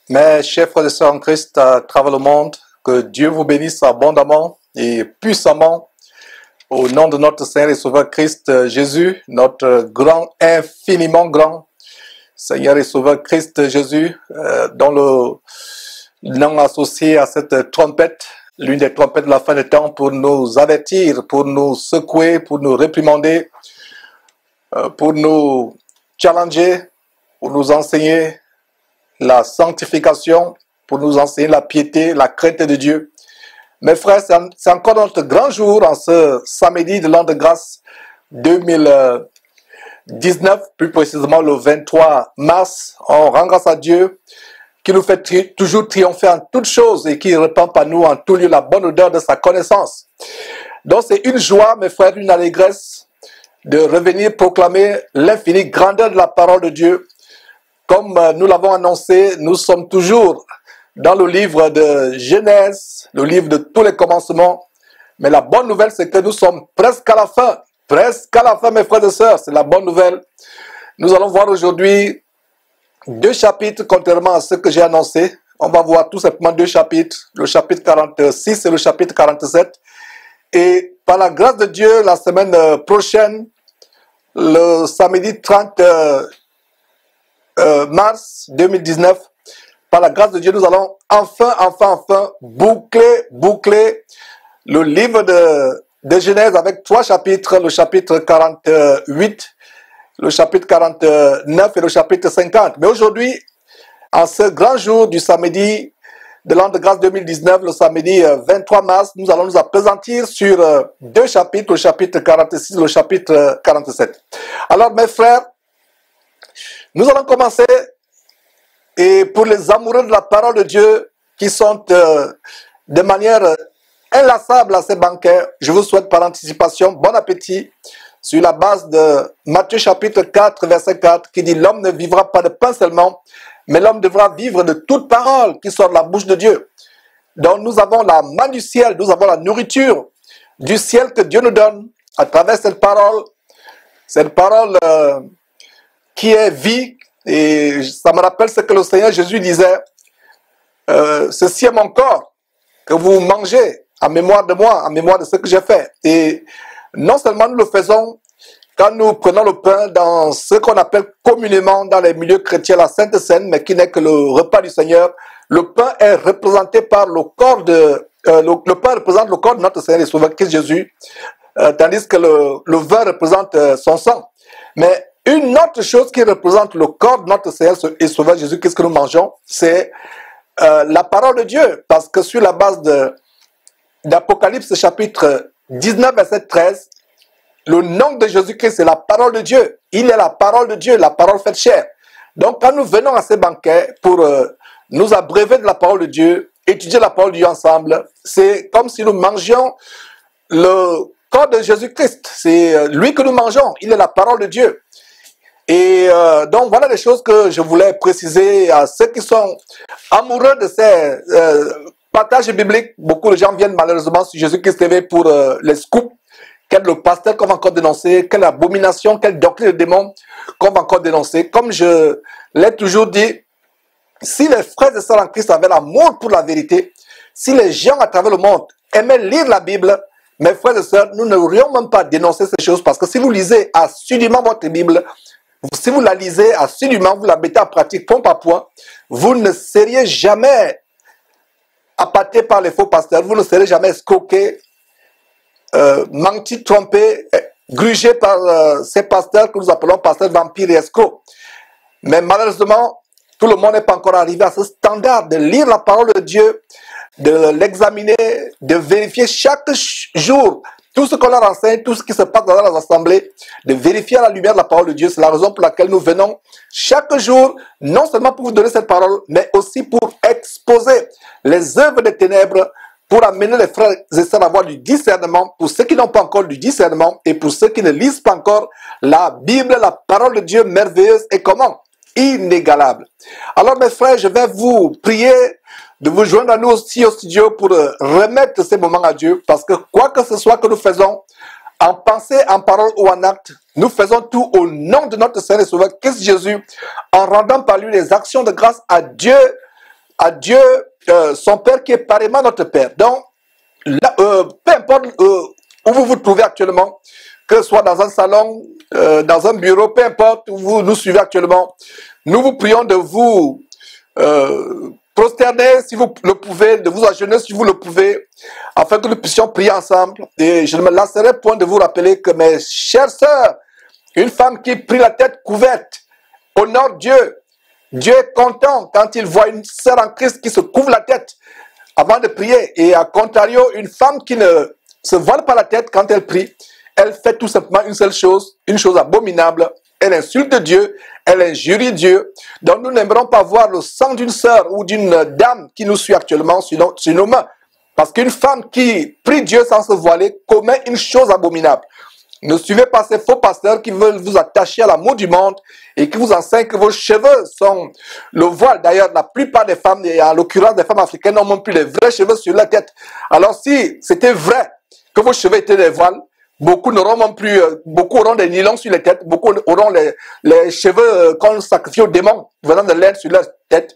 Mes chers frères et sœurs en Christ à travers le monde, que Dieu vous bénisse abondamment et puissamment au nom de notre Seigneur et Sauveur Christ Jésus, notre grand, infiniment grand Seigneur et Sauveur Christ Jésus, dont le nom associé à cette trompette, l'une des trompettes de la fin des temps, pour nous avertir, pour nous secouer, pour nous réprimander, pour nous challenger, pour nous enseigner la sanctification, pour nous enseigner la piété, la crainte de Dieu. Mes frères, c'est encore notre grand jour en ce samedi de l'an de grâce 2019, plus précisément le 23 mars. On rend grâce à Dieu qui nous fait toujours triompher en toutes choses et qui répand par nous en tout lieu la bonne odeur de sa connaissance. Donc c'est une joie, mes frères, une allégresse de revenir proclamer l'infinie grandeur de la parole de Dieu. Comme nous l'avons annoncé, nous sommes toujours dans le livre de Genèse, le livre de tous les commencements. Mais la bonne nouvelle, c'est que nous sommes presque à la fin. Presque à la fin, mes frères et sœurs, c'est la bonne nouvelle. Nous allons voir aujourd'hui deux chapitres, contrairement à ce que j'ai annoncé. On va voir tout simplement deux chapitres, le chapitre 46 et le chapitre 47. Et par la grâce de Dieu, la semaine prochaine, le samedi 30 mars 2019, par la grâce de Dieu, nous allons enfin boucler le livre de Genèse avec trois chapitres, le chapitre 48, le chapitre 49 et le chapitre 50. Mais aujourd'hui, en ce grand jour du samedi de l'an de grâce 2019, le samedi 23 mars, nous allons nous appesantir sur deux chapitres, le chapitre 46 et le chapitre 47. Alors mes frères, nous allons commencer, et pour les amoureux de la parole de Dieu qui sont de manière inlassable à ces banquets, je vous souhaite par anticipation bon appétit sur la base de Matthieu chapitre 4 verset 4 qui dit « L'homme ne vivra pas de pain seulement, mais l'homme devra vivre de toute parole qui sort de la bouche de Dieu. » Donc nous avons la manne du ciel, nous avons la nourriture du ciel que Dieu nous donne à travers cette parole qui est vie, et ça me rappelle ce que le Seigneur Jésus disait, ceci est mon corps que vous mangez en mémoire de moi, en mémoire de ce que j'ai fait. Et non seulement nous le faisons quand nous prenons le pain dans ce qu'on appelle communément dans les milieux chrétiens la Sainte Seine, mais qui n'est que le repas du Seigneur. Le pain est représenté par le corps le pain représente le corps de notre Seigneur et Sauveur Christ Jésus, tandis que le vin représente son sang. Mais une autre chose qui représente le corps de notre Seigneur et Sauveur Jésus, qu'est-ce que nous mangeons? C'est la parole de Dieu. Parce que sur la base d'Apocalypse chapitre 19, verset 13, le nom de Jésus-Christ, c'est la parole de Dieu. Il est la parole de Dieu, la parole faite chair. Donc quand nous venons à ces banquets pour nous abreuver de la parole de Dieu, étudier la parole de Dieu ensemble, c'est comme si nous mangions le corps de Jésus-Christ. C'est lui que nous mangeons. Il est la parole de Dieu. Et donc voilà les choses que je voulais préciser à ceux qui sont amoureux de ces partages bibliques. Beaucoup de gens viennent malheureusement sur Jésus-Christ TV pour les scoops. Quel le pasteur qu'on va encore dénoncer, quelle abomination, quelle doctrine de démon qu'on va encore dénoncer. Comme je l'ai toujours dit, si les frères et sœurs en Christ avaient l'amour pour la vérité, si les gens à travers le monde aimaient lire la Bible, mes frères et sœurs, nous n'aurions même pas dénoncé ces choses, parce que si vous lisez assidûment votre Bible, si vous la lisez assidûment, vous la mettez en pratique point par point, vous ne seriez jamais appâté par les faux pasteurs, vous ne serez jamais escroqué, menti, trompé, grugé par ces pasteurs que nous appelons pasteurs vampires et escrocs. Mais malheureusement, tout le monde n'est pas encore arrivé à ce standard de lire la parole de Dieu, de l'examiner, de vérifier chaque jour tout ce qu'on leur enseigne, tout ce qui se passe dans les assemblées, de vérifier à la lumière de la parole de Dieu. C'est la raison pour laquelle nous venons chaque jour, non seulement pour vous donner cette parole, mais aussi pour exposer les œuvres des ténèbres, pour amener les frères et sœurs à avoir du discernement, pour ceux qui n'ont pas encore du discernement, et pour ceux qui ne lisent pas encore la Bible, la parole de Dieu merveilleuse et comment? Inégalable. Alors mes frères, je vais vous prier de vous joindre à nous aussi au studio pour remettre ces moments à Dieu, parce que quoi que ce soit que nous faisons, en pensée, en parole ou en acte, nous faisons tout au nom de notre Seigneur et Sauveur Christ Jésus, en rendant par lui les actions de grâce à Dieu à Dieu, son Père qui est pareillement notre Père. Donc, là, peu importe où vous vous trouvez actuellement, que ce soit dans un salon, dans un bureau, peu importe où vous nous suivez actuellement, nous vous prions de vous prosterner si vous le pouvez, de vous agenouiller si vous le pouvez, afin que nous puissions prier ensemble. Et je ne me lasserai point de vous rappeler que mes chères sœurs, une femme qui prie la tête couverte honore Dieu. Dieu est content quand il voit une sœur en Christ qui se couvre la tête avant de prier. Et à contrario, une femme qui ne se voile pas la tête quand elle prie, elle fait tout simplement une seule chose, une chose abominable. Elle insulte Dieu, elle injurie Dieu. Donc nous n'aimerons pas voir le sang d'une sœur ou d'une dame qui nous suit actuellement sur nos mains. Parce qu'une femme qui prie Dieu sans se voiler commet une chose abominable. Ne suivez pas ces faux pasteurs qui veulent vous attacher à l'amour du monde et qui vous enseignent que vos cheveux sont le voile. D'ailleurs, la plupart des femmes, et en l'occurrence des femmes africaines, n'ont même plus les vrais cheveux sur la tête. Alors si c'était vrai que vos cheveux étaient des voiles, beaucoup n'auront même plus, beaucoup auront des nylons sur les têtes, beaucoup auront les cheveux qu'on sacrifie aux démons venant de l'air sur leur tête.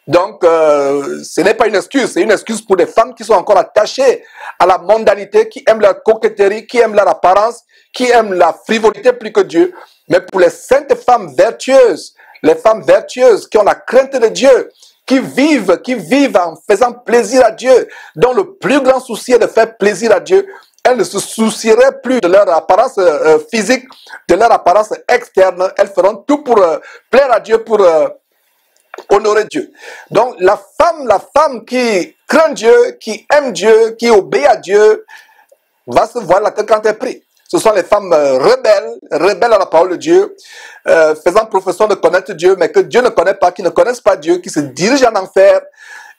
Donc, ce n'est pas une excuse, c'est une excuse pour des femmes qui sont encore attachées à la mondanité, qui aiment leur coquetterie, qui aiment leur apparence, qui aiment la frivolité plus que Dieu. Mais pour les saintes femmes vertueuses, les femmes vertueuses qui ont la crainte de Dieu, qui vivent en faisant plaisir à Dieu, dont le plus grand souci est de faire plaisir à Dieu, elles ne se soucieraient plus de leur apparence physique, de leur apparence externe. Elles feront tout pour plaire à Dieu, pour honorer Dieu. Donc la femme qui craint Dieu, qui aime Dieu, qui obéit à Dieu, va se voir la tête quand elle prie. Ce sont les femmes rebelles à la parole de Dieu, faisant profession de connaître Dieu, mais que Dieu ne connaît pas, qui ne connaissent pas Dieu, qui se dirigent en enfer,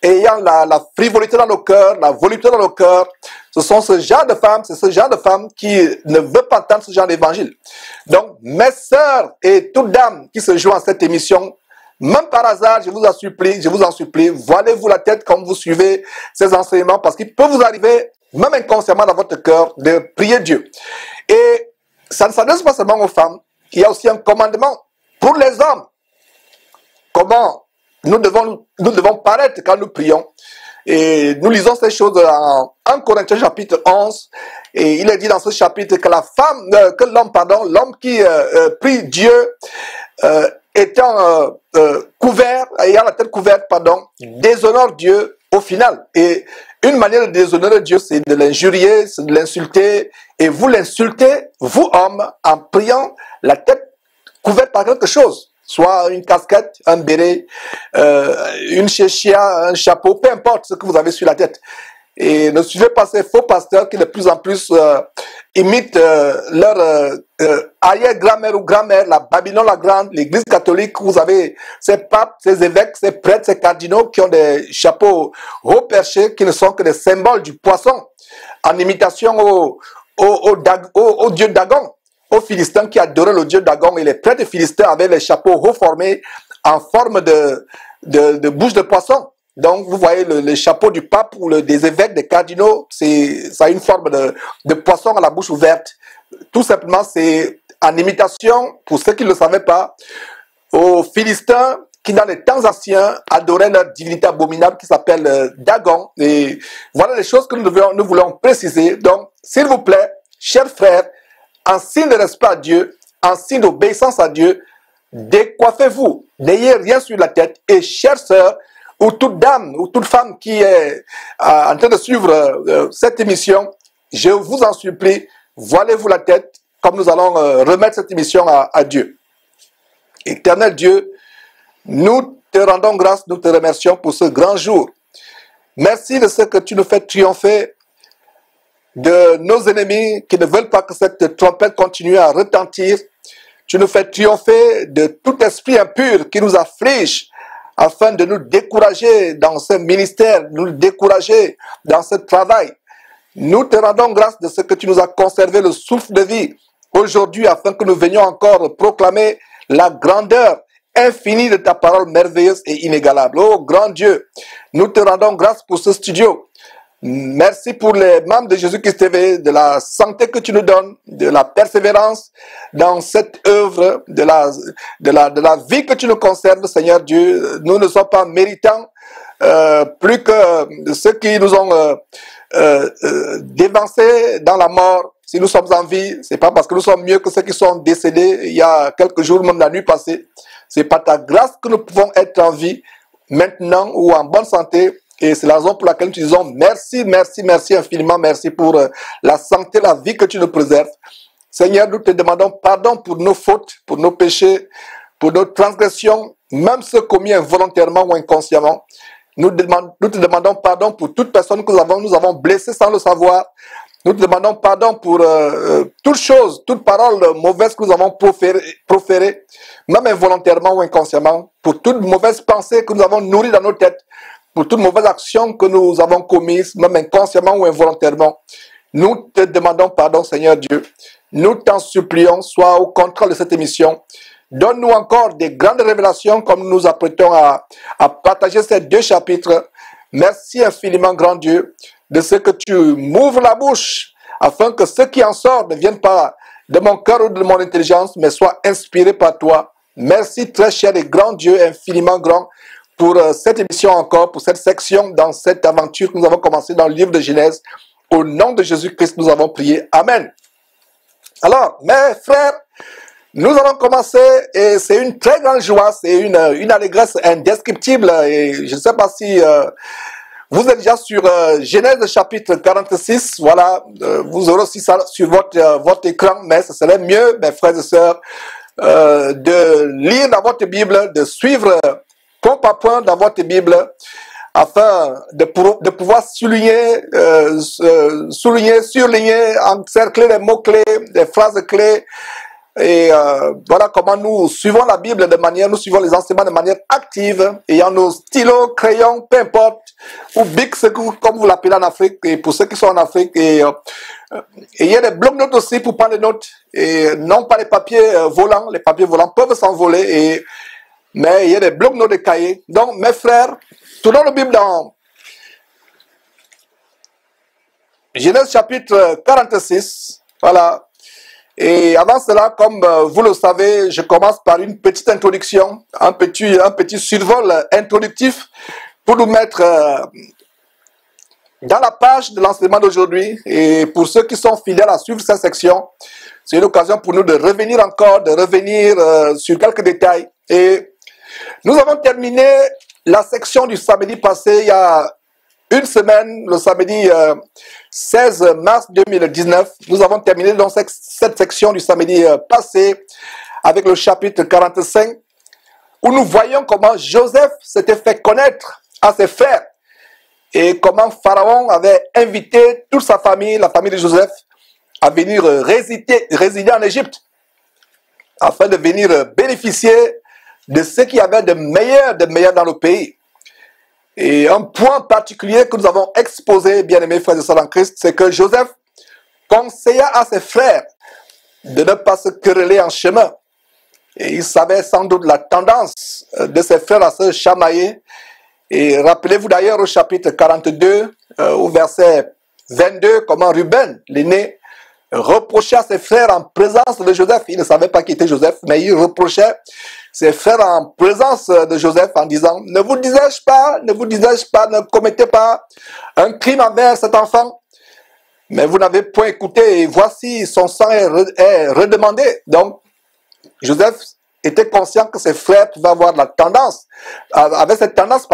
ayant la frivolité dans nos cœurs, la volupté dans nos cœurs. Ce sont ce genre de femmes, c'est ce genre de femmes qui ne veut pas entendre ce genre d'évangile. Donc, mes sœurs et toute dame qui se joue en cette émission, même par hasard, je vous en supplie, voilez-vous la tête quand vous suivez ces enseignements, parce qu'il peut vous arriver, même inconsciemment dans votre cœur, de prier Dieu. Et ça ne s'adresse pas seulement aux femmes, il y a aussi un commandement pour les hommes. Comment nous devons paraître quand nous prions. Et nous lisons ces choses en 1 Corinthiens chapitre 11, et il est dit dans ce chapitre que l'homme qui prie Dieu, étant couvert, ayant la tête couverte, déshonore Dieu au final. Et une manière de déshonorer Dieu, c'est de l'injurier, c'est de l'insulter. Et vous l'insultez, vous hommes, en priant la tête couverte par quelque chose. Soit une casquette, un béret, une chéchia, un chapeau, peu importe ce que vous avez sur la tête. Et ne suivez pas ces faux pasteurs qui de plus en plus imitent leur arrière-grand-mère ou grand-mère, la Babylone la Grande, l'église catholique, où vous avez ces papes, ces évêques, ces prêtres, ces cardinaux qui ont des chapeaux haut perchés, qui ne sont que des symboles du poisson, en imitation au dieu Dagon, aux Philistins qui adoraient le dieu Dagon. Et les prêtres philistins avaient les chapeaux haut formés en forme de bouche de poisson. Donc, vous voyez le chapeau du pape ou des évêques, des cardinaux, ça a une forme de poisson à la bouche ouverte. Tout simplement, c'est en imitation, pour ceux qui ne le savaient pas, aux Philistins qui, dans les temps anciens, adoraient leur divinité abominable qui s'appelle Dagon. Et voilà les choses que nous voulons préciser. Donc, s'il vous plaît, chers frères, en signe de respect à Dieu, en signe d'obéissance à Dieu, décoiffez-vous, n'ayez rien sur la tête. Et chères sœurs, ou toute dame, ou toute femme qui est en train de suivre cette émission, je vous en supplie, voilez-vous la tête, comme nous allons remettre cette émission à Dieu. Éternel Dieu, nous te rendons grâce, nous te remercions pour ce grand jour. Merci de ce que tu nous fais triompher de nos ennemis qui ne veulent pas que cette trompette continue à retentir. Tu nous fais triompher de tout esprit impur qui nous afflige, afin de nous décourager dans ce ministère, nous décourager dans ce travail. Nous te rendons grâce de ce que tu nous as conservé le souffle de vie aujourd'hui, afin que nous venions encore proclamer la grandeur infinie de ta parole merveilleuse et inégalable. Oh grand Dieu, nous te rendons grâce pour ce studio. Merci pour les membres de Jésus-Christ TV, de la santé que tu nous donnes, de la persévérance dans cette œuvre, de la vie que tu nous conserves, Seigneur Dieu. Nous ne sommes pas méritants plus que ceux qui nous ont dévancés dans la mort. Si nous sommes en vie, c'est pas parce que nous sommes mieux que ceux qui sont décédés il y a quelques jours, même la nuit passée. C'est par ta grâce que nous pouvons être en vie maintenant ou en bonne santé. Et c'est la raison pour laquelle nous te disons merci, merci, merci infiniment, merci pour la santé, la vie que tu nous préserves. Seigneur, nous te demandons pardon pour nos fautes, pour nos péchés, pour nos transgressions, même ceux commis involontairement ou inconsciemment. Nous te demandons pardon pour toute personne que nous avons blessée sans le savoir. Nous te demandons pardon pour toute chose, toute parole mauvaise que nous avons proférée, même involontairement ou inconsciemment, pour toute mauvaise pensée que nous avons nourrie dans nos têtes, pour toute mauvaise action que nous avons commise, même inconsciemment ou involontairement. Nous te demandons pardon, Seigneur Dieu. Nous t'en supplions, sois au contrôle de cette émission. Donne-nous encore des grandes révélations comme nous nous apprêtons à partager ces 2 chapitres. Merci infiniment, grand Dieu, de ce que tu m'ouvres la bouche afin que ce qui en sort ne vienne pas de mon cœur ou de mon intelligence, mais soit inspiré par toi. Merci très cher et grand Dieu, infiniment grand, pour cette émission encore, pour cette section dans cette aventure que nous avons commencée dans le livre de Genèse. Au nom de Jésus-Christ, nous avons prié. Amen. Alors, mes frères, nous allons commencer et c'est une très grande joie, c'est une allégresse indescriptible et je ne sais pas si vous êtes déjà sur Genèse chapitre 46, voilà, vous aurez aussi ça sur votre écran, mais ce serait mieux, mes frères et sœurs, de lire dans votre Bible, de suivre point par point dans votre Bible, afin de pouvoir surligner, encercler les mots-clés, les phrases clés. Et voilà comment nous suivons la Bible nous suivons les enseignements de manière active, ayant nos stylos, crayons, peu importe, ou bics, comme vous l'appelez en Afrique, et pour ceux qui sont en Afrique, et il y a des blocs-notes aussi pour prendre des notes, et non pas les papiers volants, les papiers volants peuvent s'envoler, mais il y a des blocs-notes de cahiers. Donc, mes frères, tournons la Bible dans Genèse chapitre 46, voilà. Et avant cela, comme vous le savez, je commence par une petite introduction, un petit survol introductif pour nous mettre dans la page de l'enseignement d'aujourd'hui. Et pour ceux qui sont fidèles à suivre cette section, c'est une occasion pour nous de revenir sur quelques détails. Et nous avons terminé la section du samedi passé, il y a une semaine, le samedi 16 mars 2019, nous avons terminé dans cette section du samedi passé avec le chapitre 45 où nous voyons comment Joseph s'était fait connaître à ses frères et comment Pharaon avait invité toute sa famille, la famille de Joseph, à venir résider en Égypte afin de venir bénéficier de ce qu'il y avait de meilleur dans le pays. Et un point particulier que nous avons exposé, bien-aimés frères et sœurs en Christ, c'est que Joseph conseilla à ses frères de ne pas se quereller en chemin. Et il savait sans doute la tendance de ses frères à se chamailler. Et rappelez-vous d'ailleurs au chapitre 42, au verset 22, comment Ruben, l'aîné, reprochait à ses frères en présence de Joseph. Il ne savait pas qui était Joseph, mais il reprochait ses frères en présence de Joseph en disant « Ne vous disais-je pas, ne commettez pas un crime envers cet enfant, mais vous n'avez point écouté et voici son sang est redemandé. » Donc, Joseph était conscient que ses frères pouvaient avoir avait cette tendance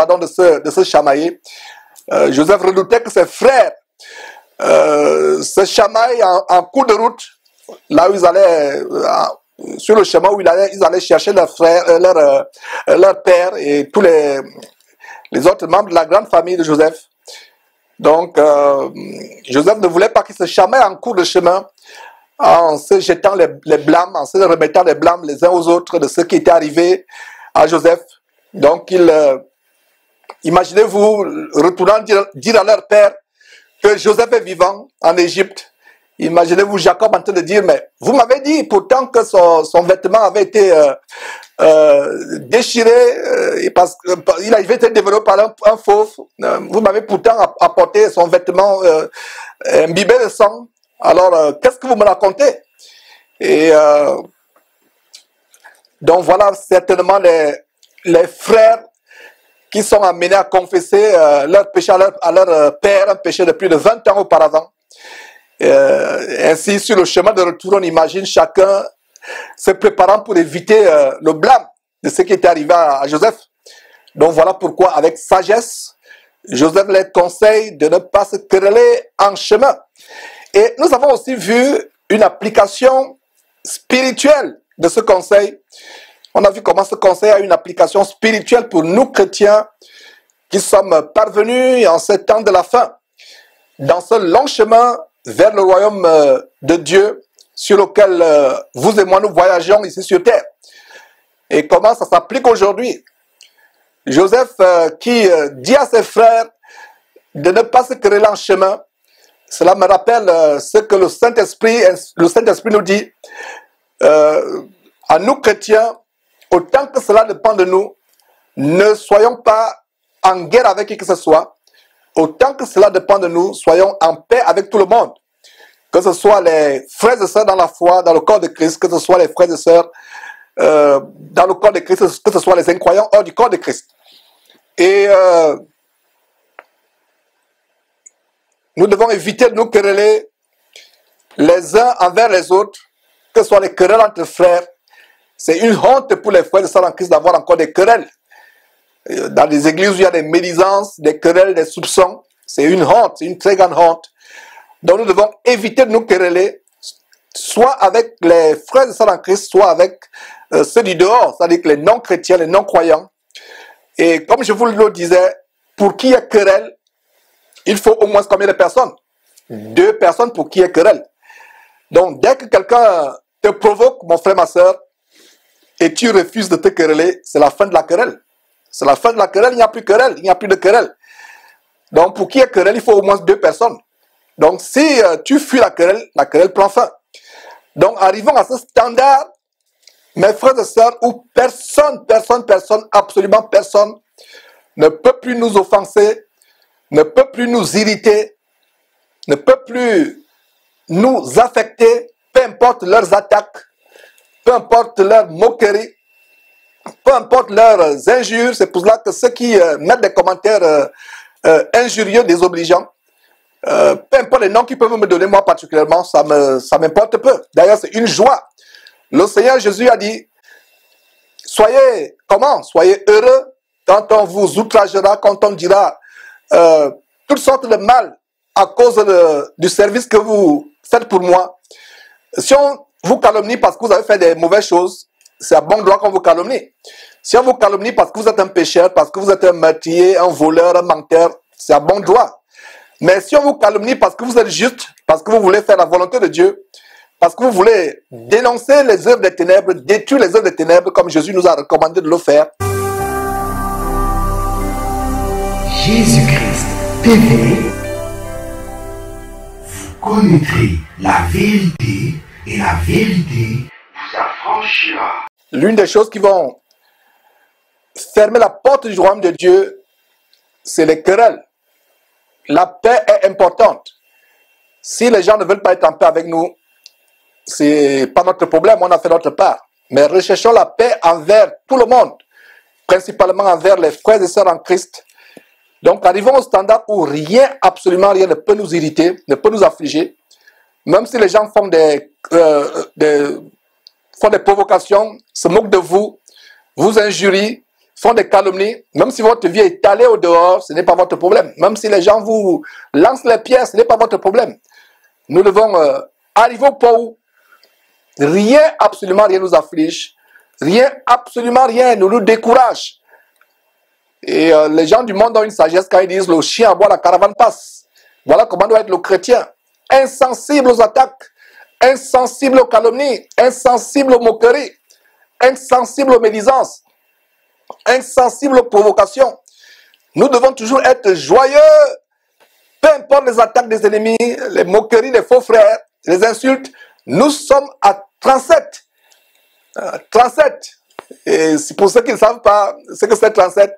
de se chamailler. Joseph redoutait que ses frères se chamaillent en cours de route, là où ils allaient... sur le chemin où ils allaient chercher leur frère, leur père et tous les autres membres de la grande famille de Joseph. Donc, Joseph ne voulait pas qu'ils se chamaillent en cours de chemin en se jetant les blâmes, en se remettant les blâmes les uns aux autres de ce qui était arrivé à Joseph. Donc, imaginez-vous retournant dire à leur père que Joseph est vivant en Égypte. Imaginez-vous Jacob en train de dire, mais vous m'avez dit pourtant que son vêtement avait été déchiré parce qu'il avait été développé par un fauve. Vous m'avez pourtant apporté son vêtement imbibé de sang. Alors, qu'est-ce que vous me racontez? Et donc voilà certainement les frères qui sont amenés à confesser leur péché à leur père, un péché de plus de 20 ans auparavant. Ainsi, sur le chemin de retour, on imagine chacun se préparant pour éviter le blâme de ce qui était arrivé à Joseph. Donc voilà pourquoi, avec sagesse, Joseph les conseille de ne pas se quereller en chemin. Et nous avons aussi vu une application spirituelle de ce conseil. On a vu comment ce conseil a une application spirituelle pour nous chrétiens qui sommes parvenus en ces temps de la fin, dans ce long chemin vers le royaume de Dieu sur lequel vous et moi nous voyageons ici sur terre. Et comment ça s'applique aujourd'hui? Joseph qui dit à ses frères de ne pas se quereller en chemin, cela me rappelle ce que le Saint-Esprit nous dit à nous chrétiens, autant que cela dépend de nous, ne soyons pas en guerre avec qui que ce soit, autant que cela dépend de nous, soyons en paix avec tout le monde. Que ce soit les frères et sœurs dans la foi, dans le corps de Christ, que ce soit les frères et sœurs dans le corps de Christ, que ce soit les incroyants hors du corps de Christ. Et nous devons éviter de nous quereller les uns envers les autres, que ce soit les querelles entre frères. C'est une honte pour les frères et sœurs en Christ d'avoir encore des querelles. Dans les églises où il y a des médisances, des querelles, des soupçons, c'est une honte, c'est une très grande honte. Donc nous devons éviter de nous quereller, soit avec les frères et sœurs en Christ, soit avec ceux du dehors, c'est-à-dire les non-chrétiens, les non-croyants. Et comme je vous le disais, pour qu'il y ait querelle, il faut au moins combien de personnes? 2 personnes pour qu'il y ait querelle. Donc dès que quelqu'un te provoque, mon frère, ma soeur, et tu refuses de te quereller, c'est la fin de la querelle. C'est la fin de la querelle, il n'y a plus de querelle, il n'y a plus de querelle. Donc pour qu'il y ait querelle, il faut au moins 2 personnes. Donc si tu fuis la querelle prend fin. Donc arrivons à ce standard, mes frères et sœurs, où personne, absolument personne, ne peut plus nous offenser, ne peut plus nous irriter, ne peut plus nous affecter, peu importe leurs attaques, peu importe leurs moqueries, peu importe leurs injures. C'est pour cela que ceux qui mettent des commentaires injurieux, désobligeants, peu importe les noms qu'ils peuvent me donner, moi particulièrement, ça m'importe peu. D'ailleurs, c'est une joie. Le Seigneur Jésus a dit, soyez heureux quand on vous outragera, quand on dira toutes sortes de mal à cause du service que vous faites pour moi. Si on vous calomnie parce que vous avez fait des mauvaises choses, c'est à bon droit qu'on vous calomnie. Si on vous calomnie parce que vous êtes un pécheur, parce que vous êtes un meurtrier, un voleur, un menteur, c'est à bon droit. Mais si on vous calomnie parce que vous êtes juste, parce que vous voulez faire la volonté de Dieu, parce que vous voulez dénoncer les œuvres des ténèbres, détruire les œuvres des ténèbres, comme Jésus nous a recommandé de le faire. Jésus-Christ TV, vous connaîtrez la vérité et la vérité vous affranchira. L'une des choses qui vont fermer la porte du royaume de Dieu, c'est les querelles. La paix est importante. Si les gens ne veulent pas être en paix avec nous, c'est pas notre problème, on a fait notre part. Mais recherchons la paix envers tout le monde, principalement envers les frères et sœurs en Christ. Donc arrivons au standard où rien, absolument rien ne peut nous irriter, ne peut nous affliger. Même si les gens font des provocations, se moquent de vous, vous injurient, font des calomnies, même si votre vie est étalée au dehors, ce n'est pas votre problème. Même si les gens vous lancent les pierres, ce n'est pas votre problème. Nous devons arriver au point où rien, absolument rien nous afflige, rien, absolument rien ne nous décourage. Et les gens du monde ont une sagesse quand ils disent le chien aboie, la caravane passe. Voilà comment doit être le chrétien. Insensible aux attaques, insensible aux calomnies, insensible aux moqueries, insensible aux médisances, insensible aux provocations. Nous devons toujours être joyeux, peu importe les attaques des ennemis, les moqueries des faux frères, les insultes. Nous sommes à 37. 37. Et c'est pour ceux qui ne savent pas ce que c'est 37.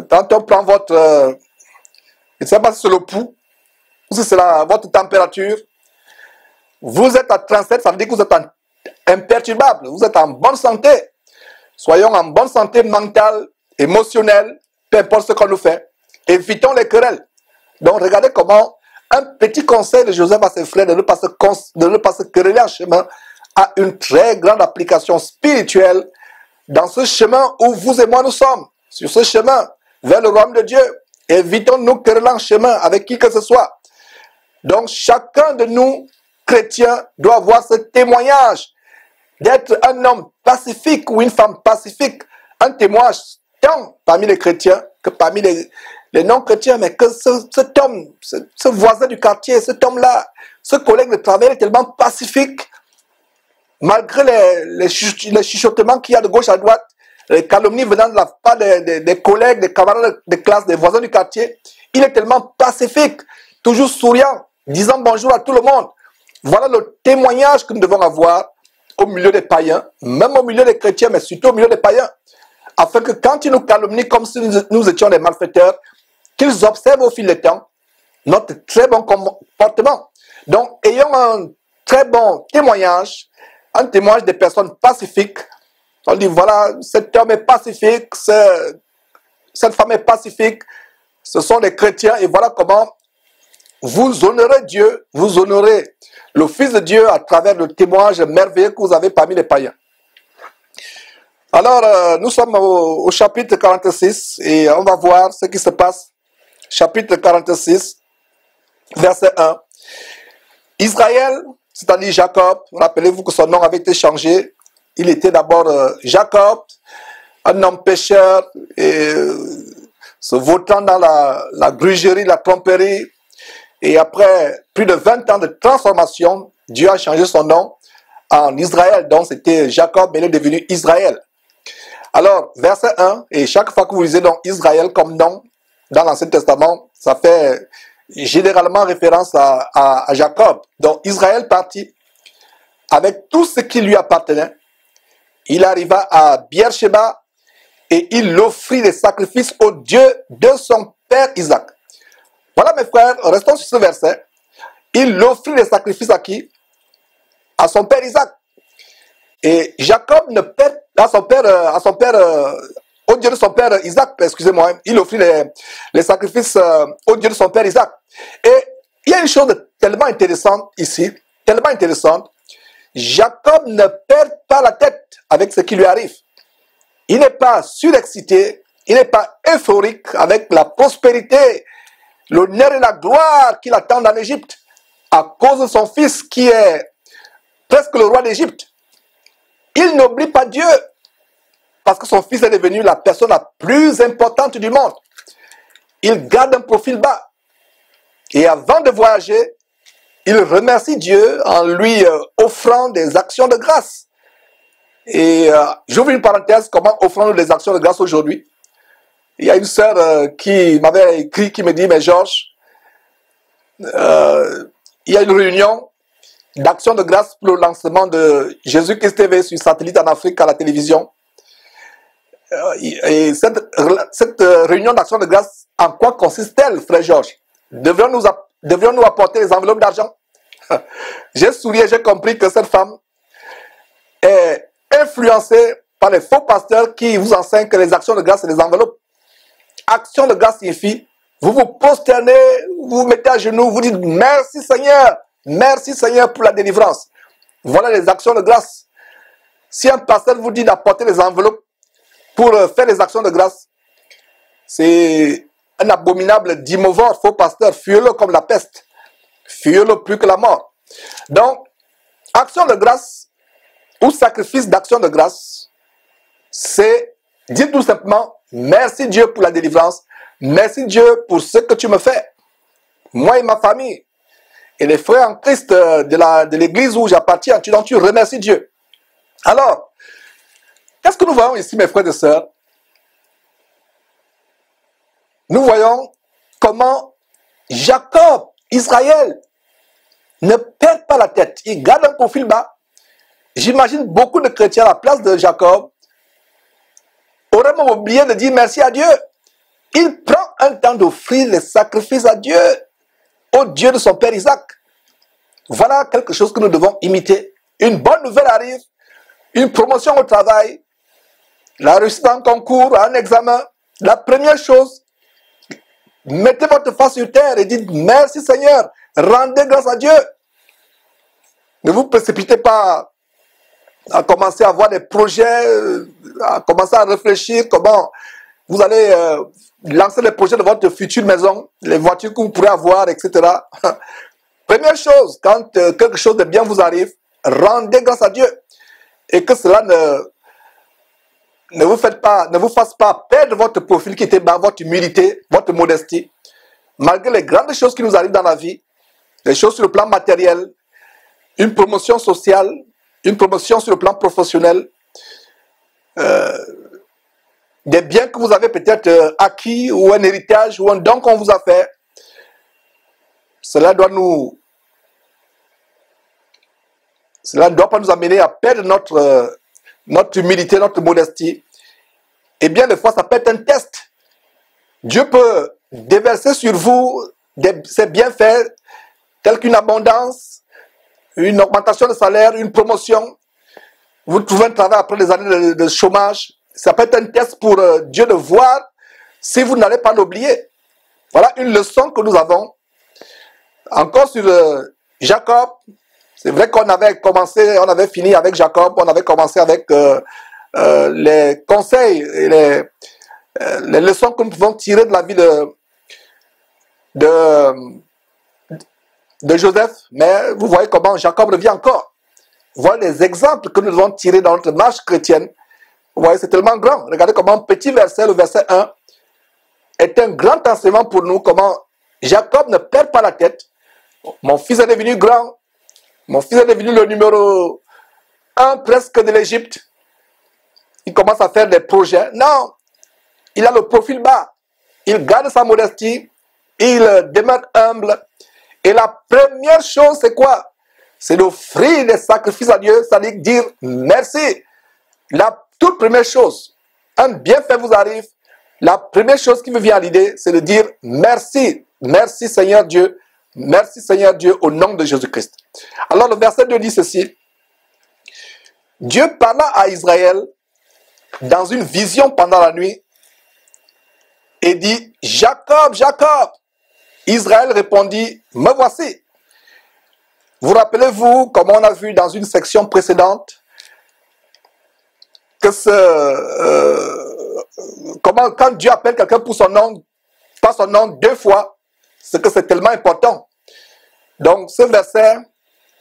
Quand on prend votre, je ne sais pas si c'est le pouls, ou si c'est votre température, vous êtes à 37, ça veut dire que vous êtes imperturbable, vous êtes en bonne santé. Soyons en bonne santé mentale émotionnelles, peu importe ce qu'on nous fait. Évitons les querelles. Donc regardez comment un petit conseil de Joseph à ses frères de ne pas se quereller en chemin a une très grande application spirituelle dans ce chemin où vous et moi nous sommes. Sur ce chemin vers le royaume de Dieu. Évitons de nous quereller en chemin avec qui que ce soit. Donc chacun de nous, chrétiens, doit avoir ce témoignage d'être un homme pacifique ou une femme pacifique. Un témoignage tant parmi les chrétiens que parmi les non-chrétiens, mais que cet homme, ce voisin du quartier, cet homme-là, ce collègue de travail est tellement pacifique, malgré les chuchotements qu'il y a de gauche à droite, les calomnies venant de la part des collègues, des camarades de classe, des voisins du quartier, il est tellement pacifique, toujours souriant, disant bonjour à tout le monde. Voilà le témoignage que nous devons avoir au milieu des païens, même au milieu des chrétiens, mais surtout au milieu des païens, afin que quand ils nous calomnient comme si nous étions des malfaiteurs, qu'ils observent au fil du temps notre très bon comportement. Donc, ayons un très bon témoignage, un témoignage des personnes pacifiques. On dit, voilà, cet homme est pacifique, cette femme est pacifique, ce sont des chrétiens, et voilà comment vous honorez Dieu, vous honorez le Fils de Dieu à travers le témoignage merveilleux que vous avez parmi les païens. Alors, nous sommes au chapitre 46 et on va voir ce qui se passe. Chapitre 46, verset 1. Israël, c'est-à-dire Jacob, rappelez-vous que son nom avait été changé. Il était d'abord Jacob, un homme pécheur, et se vautrant dans la grugerie, la tromperie. Et après plus de 20 ans de transformation, Dieu a changé son nom en Israël. Donc c'était Jacob, mais il est devenu Israël. Alors, verset 1, et chaque fois que vous lisez donc Israël comme nom dans l'Ancien Testament, ça fait généralement référence à Jacob. Donc Israël partit avec tout ce qui lui appartenait. Il arriva à Beersheba et il offrit des sacrifices au Dieu de son père Isaac. Voilà mes frères, restons sur ce verset. Il offrit des sacrifices à qui? À son père Isaac. Et Jacob ne perd au Dieu de son père Isaac, excusez-moi, il offrit les sacrifices au Dieu de son père Isaac. Et il y a une chose tellement intéressante ici, tellement intéressante. Jacob ne perd pas la tête avec ce qui lui arrive. Il n'est pas surexcité, il n'est pas euphorique avec la prospérité, l'honneur et la gloire qu'il attend en Égypte à cause de son fils qui est presque le roi d'Égypte. Il n'oublie pas Dieu parce que son fils est devenu la personne la plus importante du monde. Il garde un profil bas. Et avant de voyager, il remercie Dieu en lui offrant des actions de grâce. Et j'ouvre une parenthèse, comment offrons-nous des actions de grâce aujourd'hui? Il y a une sœur qui m'avait écrit, qui me dit, mais Georges, il y a une réunion d'action de grâce pour le lancement de Jésus-Christ TV sur satellite en Afrique à la télévision. Et cette réunion d'action de grâce, en quoi consiste-t-elle, frère Georges? Devrions-nous apporter des enveloppes d'argent? J'ai souri et j'ai compris que cette femme est influencée par les faux pasteurs qui vous enseignent que les actions de grâce, c'est des enveloppes. Action de grâce signifie, vous vous prosternez, vous vous mettez à genoux, vous dites merci Seigneur pour la délivrance. Voilà les actions de grâce. Si un pasteur vous dit d'apporter des enveloppes pour faire les actions de grâce, c'est un abominable dimorphe, faux pasteur, fuyez-le comme la peste, fuyez-le plus que la mort. Donc, action de grâce ou sacrifice d'action de grâce, c'est dire tout simplement merci Dieu pour la délivrance, merci Dieu pour ce que tu me fais, moi et ma famille, et les frères en Christ de l'église où j'appartiens, donc tu remercies Dieu. Alors, qu'est-ce que nous voyons ici, mes frères et sœurs? Nous voyons comment Jacob, Israël, ne perd pas la tête. Il garde un profil bas. J'imagine beaucoup de chrétiens à la place de Jacob auraient même oublié de dire merci à Dieu. Il prend un temps d'offrir les sacrifices à Dieu, au Dieu de son père Isaac. Voilà quelque chose que nous devons imiter. Une bonne nouvelle arrive, une promotion au travail, la réussite en concours, un examen, la première chose, mettez votre face sur terre et dites merci Seigneur, rendez grâce à Dieu. Ne vous précipitez pas à commencer à avoir des projets, à commencer à réfléchir comment vous allez lancer les projets de votre future maison, les voitures que vous pourrez avoir, etc. Première chose, quand quelque chose de bien vous arrive, rendez grâce à Dieu. Et que cela ne vous fasse pas perdre votre profil qui était bas, votre humilité, votre modestie. Malgré les grandes choses qui nous arrivent dans la vie, les choses sur le plan matériel, une promotion sociale, une promotion sur le plan professionnel, des biens que vous avez peut-être acquis ou un héritage ou un don qu'on vous a fait, cela ne doit pas nous amener à perdre notre humilité, notre modestie. Et bien des fois, ça peut être un test. Dieu peut déverser sur vous ses bienfaits tels qu'une abondance, une augmentation de salaire, une promotion. Vous trouvez un travail après des années de chômage. Ça peut être un test pour Dieu de voir si vous n'allez pas l'oublier. Voilà une leçon que nous avons. Encore sur Jacob. C'est vrai qu'on avait fini avec Jacob, on avait commencé avec les conseils et les leçons que nous pouvons tirer de la vie de Joseph. Mais vous voyez comment Jacob revient encore. Vous voyez les exemples que nous devons tirer dans notre marche chrétienne. Vous voyez, c'est tellement grand. Regardez comment un petit verset, le verset 1, est un grand enseignement pour nous, comment Jacob ne perd pas la tête. Mon fils est devenu grand. Mon fils est devenu le numéro 1 presque de l'Égypte. Il commence à faire des projets. Non, il a le profil bas. Il garde sa modestie. Il demeure humble. Et la première chose, c'est quoi? C'est d'offrir des sacrifices à Dieu, c'est-à-dire dire merci. La toute première chose, un bienfait vous arrive. La première chose qui me vient à l'idée, c'est de dire merci. Merci Seigneur Dieu. Merci Seigneur Dieu au nom de Jésus-Christ. Alors le verset 2 dit ceci. Dieu parla à Israël dans une vision pendant la nuit et dit Jacob, Jacob. Israël répondit me voici. Vous rappelez-vous, comme on a vu dans une section précédente, que quand Dieu appelle quelqu'un pour son nom, pas son nom 2 fois, c'est que c'est tellement important. Donc, ce verset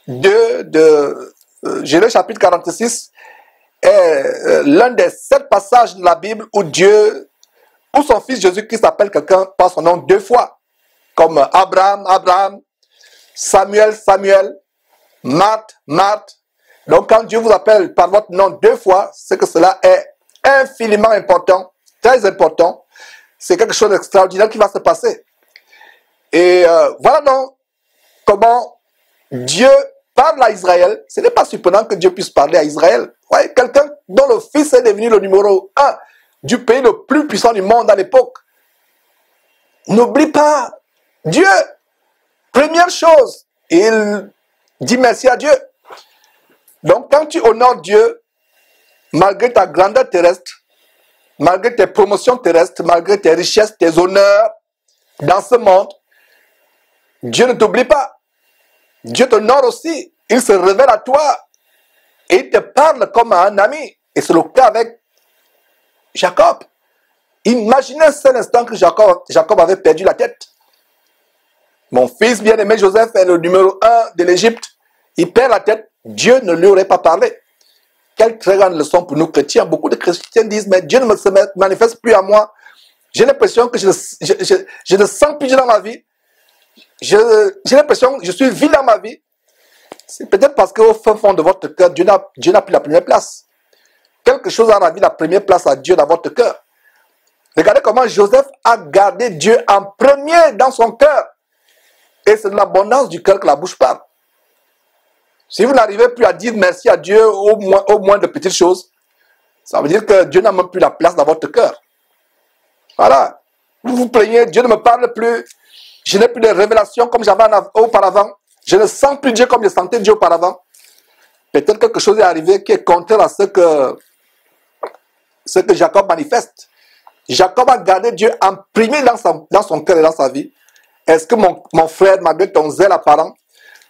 2 de Genèse chapitre 46 est l'un des 7 passages de la Bible où son fils Jésus-Christ appelle quelqu'un par son nom 2 fois. Comme Abraham, Abraham, Samuel, Samuel, Marthe, Marthe. Donc, quand Dieu vous appelle par votre nom 2 fois, c'est que cela est infiniment important, très important. C'est quelque chose d'extraordinaire qui va se passer. Et voilà donc comment Dieu parle à Israël. Ce n'est pas surprenant que Dieu puisse parler à Israël. Ouais, quelqu'un dont le fils est devenu le numéro 1 du pays le plus puissant du monde à l'époque. N'oublie pas Dieu. Première chose, il dit merci à Dieu. Donc quand tu honores Dieu, malgré ta grandeur terrestre, malgré tes promotions terrestres, malgré tes richesses, tes honneurs dans ce monde, Dieu ne t'oublie pas. Dieu t'honore aussi. Il se révèle à toi et il te parle comme à un ami. Et c'est le cas avec Jacob. Imaginez un seul instant que Jacob avait perdu la tête. Mon fils bien-aimé Joseph est le numéro 1 de l'Égypte. Il perd la tête. Dieu ne lui aurait pas parlé. Quelle très grande leçon pour nous chrétiens. Beaucoup de chrétiens disent, mais Dieu ne se manifeste plus à moi. J'ai l'impression que je ne sens plus Dieu dans ma vie. J'ai l'impression que je suis vide dans ma vie. C'est peut-être parce qu'au fond de votre cœur, Dieu n'a plus la première place. Quelque chose a ravi la première place à Dieu dans votre cœur. Regardez comment Joseph a gardé Dieu en premier dans son cœur. Et c'est de l'abondance du cœur que la bouche parle. Si vous n'arrivez plus à dire merci à Dieu au moins de petites choses, ça veut dire que Dieu n'a même plus la place dans votre cœur. Voilà. Vous vous plaignez, Dieu ne me parle plus. Je n'ai plus de révélations comme j'avais auparavant. Je ne sens plus Dieu comme je sentais Dieu auparavant. Peut-être quelque chose est arrivé qui est contraire à ce que ce que Jacob manifeste. Jacob a gardé Dieu imprimé dans son cœur et dans sa vie. Est-ce que mon frère, malgré ton zèle apparent,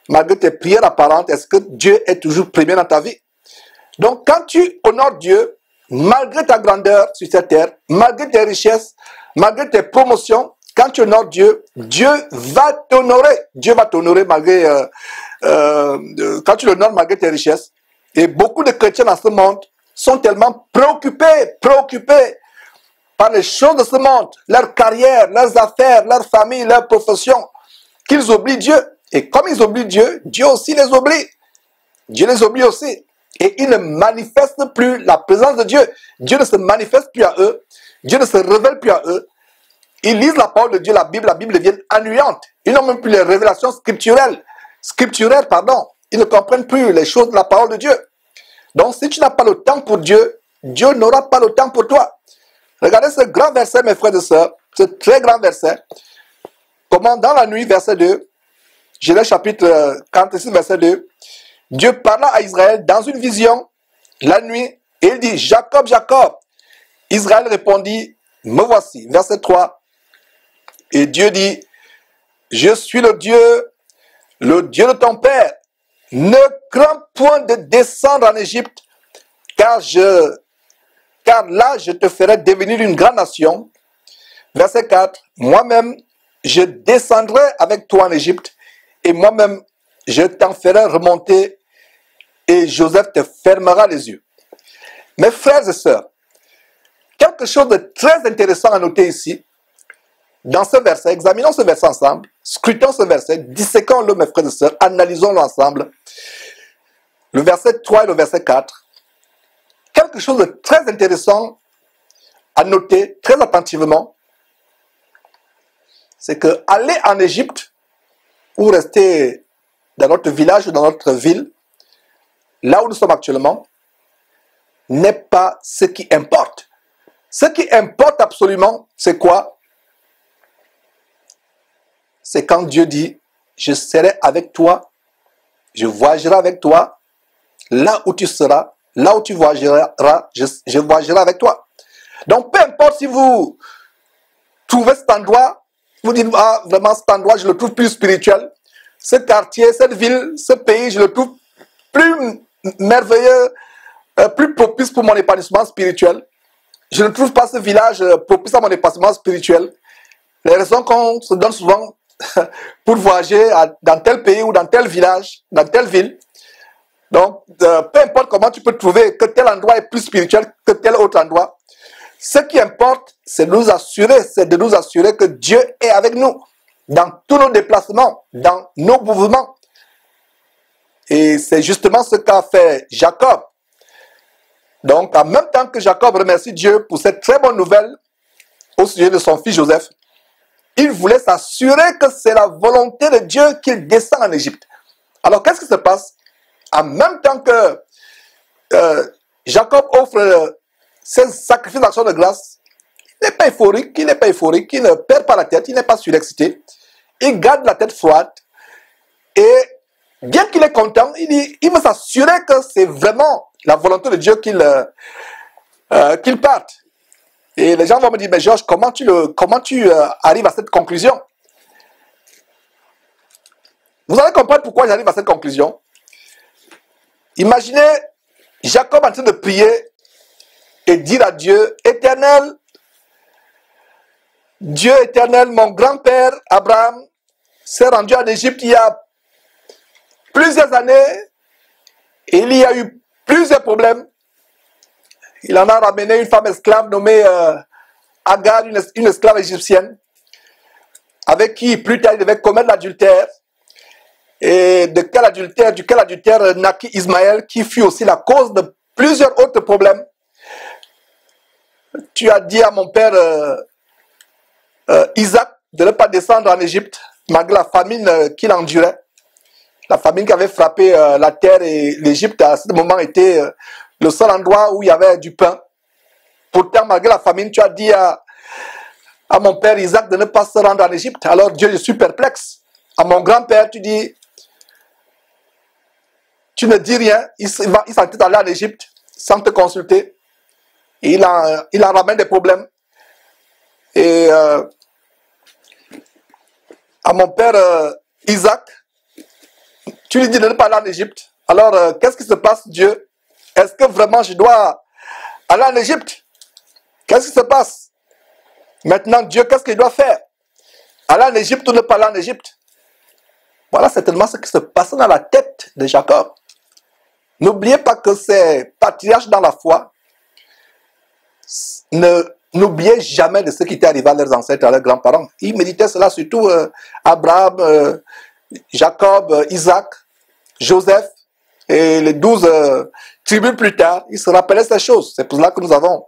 malgré tes prières apparentes, est-ce que Dieu est toujours premier dans ta vie? Donc quand tu honores Dieu, malgré ta grandeur sur cette terre, malgré tes richesses, malgré tes promotions, quand tu honores Dieu, Dieu va t'honorer. Dieu va t'honorer malgré, quand tu l'honores malgré tes richesses. Et beaucoup de chrétiens dans ce monde sont tellement préoccupés par les choses de ce monde, leur carrière, leurs affaires, leur famille, leur profession, qu'ils oublient Dieu. Et comme ils oublient Dieu, Dieu aussi les oublie. Dieu les oublie aussi. Et ils ne manifestent plus la présence de Dieu. Dieu ne se manifeste plus à eux. Dieu ne se révèle plus à eux. Ils lisent la parole de Dieu, la Bible devient ennuyante. Ils n'ont même plus les révélations scripturaires, Ils ne comprennent plus les choses de la parole de Dieu. Donc si tu n'as pas le temps pour Dieu, Dieu n'aura pas le temps pour toi. Regardez ce grand verset, mes frères et sœurs, ce très grand verset. Comment dans la nuit, verset 2, Genèse chapitre 46, verset 2, Dieu parla à Israël dans une vision, la nuit, et il dit, Jacob, Jacob. Israël répondit, me voici. Verset 3, et Dieu dit, je suis le Dieu de ton père. Ne crains point de descendre en Égypte, car là je te ferai devenir une grande nation. Verset 4, moi-même je descendrai avec toi en Égypte, et moi-même je t'en ferai remonter, et Joseph te fermera les yeux. Mes frères et sœurs, quelque chose de très intéressant à noter ici, dans ce verset, examinons ce verset ensemble, scrutons ce verset, disséquons-le, mes frères et sœurs, analysons-le ensemble. Le verset 3 et le verset 4. Quelque chose de très intéressant à noter très attentivement, c'est que aller en Égypte ou rester dans notre village ou dans notre ville, là où nous sommes actuellement, n'est pas ce qui importe. Ce qui importe absolument, c'est quoi? C'est quand Dieu dit, je serai avec toi, je voyagerai avec toi, là où tu seras, là où tu voyageras, je voyagerai avec toi. Donc peu importe si vous trouvez cet endroit, vous dites, ah vraiment cet endroit, je le trouve plus spirituel, ce quartier, cette ville, ce pays, je le trouve plus merveilleux, plus propice pour mon épanouissement spirituel. Je ne trouve pas ce village propice à mon épanouissement spirituel. Les raisons qu'on se donne souvent pour voyager dans tel pays ou dans tel village, dans telle ville. Donc, peu importe comment tu peux trouver que tel endroit est plus spirituel que tel autre endroit. Ce qui importe, c'est de nous assurer que Dieu est avec nous dans tous nos déplacements, dans nos mouvements. Et c'est justement ce qu'a fait Jacob. Donc, en même temps que Jacob remercie Dieu pour cette très bonne nouvelle au sujet de son fils Joseph, il voulait s'assurer que c'est la volonté de Dieu qu'il descend en Égypte. Alors, qu'est-ce qui se passe? En même temps que Jacob offre ses sacrifices d'action de grâce, il n'est pas euphorique, il ne perd pas la tête, il n'est pas surexcité. Il garde la tête froide. Et bien qu'il est content, il veut s'assurer que c'est vraiment la volonté de Dieu qu'il parte. Et les gens vont me dire, mais Georges, comment tu arrives à cette conclusion? Vous allez comprendre pourquoi j'arrive à cette conclusion. Imaginez Jacob en train de prier et dire à Dieu, Éternel, Dieu éternel, mon grand-père Abraham s'est rendu en Égypte il y a plusieurs années et il y a eu plusieurs problèmes. Il en a ramené une femme esclave nommée Agar, une esclave égyptienne, avec qui plus tard il devait commettre l'adultère. Et duquel adultère naquit Ismaël, qui fut aussi la cause de plusieurs autres problèmes. Tu as dit à mon père Isaac de ne pas descendre en Égypte, malgré la famine qu'il endurait. La famine qui avait frappé la terre, et l'Égypte à ce moment était le seul endroit où il y avait du pain. Pourtant, malgré la famine, tu as dit à mon père Isaac de ne pas se rendre en Égypte. Alors Dieu, je suis perplexe. À mon grand-père, tu dis, tu ne dis rien, il s'entête aller en Égypte sans te consulter. il en ramène des problèmes. Et à mon père Isaac, tu lui dis de ne pas aller en Égypte. Alors, qu'est-ce qui se passe, Dieu? Est-ce que vraiment je dois aller en Égypte? Qu'est-ce qui se passe? Maintenant, Dieu, qu'est-ce qu'il doit faire? Aller en Égypte ou ne pas aller en Égypte? Voilà certainement ce qui se passait dans la tête de Jacob. N'oubliez pas que ces patriarches dans la foi, n'oubliez jamais de ce qui était arrivé à leurs ancêtres, à leurs grands-parents. Ils méditaient cela, surtout Abraham, Jacob, Isaac, Joseph et les 12 tribus plus tard. Ils se rappelaient ces choses. C'est pour cela que nous avons,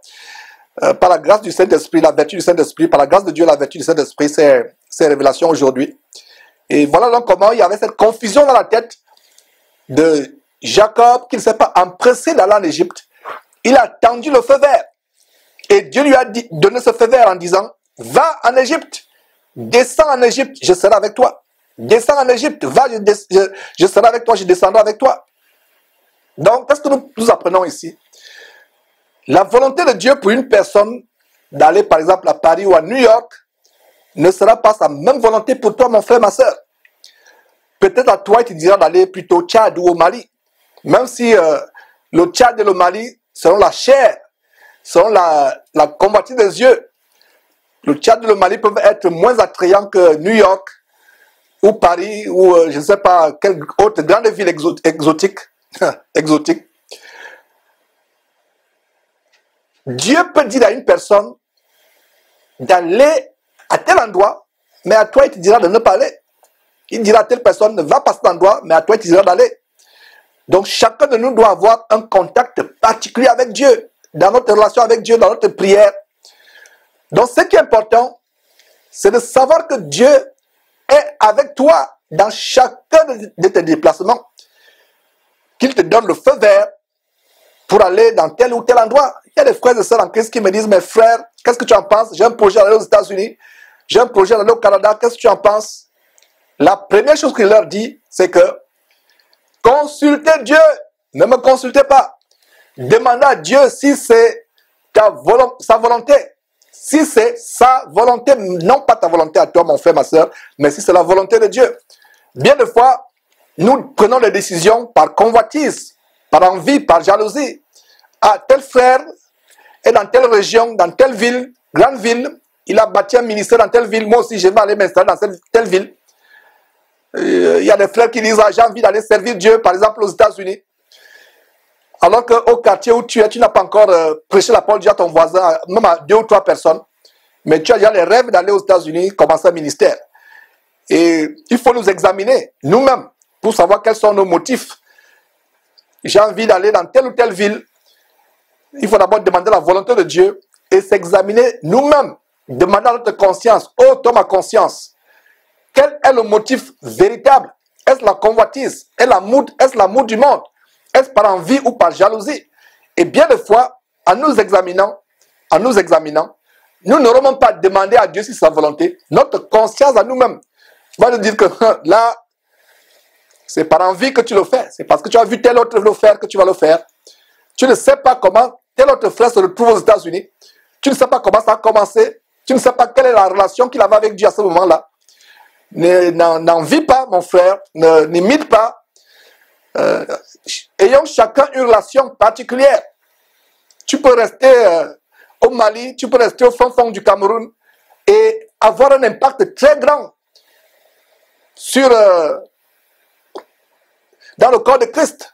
par la grâce du Saint-Esprit, la vertu du Saint-Esprit, par la grâce de Dieu, la vertu du Saint-Esprit, ces révélations aujourd'hui. Et voilà donc comment il y avait cette confusion dans la tête de Jacob, qui ne s'est pas empressé d'aller en Égypte. Il a tendu le feu vert. Et Dieu lui a donné ce feu vert en disant, va en Égypte, descends en Égypte, je serai avec toi. Descends en Égypte, va, je serai avec toi, je descendrai avec toi. Donc, qu'est-ce que nous apprenons ici? La volonté de Dieu pour une personne d'aller par exemple à Paris ou à New York ne sera pas sa même volonté pour toi, mon frère, ma soeur. Peut-être à toi, il te dira d'aller plutôt au Tchad ou au Mali. Même si le Tchad et le Mali, selon la chair, selon la convoitise des yeux, le Tchad et le Mali peuvent être moins attrayants que New York ou Paris ou je ne sais pas quelle autre grande ville exotique. exotique. Dieu peut dire à une personne d'aller à tel endroit, mais à toi il te dira de ne pas aller. Il dira à telle personne ne va pas à cet endroit, mais à toi il te dira d'aller. Donc chacun de nous doit avoir un contact particulier avec Dieu, dans notre relation avec Dieu, dans notre prière. Donc ce qui est important, c'est de savoir que Dieu est avec toi dans chacun de tes déplacements. Qu'il te donne le feu vert pour aller dans tel ou tel endroit. Il y a des frères et sœurs en Christ qui me disent, mes frères, qu'est-ce que tu en penses? J'ai un projet d'aller aux États-Unis, j'ai un projet d'aller au Canada, qu'est-ce que tu en penses? La première chose qu'il leur dit, c'est que consultez Dieu, ne me consultez pas. Demandez à Dieu si c'est sa volonté. Si c'est sa volonté, non pas ta volonté à toi, mon frère, ma soeur, mais si c'est la volonté de Dieu. Bien des fois, nous prenons des décisions par convoitise, par envie, par jalousie. Ah, tel frère est dans telle région, dans telle ville, grande ville, il a bâti un ministère dans telle ville, moi aussi je vais aller m'installer dans telle ville. Il y a des frères qui disent, ah, j'ai envie d'aller servir Dieu, par exemple aux États-Unis. Alors qu'au quartier où tu es, tu n'as pas encore prêché la parole de Dieu à ton voisin, même à 2 ou 3 personnes. Mais tu as déjà les rêves d'aller aux États-Unis, commencer un ministère. Et il faut nous examiner, nous-mêmes, pour savoir quels sont nos motifs. J'ai envie d'aller dans telle ou telle ville. Il faut d'abord demander la volonté de Dieu et s'examiner nous-mêmes. Demander à notre conscience, oh, toi ma conscience, quel est le motif véritable? Est-ce la convoitise? Est-ce l'amour du monde? Est-ce par envie ou par jalousie? Et bien des fois, en nous examinant, nous n'aurons même pas demandé à Dieu si c'est sa volonté. Notre conscience à nous-mêmes va nous dire que là, c'est par envie que tu le fais. C'est parce que tu as vu tel autre le faire que tu vas le faire. Tu ne sais pas comment tel autre frère se retrouve aux États-Unis. Tu ne sais pas comment ça a commencé. Tu ne sais pas quelle est la relation qu'il avait avec Dieu à ce moment-là. N'en vis pas, mon frère. N'imite pas. Ayons chacun une relation particulière. Tu peux rester au Mali, tu peux rester au fond du Cameroun et avoir un impact très grand sur dans le corps de Christ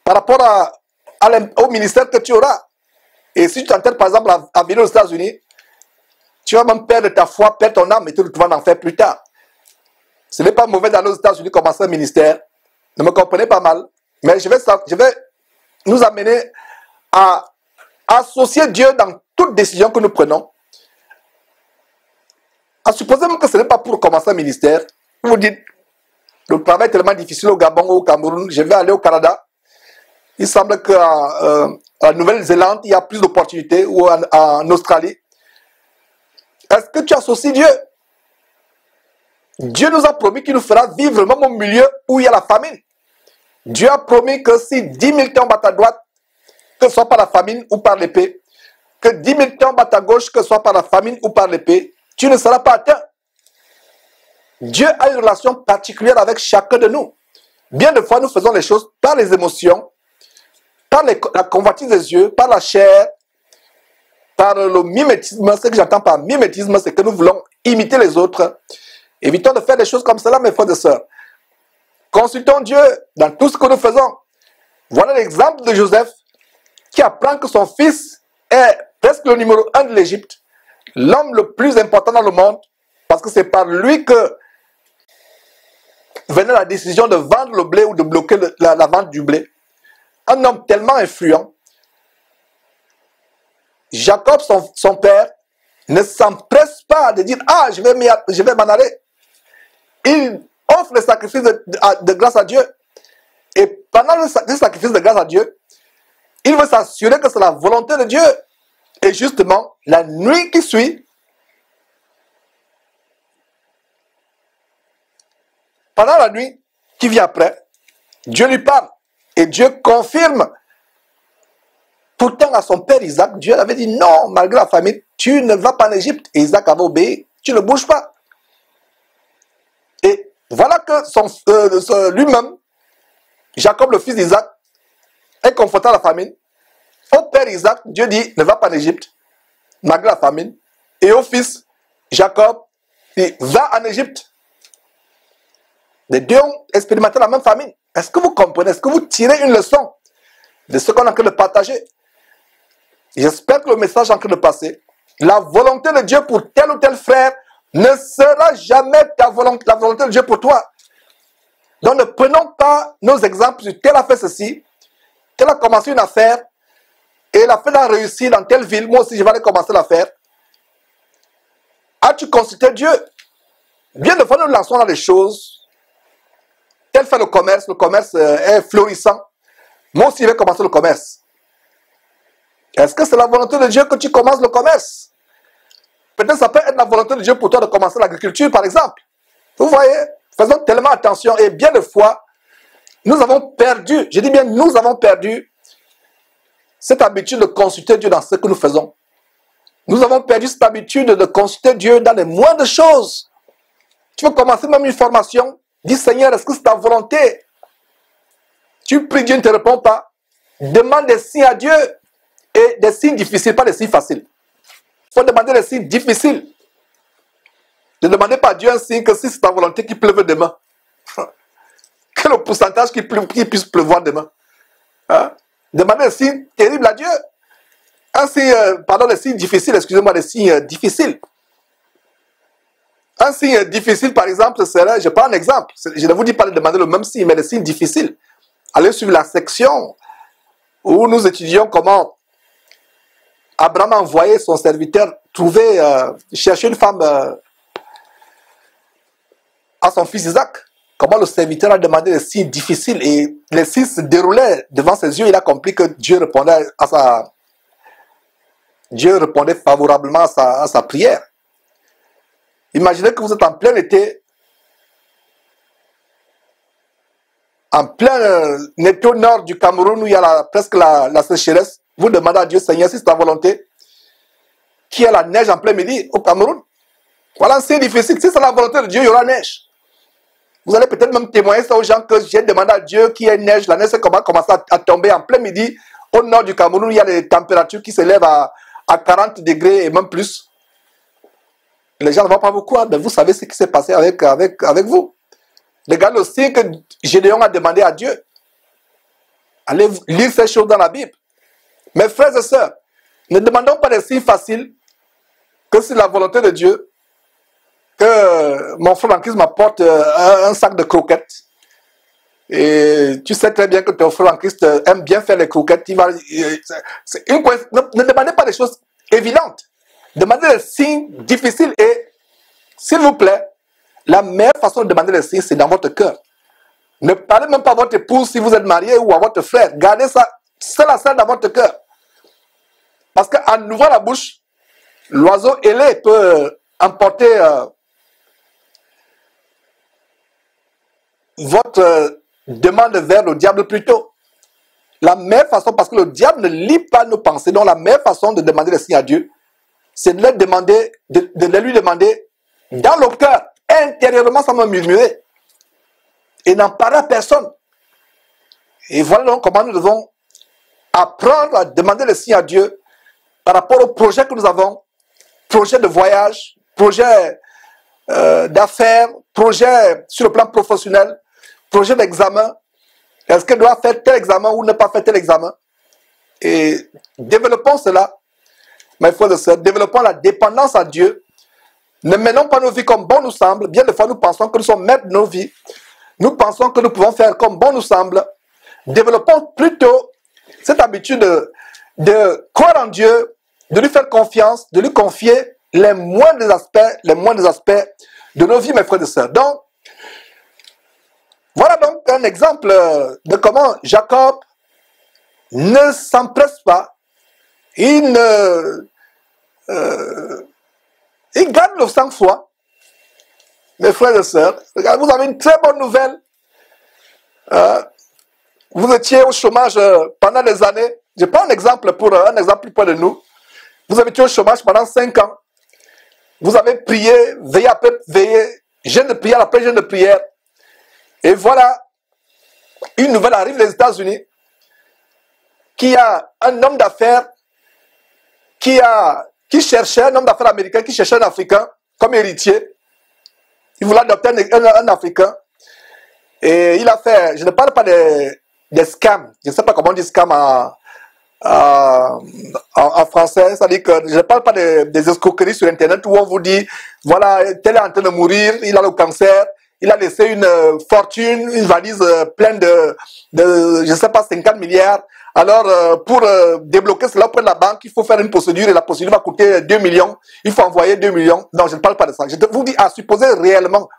par rapport au ministère que tu auras. Et si tu t'entends par exemple à venir aux États-Unis, tu vas même perdre ta foi, perdre ton âme et tu vas en faire plus tard. Ce n'est pas mauvais d'aller aux États-Unis commencer un ministère. Ne me comprenez pas mal. Mais je vais nous amener à associer Dieu dans toute décision que nous prenons. À supposer même que ce n'est pas pour commencer un ministère. Vous vous dites, le travail est tellement difficile au Gabon ou au Cameroun, je vais aller au Canada. Il semble qu'en Nouvelle-Zélande, il y a plus d'opportunités, ou en Australie. Est-ce que tu associes Dieu? Dieu nous a promis qu'il nous fera vivre même au milieu où il y a la famine. Dieu a promis que si 10 000 tombent à ta droite, que ce soit par la famine ou par l'épée, que 10 000 tombent à ta gauche, que ce soit par la famine ou par l'épée, tu ne seras pas atteint. Dieu a une relation particulière avec chacun de nous. Bien de fois, nous faisons les choses par les émotions, par la convoitise des yeux, par la chair, par le mimétisme. Ce que j'entends par mimétisme, c'est que nous voulons imiter les autres. Évitons de faire des choses comme cela, mes frères et sœurs. Consultons Dieu dans tout ce que nous faisons. Voilà l'exemple de Joseph qui apprend que son fils est presque le numéro 1 de l'Égypte, l'homme le plus important dans le monde, parce que c'est par lui que venait la décision de vendre le blé ou de bloquer la vente du blé. Un homme tellement influent. Jacob, son père, ne s'empresse pas de dire « Ah, je vais m'en aller ». Il offre le sacrifice de grâce à Dieu. Et pendant le sacrifice de grâce à Dieu, il veut s'assurer que c'est la volonté de Dieu. Et justement, la nuit qui suit, pendant la nuit qui vient après, Dieu lui parle. Et Dieu confirme. Pourtant, à son père Isaac, Dieu avait dit non, malgré la famine, tu ne vas pas en Égypte. Et Isaac avait obéi, tu ne bouges pas. Et voilà que lui-même, Jacob, le fils d'Isaac, est confronté à la famine. Au père Isaac, Dieu dit ne va pas en Égypte, malgré la famine. Et au fils, Jacob, dit va en Égypte. Les deux ont expérimenté la même famine. Est-ce que vous comprenez? Est-ce que vous tirez une leçon de ce qu'on est en train de partager? J'espère que le message est en train de passer. La volonté de Dieu pour tel ou tel frère ne sera jamais la volonté de Dieu pour toi. Donc ne prenons pas nos exemples sur tel a fait ceci, tel a commencé une affaire, et l'affaire a réussi dans telle ville, moi aussi je vais aller commencer l'affaire. As-tu consulté Dieu? Bien de fois nous lançons dans des choses. Tel fait le commerce est florissant. Moi aussi je vais commencer le commerce. Est-ce que c'est la volonté de Dieu que tu commences le commerce? Peut-être ça peut être la volonté de Dieu pour toi de commencer l'agriculture, par exemple. Vous voyez, faisons tellement attention. Et bien de fois, nous avons perdu, je dis bien nous avons perdu cette habitude de consulter Dieu dans ce que nous faisons. Nous avons perdu cette habitude de consulter Dieu dans les moindres choses. Tu veux commencer même une formation, dis Seigneur, est-ce que c'est ta volonté? Tu pries, Dieu ne te répond pas. Demande des signes à Dieu. Et des signes difficiles, pas des signes faciles. Il faut demander des signes difficiles. Ne demandez pas à Dieu un signe que si c'est ta volonté qu'il pleuve demain. Quel est le pourcentage qu'il puisse pleuvoir demain? Hein? Demandez des signes terribles à Dieu. Un signe, des signes difficiles, excusez-moi, des signes difficiles. Un signe difficile, par exemple, serait, je prends un exemple, je ne vous dis pas de demander le même signe, mais des signes difficiles. Allez sur la section où nous étudions comment Abraham a envoyé son serviteur chercher une femme à son fils Isaac. Comment le serviteur a demandé des signes difficiles et les signes se déroulaient devant ses yeux. Il a compris que Dieu répondait favorablement à sa prière. Imaginez que vous êtes en plein été, en plein été au nord du Cameroun où il y a presque la sécheresse. Vous demandez à Dieu, Seigneur, si c'est ta volonté, qu'il y ait la neige en plein midi au Cameroun. Voilà un signe difficile. Si c'est la volonté de Dieu, il y aura neige. Vous allez peut-être même témoigner ça aux gens que j'ai demandé à Dieu qu'il y ait neige. La neige commence à tomber en plein midi au nord du Cameroun où il y a des températures qui s'élèvent à 40 degrés et même plus. Les gens ne vont pas vous croire, mais vous savez ce qui s'est passé avec vous. Regardez le signe que Gédéon a demandé à Dieu. Allez lire ces choses dans la Bible. Mes frères et sœurs, ne demandons pas des signes faciles que c'est la volonté de Dieu que mon frère en Christ m'apporte un sac de croquettes. Et tu sais très bien que ton frère en Christ aime bien faire les croquettes. Ne demandez pas des choses évidentes. Demandez des signes difficiles. Et s'il vous plaît, la meilleure façon de demander les signes, c'est dans votre cœur. Ne parlez même pas à votre épouse si vous êtes marié ou à votre frère. Gardez ça seul à seul dans votre cœur. Parce qu'en ouvrant la bouche, l'oiseau ailé peut emporter votre demande vers le diable plus tôt. la meilleure façon, parce que le diable ne lit pas nos pensées, donc la meilleure façon de demander le signe à Dieu, c'est de lui demander dans le cœur, intérieurement, sans me murmurer, et n'en parler à personne. Et voilà donc comment nous devons apprendre à demander le signe à Dieu par rapport au projet que nous avons, projet de voyage, projet d'affaires, projet sur le plan professionnel, projet d'examen. Est-ce qu'elle doit faire tel examen ou ne pas faire tel examen? Et développons cela, mes frères et sœurs, développons la dépendance à Dieu. Ne menons pas nos vies comme bon nous semble. Bien des fois, nous pensons que nous sommes maîtres de nos vies. Nous pensons que nous pouvons faire comme bon nous semble. Développons plutôt cette habitude de croire en Dieu, de lui faire confiance, de lui confier les moindres aspects de nos vies, mes frères et sœurs. Donc, voilà donc un exemple de comment Jacob ne s'empresse pas. Il garde le sang-froid. Mes frères et sœurs, regardez, vous avez une très bonne nouvelle. Vous étiez au chômage pendant des années. Je prends un exemple plus près de nous. Vous avez été au chômage pendant 5 ans. Vous avez prié, veillé après veillé, jeûne de prière après jeûne de prière. Et voilà, une nouvelle arrive des États-Unis, qui a un homme d'affaires qui cherchait, un homme d'affaires américain qui cherchait un Africain comme héritier. Il voulait adopter un Africain. Et il a fait, je ne parle pas des scams, je ne sais pas comment on dit scam en français, c'est-à-dire que je ne parle pas des escroqueries sur Internet où on vous dit, voilà, tel est en train de mourir, il a le cancer, il a laissé une fortune, une valise pleine de je ne sais pas, 50 milliards. Alors, pour débloquer cela auprès de la banque, il faut faire une procédure et la procédure va coûter 2 millions. Il faut envoyer 2 millions. Non, je ne parle pas de ça. Je vous dis, à supposer réellement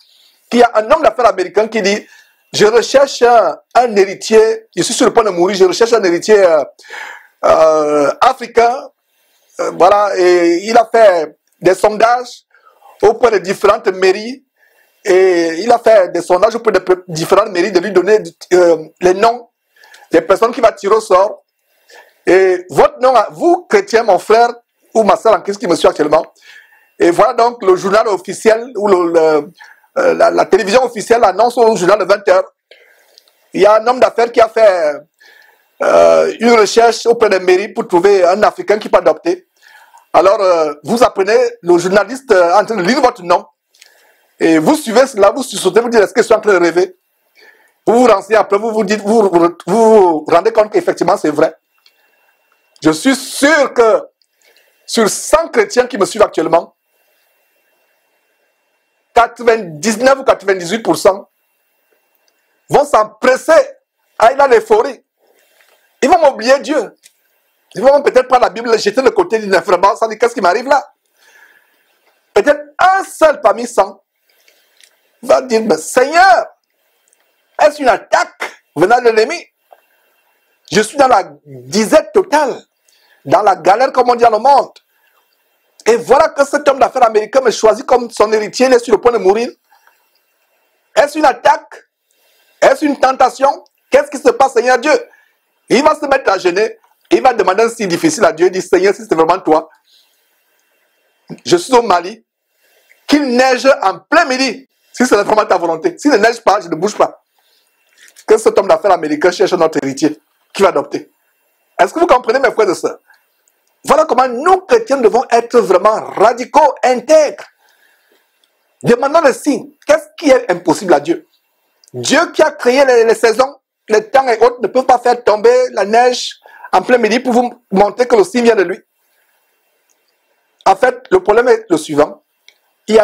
qu'il y a un homme d'affaires américain qui dit, je recherche un héritier, je suis sur le point de mourir, je recherche un héritier africain. Voilà, et il a fait des sondages auprès de différentes mairies. Et il a fait des sondages auprès de différentes mairies de lui donner les noms des personnes qui vont tirer au sort. Et votre nom, vous, chrétien, mon frère, ou ma soeur en Christ qui me suit actuellement. Et voilà donc le journal officiel, ou la télévision officielle annonce au journal de 20h. Il y a un homme d'affaires qui a fait une recherche auprès des mairies pour trouver un Africain qui peut adopter. Alors, vous apprenez, le journaliste en train de lire votre nom. Et vous suivez cela, vous sautez, vous dites, est-ce que je suis en train de rêver? Vous vous renseignez après, vous vous rendez compte qu'effectivement c'est vrai. Je suis sûr que sur 100 chrétiens qui me suivent actuellement, 99 ou 98% vont s'empresser à aller dans l'euphorie. Ils vont m'oublier Dieu. Ils vont peut-être prendre la Bible, jeter de côté, dire vraiment, ça dit qu'est-ce qui m'arrive là? Peut-être un seul parmi 100 va dire, mais Seigneur, est-ce une attaque venant de l'ennemi? Je suis dans la disette totale, dans la galère comme on dit dans le monde. Et voilà que cet homme d'affaires américain me choisit comme son héritier, il est sur le point de mourir. Est-ce une attaque? Est-ce une tentation? Qu'est-ce qui se passe, Seigneur Dieu? Et il va se mettre à jeûner, il va demander un signe difficile à Dieu, il dit, Seigneur, si c'est vraiment toi, je suis au Mali, qu'il neige en plein midi, si c'est vraiment ta volonté. S'il ne neige pas, je ne bouge pas. Que cet homme d'affaires américain cherche notre héritier qui va adopter. Est-ce que vous comprenez, mes frères et sœurs? Voilà comment nous, chrétiens, devons être vraiment radicaux, intègres. Demandons le signe. Qu'est-ce qui est impossible à Dieu? Dieu qui a créé les saisons, les temps et autres, ne peut pas faire tomber la neige en plein midi pour vous montrer que le signe vient de lui. En fait, le problème est le suivant. Il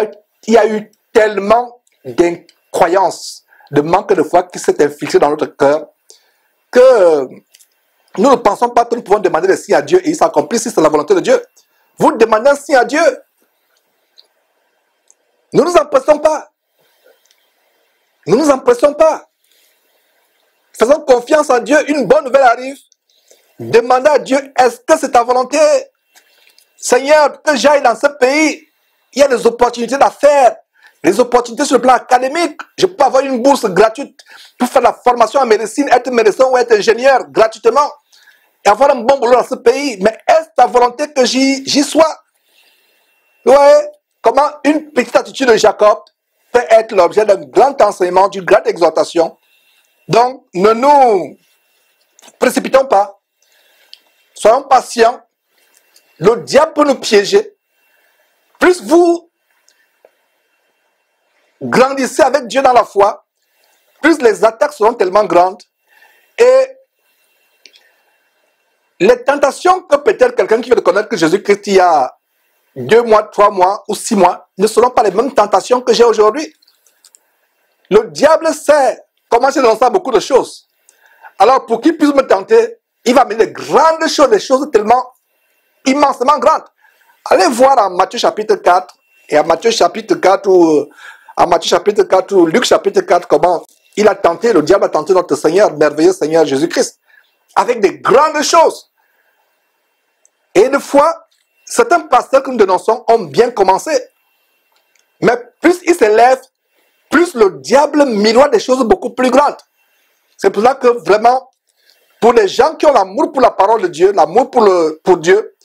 y a eu tellement d'incroyances, de manque de foi qui s'est infiltré dans notre cœur que nous ne pensons pas que nous pouvons demander le signe à Dieu et il s'accomplit si c'est la volonté de Dieu. Vous demandez un signe à Dieu. Ne nous empressons pas. Ne nous empressons pas. Faisons confiance en Dieu. Une bonne nouvelle arrive. Demandez à Dieu, est-ce que c'est ta volonté? Seigneur, que j'aille dans ce pays. Il y a des opportunités d'affaires. les opportunités sur le plan académique. Je peux avoir une bourse gratuite pour faire la formation en médecine, être médecin ou être ingénieur gratuitement et avoir un bon boulot dans ce pays. Mais est-ce ta volonté que j'y sois? Ouais. Comment une petite attitude de Jacob peut être l'objet d'un grand enseignement, d'une grande exhortation. Donc, ne nous précipitons pas. Soyons patients. Le diable peut nous piéger. Plus vous grandissez avec Dieu dans la foi, plus les attaques seront tellement grandes. Et les tentations que peut-être quelqu'un qui veut connaître que Jésus-Christ il y a 2 mois, 3 mois ou 6 mois ne seront pas les mêmes tentations que j'ai aujourd'hui. Le diable sait comment je dénonce beaucoup de choses. Alors pour qu'il puisse me tenter, il va mettre de grandes choses, des choses tellement immensement grandes. Allez voir en Matthieu chapitre 4 et en Matthieu chapitre 4 ou Luc chapitre 4 comment il a tenté, le diable a tenté notre Seigneur, merveilleux Seigneur Jésus-Christ, avec des grandes choses. Et une fois, certains pasteurs que nous dénonçons ont bien commencé. Mais plus ils s'élèvent, plus le diable miroite des choses beaucoup plus grandes. C'est pour ça que vraiment, pour les gens qui ont l'amour pour la parole de Dieu, l'amour pour Dieu,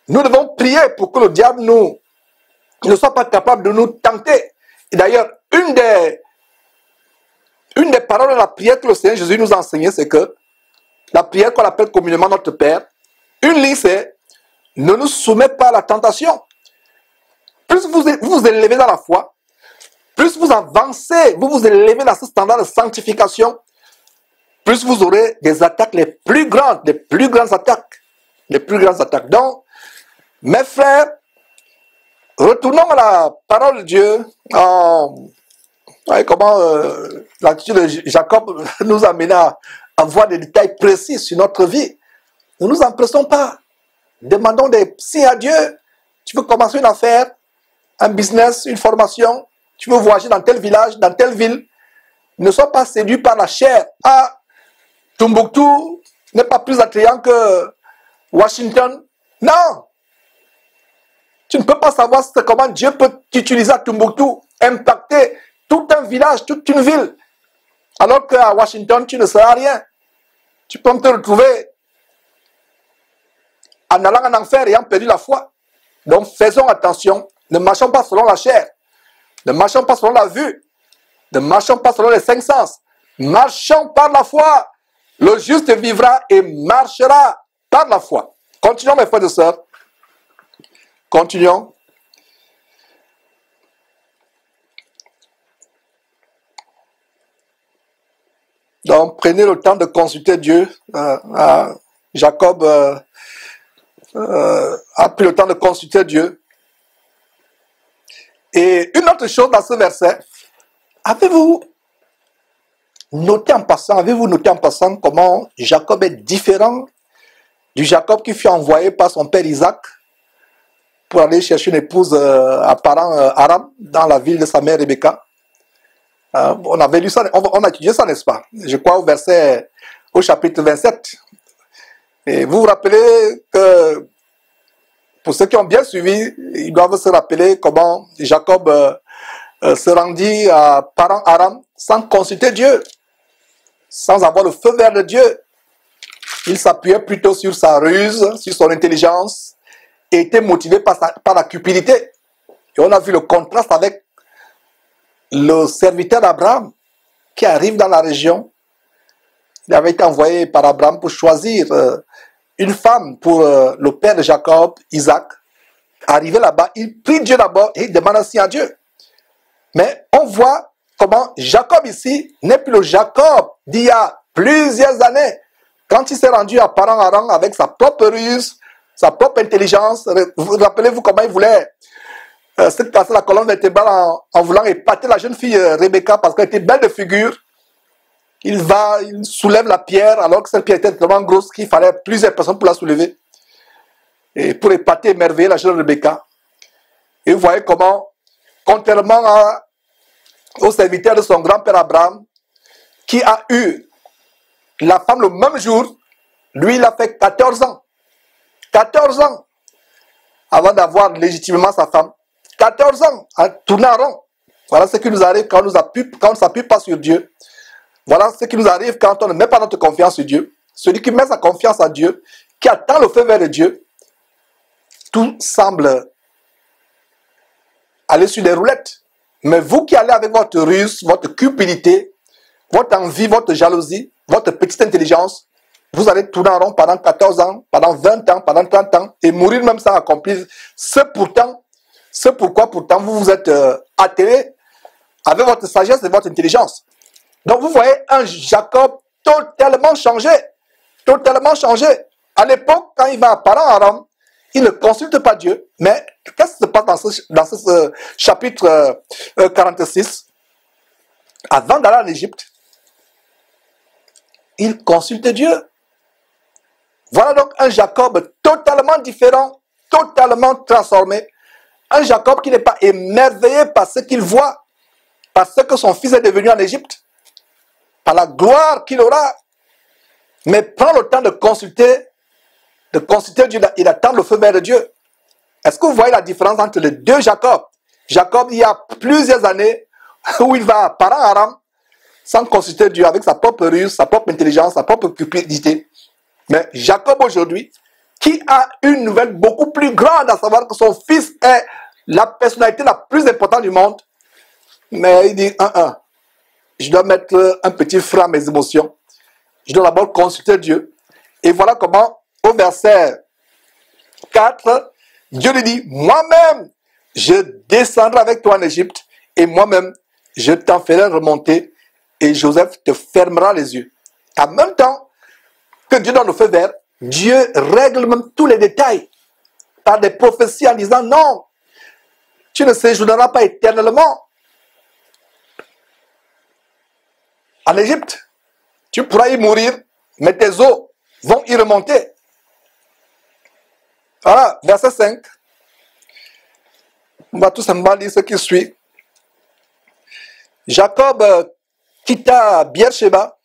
nous devons prier pour que le diable ne soit pas capable de nous tenter. Et d'ailleurs, une des paroles de la prière que le Seigneur Jésus nous a enseignée, c'est que la prière qu'on appelle communément notre Père, une ligne c'est ne nous soumets pas à la tentation. Plus vous vous élevez dans la foi, plus vous avancez, vous vous élevez dans ce standard de sanctification, plus vous aurez des attaques les plus grandes attaques. Les plus grandes attaques. Donc, mes frères, retournons à la parole de Dieu. Comment l'attitude de Jacob nous amène à voir des détails précis sur notre vie. Ne nous empressons pas. Demandons des signes à Dieu. Tu veux commencer une affaire, un business, une formation. Tu veux voyager dans tel village, dans telle ville. Ne sois pas séduit par la chair. Ah, Tombouctou n'est pas plus attrayant que Washington. Non. Tu ne peux pas savoir comment Dieu peut t'utiliser à Tombouctou, impacter tout un village, toute une ville. Alors qu'à Washington, tu ne seras rien. Tu peux te retrouver en allant en enfer ayant perdu la foi. Donc faisons attention. Ne marchons pas selon la chair. Ne marchons pas selon la vue. Ne marchons pas selon les 5 sens. Marchons par la foi. Le juste vivra et marchera par la foi. Continuons mes frères et sœurs. Continuons. Donc, prenez le temps de consulter Dieu. Jacob a pris le temps de consulter Dieu. Et une autre chose dans ce verset, avez-vous noté en passant comment Jacob est différent du Jacob qui fut envoyé par son père Isaac pour aller chercher une épouse à Aram dans la ville de sa mère Rebecca. On avait lu ça, on a étudié ça, n'est-ce pas? Je crois au chapitre 27. Et vous vous rappelez que, pour ceux qui ont bien suivi, ils doivent se rappeler comment Jacob se rendit à Aram sans consulter Dieu, sans avoir le feu vert de Dieu. Il s'appuyait plutôt sur sa ruse, sur son intelligence, et était motivé par la cupidité. Et on a vu le contraste avec le serviteur d'Abraham qui arrive dans la région. Il avait été envoyé par Abraham pour choisir une femme pour le père de Jacob, Isaac. Arrivé là-bas, il prie Dieu d'abord et il demande ainsi à Dieu. Mais on voit comment Jacob ici n'est plus le Jacob d'il y a plusieurs années. Quand il s'est rendu à Aram avec sa propre ruse, sa propre intelligence, rappelez-vous comment il voulait se casser la colonne vertébrale en voulant épater la jeune fille Rebecca parce qu'elle était belle de figure. Il soulève la pierre alors que cette pierre était tellement grosse qu'il fallait plusieurs personnes pour la soulever. Et pour épater et émerveiller la jeune Rebecca. Et vous voyez comment, contrairement au serviteur de son grand-père Abraham, qui a eu la femme le même jour, lui il a fait 14 ans. 14 ans avant d'avoir légitimement sa femme. 14 ans à tourner en rond. Voilà ce qui nous arrive quand on ne s'appuie pas sur Dieu. Voilà ce qui nous arrive quand on ne met pas notre confiance sur Dieu. Celui qui met sa confiance en Dieu, qui attend le feu vert de Dieu, tout semble aller sur des roulettes. Mais vous qui allez avec votre ruse, votre cupidité, votre envie, votre jalousie, votre petite intelligence, vous allez tourner en rond pendant 14 ans, pendant 20 ans, pendant 30 ans, et mourir même sans accomplir ce pourquoi pourtant vous vous êtes attelé avec votre sagesse et votre intelligence. Donc vous voyez un Jacob totalement changé. Totalement changé. À l'époque, quand il va à Paran-Aram, il ne consulte pas Dieu. Mais qu'est-ce qui se passe dans ce chapitre 46? Avant d'aller en Égypte, il consulte Dieu. Voilà donc un Jacob totalement différent, totalement transformé. Un Jacob qui n'est pas émerveillé par ce qu'il voit, par ce que son fils est devenu en Égypte, par la gloire qu'il aura, mais prend le temps de consulter Dieu, il attend le feu vert de Dieu. Est-ce que vous voyez la différence entre les deux Jacob? Jacob, il y a plusieurs années où il va à Paran-Aram sans consulter Dieu, avec sa propre ruse, sa propre intelligence, sa propre cupidité. Mais Jacob aujourd'hui, qui a une nouvelle beaucoup plus grande, à savoir que son fils est la personnalité la plus importante du monde, mais il dit, je dois mettre un petit frein à mes émotions. Je dois d'abord consulter Dieu. Et voilà comment, au verset 4, Dieu lui dit, moi-même, je descendrai avec toi en Égypte, et moi-même, je t'en ferai remonter, et Joseph te fermera les yeux. En même temps que Dieu donne le feu vert, Dieu règle même tous les détails par des prophéties en disant, non, tu ne séjourneras pas éternellement en Égypte. Tu pourras y mourir, mais tes os vont y remonter. Voilà, verset 5. On va tout simplement lire ce qui suit. Jacob quitta Beersheba,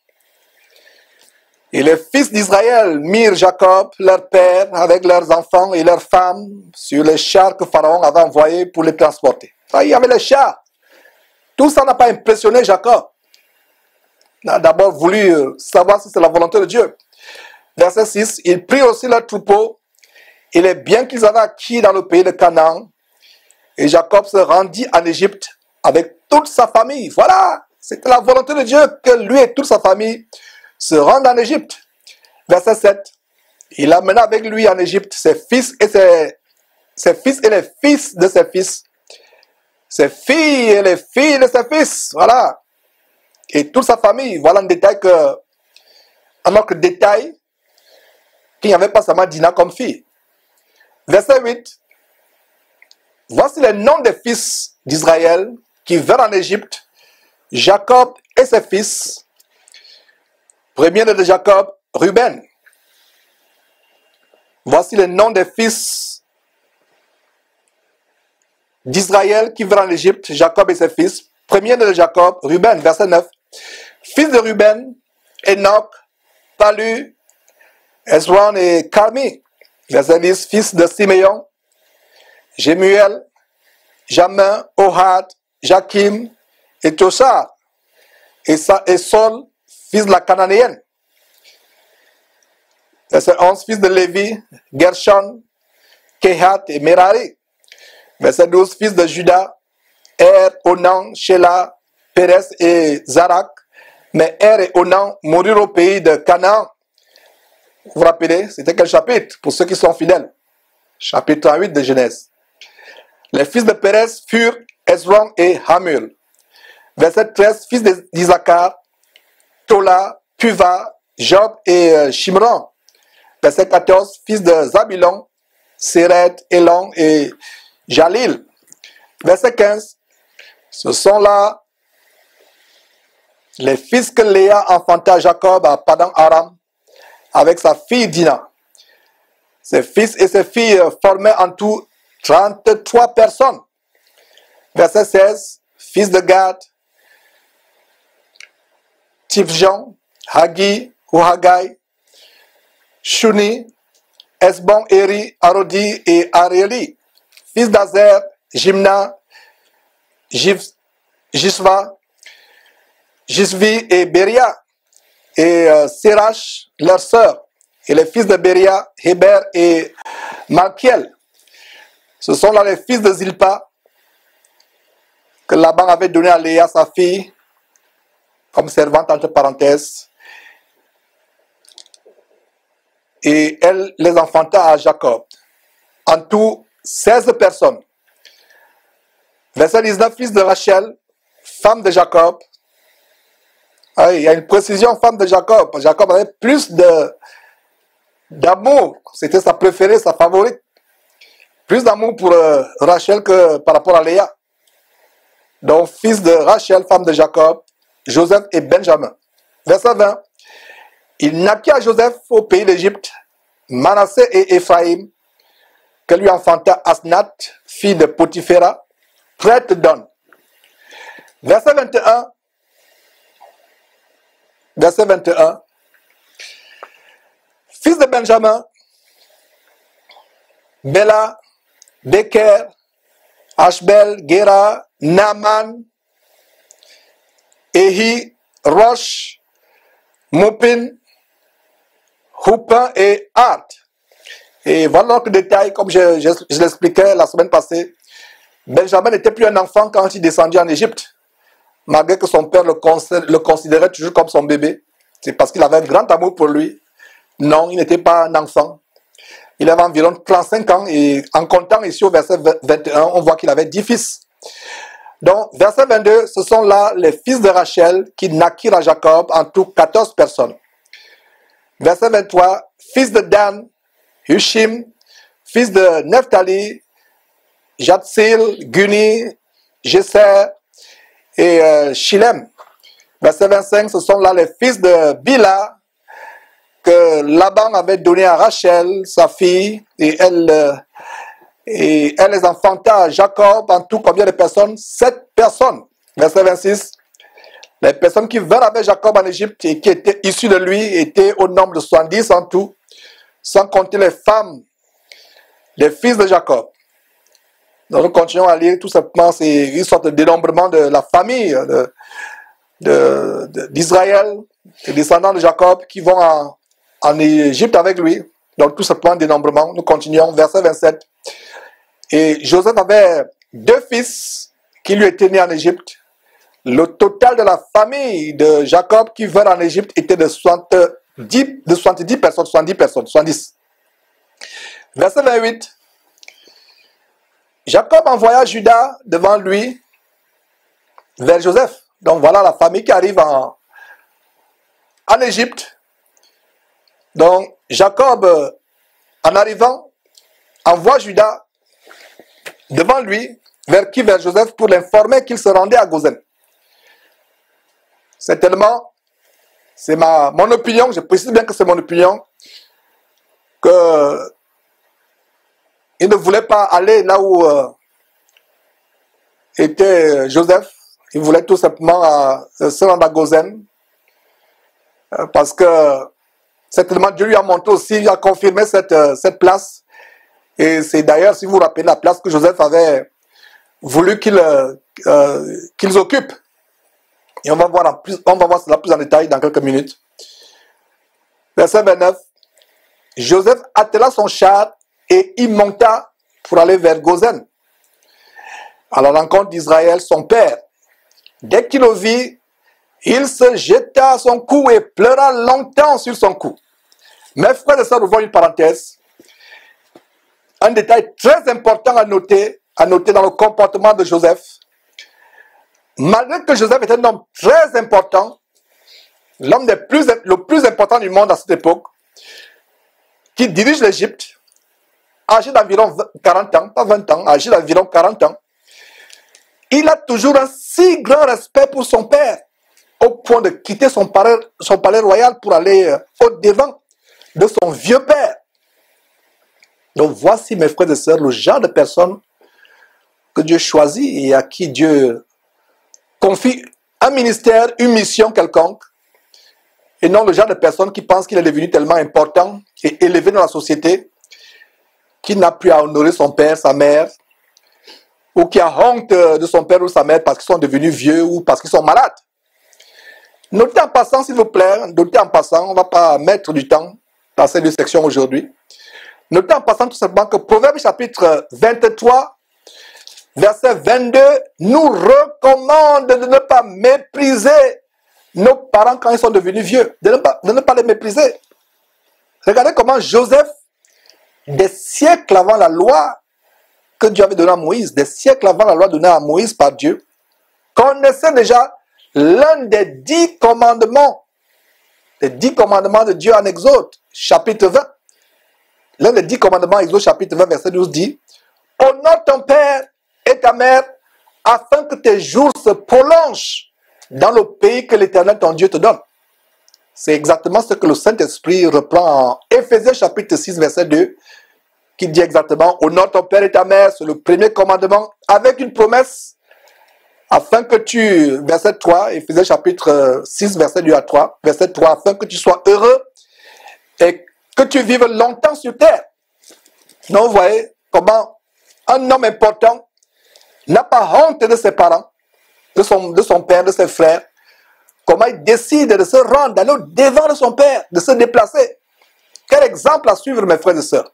et les fils d'Israël mirent Jacob, leur père, avec leurs enfants et leurs femmes, sur les chars que Pharaon avait envoyés pour les transporter. Ça, il y avait les chars. Tout ça n'a pas impressionné Jacob. Il a d'abord voulu savoir si c'est la volonté de Dieu. Verset 6, ils prirent aussi leurs troupeaux et les biens qu'ils avaient acquis dans le pays de Canaan. Et Jacob se rendit en Égypte avec toute sa famille. Voilà, c'était la volonté de Dieu que lui et toute sa famille se rendent en Égypte. Verset 7, il amena avec lui en Égypte ses fils et les fils de ses fils, ses filles et les filles de ses fils. Voilà. Et toute sa famille. Voilà un autre détail qu'il n'y avait pas seulement Dina comme fille. Verset 8. Voici les noms des fils d'Israël qui vinrent en Égypte, Jacob et ses fils. Premier de Jacob, Ruben. Voici les noms des fils d'Israël qui vinrent en Égypte, Jacob et ses fils. Premier de Jacob, Ruben, verset 9. Fils de Ruben, Enoch, Palu, Ezron et Carmi. Verset 10. Fils de Siméon, Jemuel, Jamin, Ohad, Jakim et Toshar. Et Saul, fils de la Cananéenne. Verset 11. Fils de Lévi, Gershon, Kehat et Merari. Verset 12. Fils de Juda, Onan, Shelah, Pérez et Zarak. Mais et Onan moururent au pays de Canaan. Vous vous rappelez, c'était quel chapitre pour ceux qui sont fidèles? Chapitre 38 de Genèse. Les fils de Pérez furent Ezron et Hamul. Verset 13, fils d'Isaacar, Tola, Puva, Job et Shimron. Verset 14, fils de Zabulon, Séred, Elon et Jalil. Verset 15, ce sont là les fils que Léa enfanta à Jacob à Padan-Aram avec sa fille Dina. Ses fils et ses filles formaient en tout 33 personnes. Verset 16, fils de Gad, Tifjan, Hagi, Huhagai, Shuni, Esbon, Eri, Arodi et Arieli. Fils d'Azer, Jimna, Jishva, Jishvi et Beria, et Sérach, leur sœur, et les fils de Beria, Héber et Malkiel. Ce sont là les fils de Zilpa que Laban avait donné à Léa, sa fille, comme servante entre parenthèses. Et elle les enfanta à Jacob. En tout, 16 personnes. Verset 19, fils de Rachel, femme de Jacob. Ah, il y a une précision, femme de Jacob. Jacob avait plus d'amour. C'était sa préférée, sa favorite. Plus d'amour pour Rachel que par rapport à Léa. Donc, fils de Rachel, femme de Jacob, Joseph et Benjamin. Verset 20. Il naquit à Joseph au pays d'Égypte, Manassé et Éphraïm, que lui enfanta Asnath, fille de Potiphéra, prêtre d'On. Verset 21. Verset 21. Fils de Benjamin, Béla, Beker, Ashbel, Gera, Naaman, Ehi, Rosh, Mopin, Hupin et Art. Et voilà le détail, comme je l'expliquais la semaine passée. Benjamin n'était plus un enfant quand il descendit en Égypte, malgré que son père le considérait toujours comme son bébé. C'est parce qu'il avait un grand amour pour lui. Non, il n'était pas un enfant. Il avait environ 35 ans et en comptant ici au verset 21, on voit qu'il avait 10 fils. Donc, verset 22, ce sont là les fils de Rachel qui naquirent à Jacob, en tout 14 personnes. Verset 23, fils de Dan, Hushim, fils de Nephtali, Jatsil, Guni, Jesser et Shilem. Verset 25, ce sont là les fils de Bila que Laban avait donné à Rachel, sa fille, et elle les enfanta à Jacob, en tout combien de personnes? 7 personnes. Verset 26. Les personnes qui vinrent avec Jacob en Égypte et qui étaient issues de lui étaient au nombre de 70 en tout, sans compter les femmes, les fils de Jacob. Donc nous continuons à lire tout simplement, c'est une sorte de dénombrement de la famille d'Israël, les descendants de Jacob qui vont en Égypte avec lui. Donc tout simplement dénombrement. Nous continuons, verset 27. Et Joseph avait 2 fils qui lui étaient nés en Égypte. Le total de la famille de Jacob qui vint en Égypte était de 70 personnes, 70. Verset 28. Jacob envoya Judas devant lui vers Joseph. Donc voilà la famille qui arrive en Égypte. Donc Jacob, en arrivant, envoie Judas devant lui, vers Joseph, pour l'informer qu'il se rendait à Gozen. C'est tellement, c'est mon opinion, je précise bien que c'est mon opinion, que il ne voulait pas aller là où était Joseph. Il voulait tout simplement se rendre à Gozen, parce que certainement Dieu lui a montré aussi, il a confirmé cette place. Et c'est d'ailleurs, si vous vous rappelez, la place que Joseph avait voulu qu'ils occupent. Et on va voir cela plus en détail dans quelques minutes. Verset 29. Joseph attela son char et il monta pour aller vers Gozen, à la rencontre d'Israël, son père. Dès qu'il le vit, il se jeta à son cou et pleura longtemps sur son cou. Mes frères et sœurs, ouvrons une parenthèse. Un détail très important à noter dans le comportement de Joseph. Malgré que Joseph était un homme très important, l'homme le plus important du monde à cette époque, qui dirige l'Égypte, âgé d'environ 40 ans, pas 20 ans, âgé d'environ 40 ans, il a toujours un si grand respect pour son père, au point de quitter son palais royal pour aller au-devant de son vieux père. Donc voici, mes frères et sœurs, le genre de personnes que Dieu choisit et à qui Dieu confie un ministère, une mission quelconque, et non le genre de personne qui pense qu'il est devenu tellement important et élevé dans la société qu'il n'a plus à honorer son père, sa mère, ou qui a honte de son père ou de sa mère parce qu'ils sont devenus vieux ou parce qu'ils sont malades. Notez en passant, s'il vous plaît, notez en passant, on ne va pas mettre du temps dans ces deux sections aujourd'hui. Notez en passant tout simplement que Proverbe chapitre 23, verset 22, nous recommande de ne pas mépriser nos parents quand ils sont devenus vieux, de ne pas les mépriser. Regardez comment Joseph, des siècles avant la loi que Dieu avait donnée à Moïse, des siècles avant la loi donnée à Moïse par Dieu, connaissait déjà l'un des 10 commandements, les 10 commandements de Dieu en Exode, chapitre 20. L'un des 10 commandements, Exode chapitre 20, verset 12 dit, « Honore ton père et ta mère, afin que tes jours se prolongent dans le pays que l'Éternel ton Dieu te donne. » C'est exactement ce que le Saint-Esprit reprend en Éphésiens chapitre 6, verset 2, qui dit exactement, « Honore ton père et ta mère », c'est le premier commandement, avec une promesse, afin que tu, verset 3, Éphésiens chapitre 6, verset 2 à 3, verset 3, afin que tu sois heureux et que tu vives longtemps sur terre. Donc vous voyez comment un homme important n'a pas honte de ses parents, de son père, de ses frères, comment il décide de se rendre, d'aller au-devant de son père, de se déplacer. Quel exemple à suivre, mes frères et sœurs.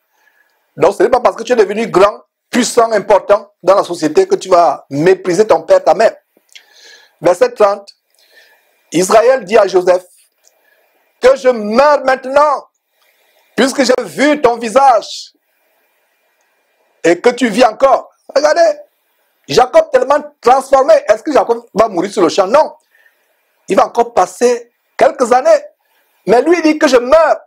Donc ce n'est pas parce que tu es devenu grand, puissant, important dans la société que tu vas mépriser ton père, ta mère. Verset 30, Israël dit à Joseph, que je meurs maintenant, puisque j'ai vu ton visage et que tu vis encore. Regardez, Jacob tellement transformé. Est-ce que Jacob va mourir sur le champ? Non. Il va encore passer quelques années. Mais lui, il dit que je meurs.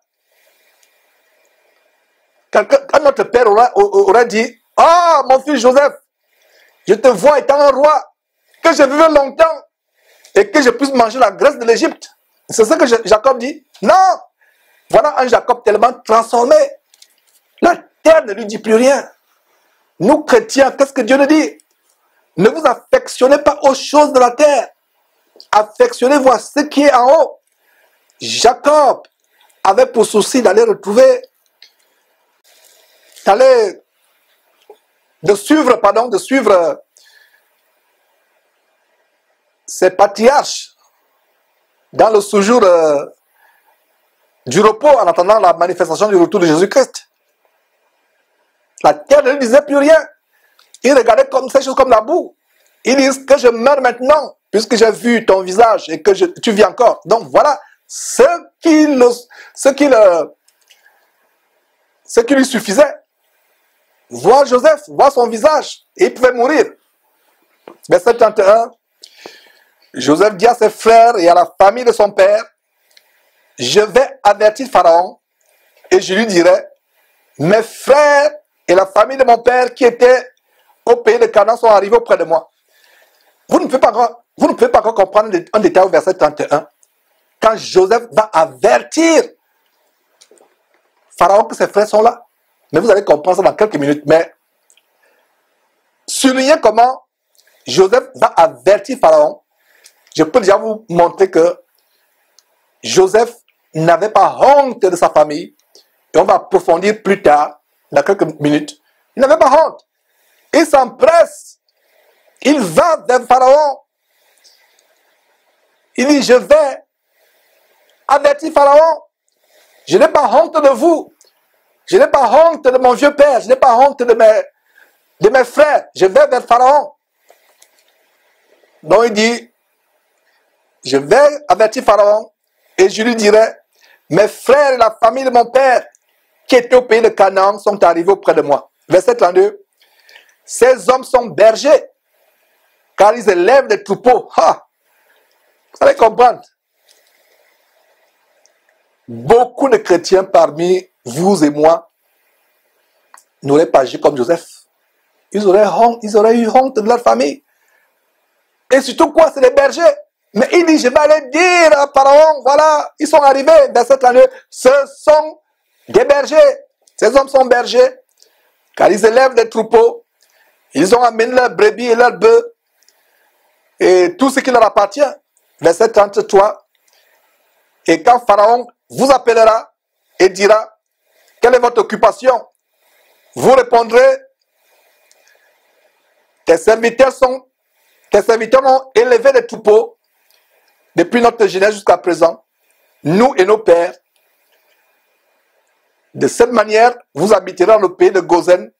Quand notre père aurait dit, « Ah, mon fils Joseph, je te vois étant un roi, que je vive longtemps et que je puisse manger la graisse de l'Égypte. » C'est ce que Jacob dit. Non. Voilà un Jacob tellement transformé. La terre ne lui dit plus rien. Nous, chrétiens, qu'est-ce que Dieu nous dit? Ne vous affectionnez pas aux choses de la terre. Affectionnez-vous à ce qui est en haut. Jacob avait pour souci d'aller retrouver, de suivre ses patriarches dans le séjour du repos en attendant la manifestation du retour de Jésus-Christ. La terre ne lui disait plus rien. Il regardait comme ces choses comme la boue. Il dit que je meurs maintenant, puisque j'ai vu ton visage et que tu vis encore. Donc voilà ce qui lui suffisait. Voir Joseph, voir son visage, et il pouvait mourir. Verset 31, Joseph dit à ses frères et à la famille de son père, je vais avertir Pharaon et je lui dirai, mes frères et la famille de mon père qui étaient au pays de Canaan sont arrivés auprès de moi. Vous ne pouvez pas encore comprendre un détail au verset 31. Quand Joseph va avertir Pharaon que ses frères sont là. Mais vous allez comprendre ça dans quelques minutes. Mais soulignez comment Joseph va avertir Pharaon. Je peux déjà vous montrer que Joseph n'avait pas honte de sa famille. Et on va approfondir plus tard, dans quelques minutes. Il n'avait pas honte. Il s'empresse. Il va vers Pharaon. Il dit, je vais avertir Pharaon. Je n'ai pas honte de vous. Je n'ai pas honte de mon vieux père. Je n'ai pas honte de mes frères. Je vais vers Pharaon. Donc il dit, je vais avertir Pharaon et je lui dirai, mes frères et la famille de mon père qui étaient au pays de Canaan sont arrivés auprès de moi. Verset 32. Ces hommes sont bergers, car ils élèvent des troupeaux. Ha! Vous allez comprendre. Beaucoup de chrétiens parmi vous et moi n'auraient pas agi comme Joseph. Ils auraient eu honte de leur famille. Et surtout quoi? C'est des bergers. Mais il dit, je vais aller dire à Pharaon, voilà, ils sont arrivés, verset 32, ce sont des bergers. Ces hommes sont bergers, car ils élèvent des troupeaux. Ils ont amené leurs brebis et leurs bœufs et tout ce qui leur appartient. Verset 33. Et quand Pharaon vous appellera et dira, quelle est votre occupation? Vous répondrez, tes serviteurs ont élevé des troupeaux depuis notre jeunesse jusqu'à présent, nous et nos pères. De cette manière, vous habiterez dans le pays de Gozen,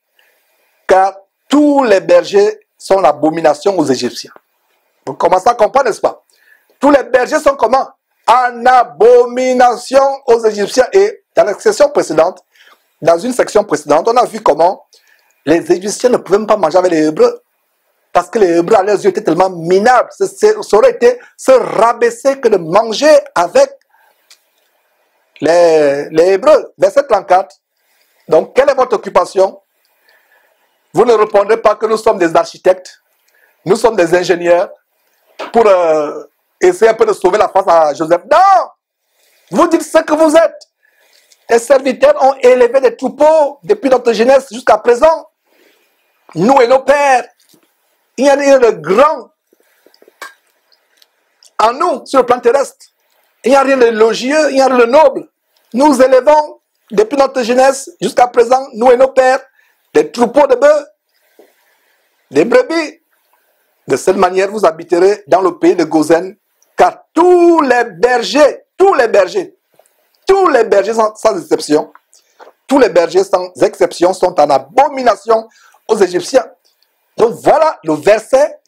car tous les bergers sont l'abomination aux Égyptiens. Vous commencez à comprendre, n'est-ce pas? Tous les bergers sont comment? En abomination aux Égyptiens. Et dans la section précédente, dans une section précédente, on a vu comment les Égyptiens ne pouvaient même pas manger avec les Hébreux. Parce que les Hébreux, à leurs yeux, étaient tellement minables. Ça aurait été se rabaisser que de manger avec les Hébreux. Verset 34. Donc, quelle est votre occupation? Vous ne répondrez pas que nous sommes des architectes, nous sommes des ingénieurs pour essayer un peu de sauver la face à Joseph. Non! Vous dites ce que vous êtes. Les serviteurs ont élevé des troupeaux depuis notre jeunesse jusqu'à présent. Nous et nos pères. Il n'y a rien de grand en nous sur le plan terrestre. Il n'y a rien de élogieux, il n'y a rien de noble. Nous élevons depuis notre jeunesse jusqu'à présent, nous et nos pères, des troupeaux de bœufs, des brebis. De cette manière, vous habiterez dans le pays de Gozen, car tous les bergers sans exception, tous les bergers sans exception sont en abomination aux Égyptiens. Donc voilà le verset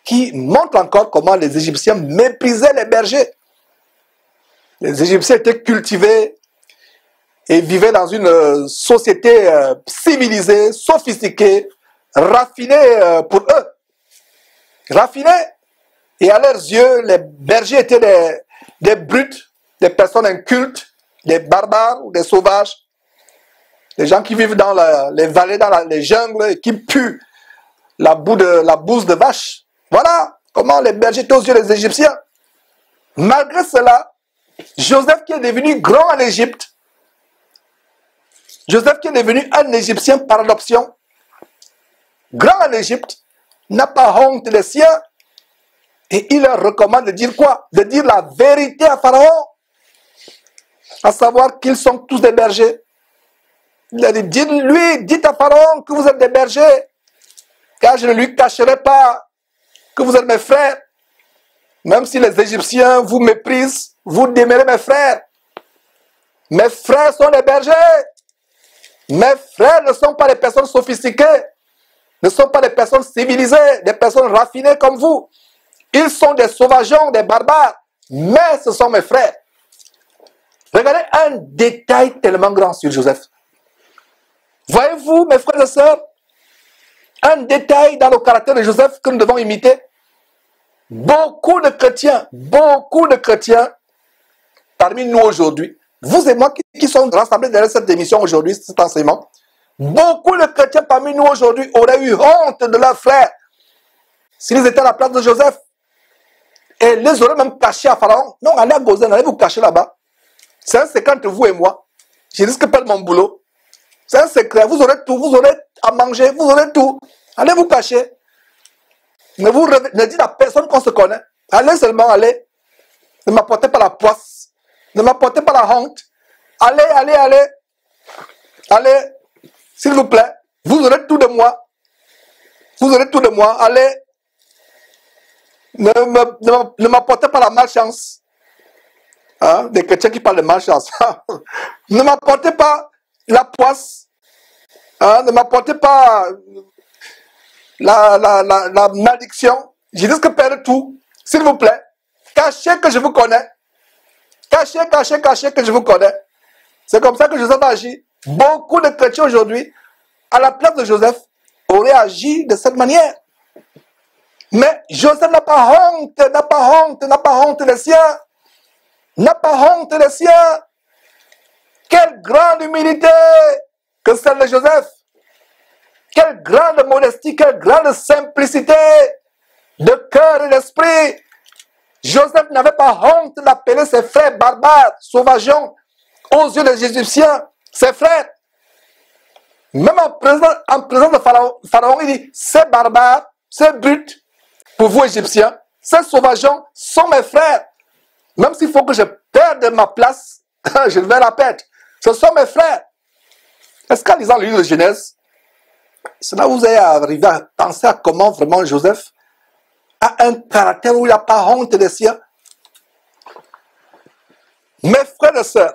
qui montre encore comment les Égyptiens méprisaient les bergers. Les Égyptiens étaient cultivés et vivaient dans une société civilisée, sophistiquée, raffinée pour eux. Raffinée. Et à leurs yeux, les bergers étaient des brutes, des personnes incultes, des barbares ou des sauvages. Des gens qui vivent dans les vallées, dans les jungles, et qui puent la bouse de vache. Voilà comment les bergers étaient aux yeux des Égyptiens. Malgré cela, Joseph qui est devenu grand en Égypte, Joseph qui est devenu un Égyptien par adoption, grand en Égypte, n'a pas honte des siens, et il leur recommande de dire quoi? De dire la vérité à Pharaon, à savoir qu'ils sont tous des bergers. Il a dit, dites à Pharaon que vous êtes des bergers, car je ne lui cacherai pas que vous êtes mes frères. Même si les Égyptiens vous méprisent, vous demeurez mes frères. Mes frères sont des bergers. Mes frères ne sont pas des personnes sophistiquées, ne sont pas des personnes civilisées, des personnes raffinées comme vous. Ils sont des sauvageons, des barbares, mais ce sont mes frères. Regardez un détail tellement grand sur Joseph. Voyez-vous, mes frères et sœurs, un détail dans le caractère de Joseph que nous devons imiter. Beaucoup de chrétiens parmi nous aujourd'hui, vous et moi qui sommes rassemblés derrière cette émission aujourd'hui, cet enseignement, beaucoup de chrétiens parmi nous aujourd'hui auraient eu honte de leurs frères s'ils étaient à la place de Joseph. Et les auraient même cachés à Pharaon. Non, allez à Gozen, allez vous cacher là-bas. C'est un secret entre vous et moi. Je risque pas de mon boulot. C'est un secret. Vous aurez tout. Vous aurez à manger. Vous aurez tout. Allez vous cacher. Ne dites à personne qu'on se connaît. Allez seulement, allez. Ne m'apportez pas la poisse. Ne m'apportez pas la honte. Allez. Allez. S'il vous plaît. Vous aurez tout de moi. Vous aurez tout de moi. Allez. Ne m'apportez pas la malchance. Hein? Des chrétiens qui parlent de malchance. Ne m'apportez pas la poisse. Hein? Ne m'apportez pas la malédiction. Je risque de perdre tout. S'il vous plaît. Cachez que je vous connais. Cachez que je vous connais. C'est comme ça que Joseph a agi. Beaucoup de chrétiens aujourd'hui, à la place de Joseph, auraient agi de cette manière. Mais Joseph n'a pas honte des siens. N'a pas honte des siens. Quelle grande humilité que celle de Joseph. Quelle grande modestie, quelle grande simplicité de cœur et d'esprit. Joseph n'avait pas honte d'appeler ses frères barbares, sauvageons, aux yeux des Égyptiens, ses frères. Même en présence de Pharaon, il dit, ces barbares, ces brutes, pour vous Égyptiens, ces sauvageons sont mes frères. Même s'il faut que je perde ma place, je vais la perdre. Ce sont mes frères. Est-ce qu'en lisant le livre de Genèse, Cela vous est arrivé à penser à comment vraiment Joseph a un caractère où il n'a pas honte des siens. Mes frères et sœurs,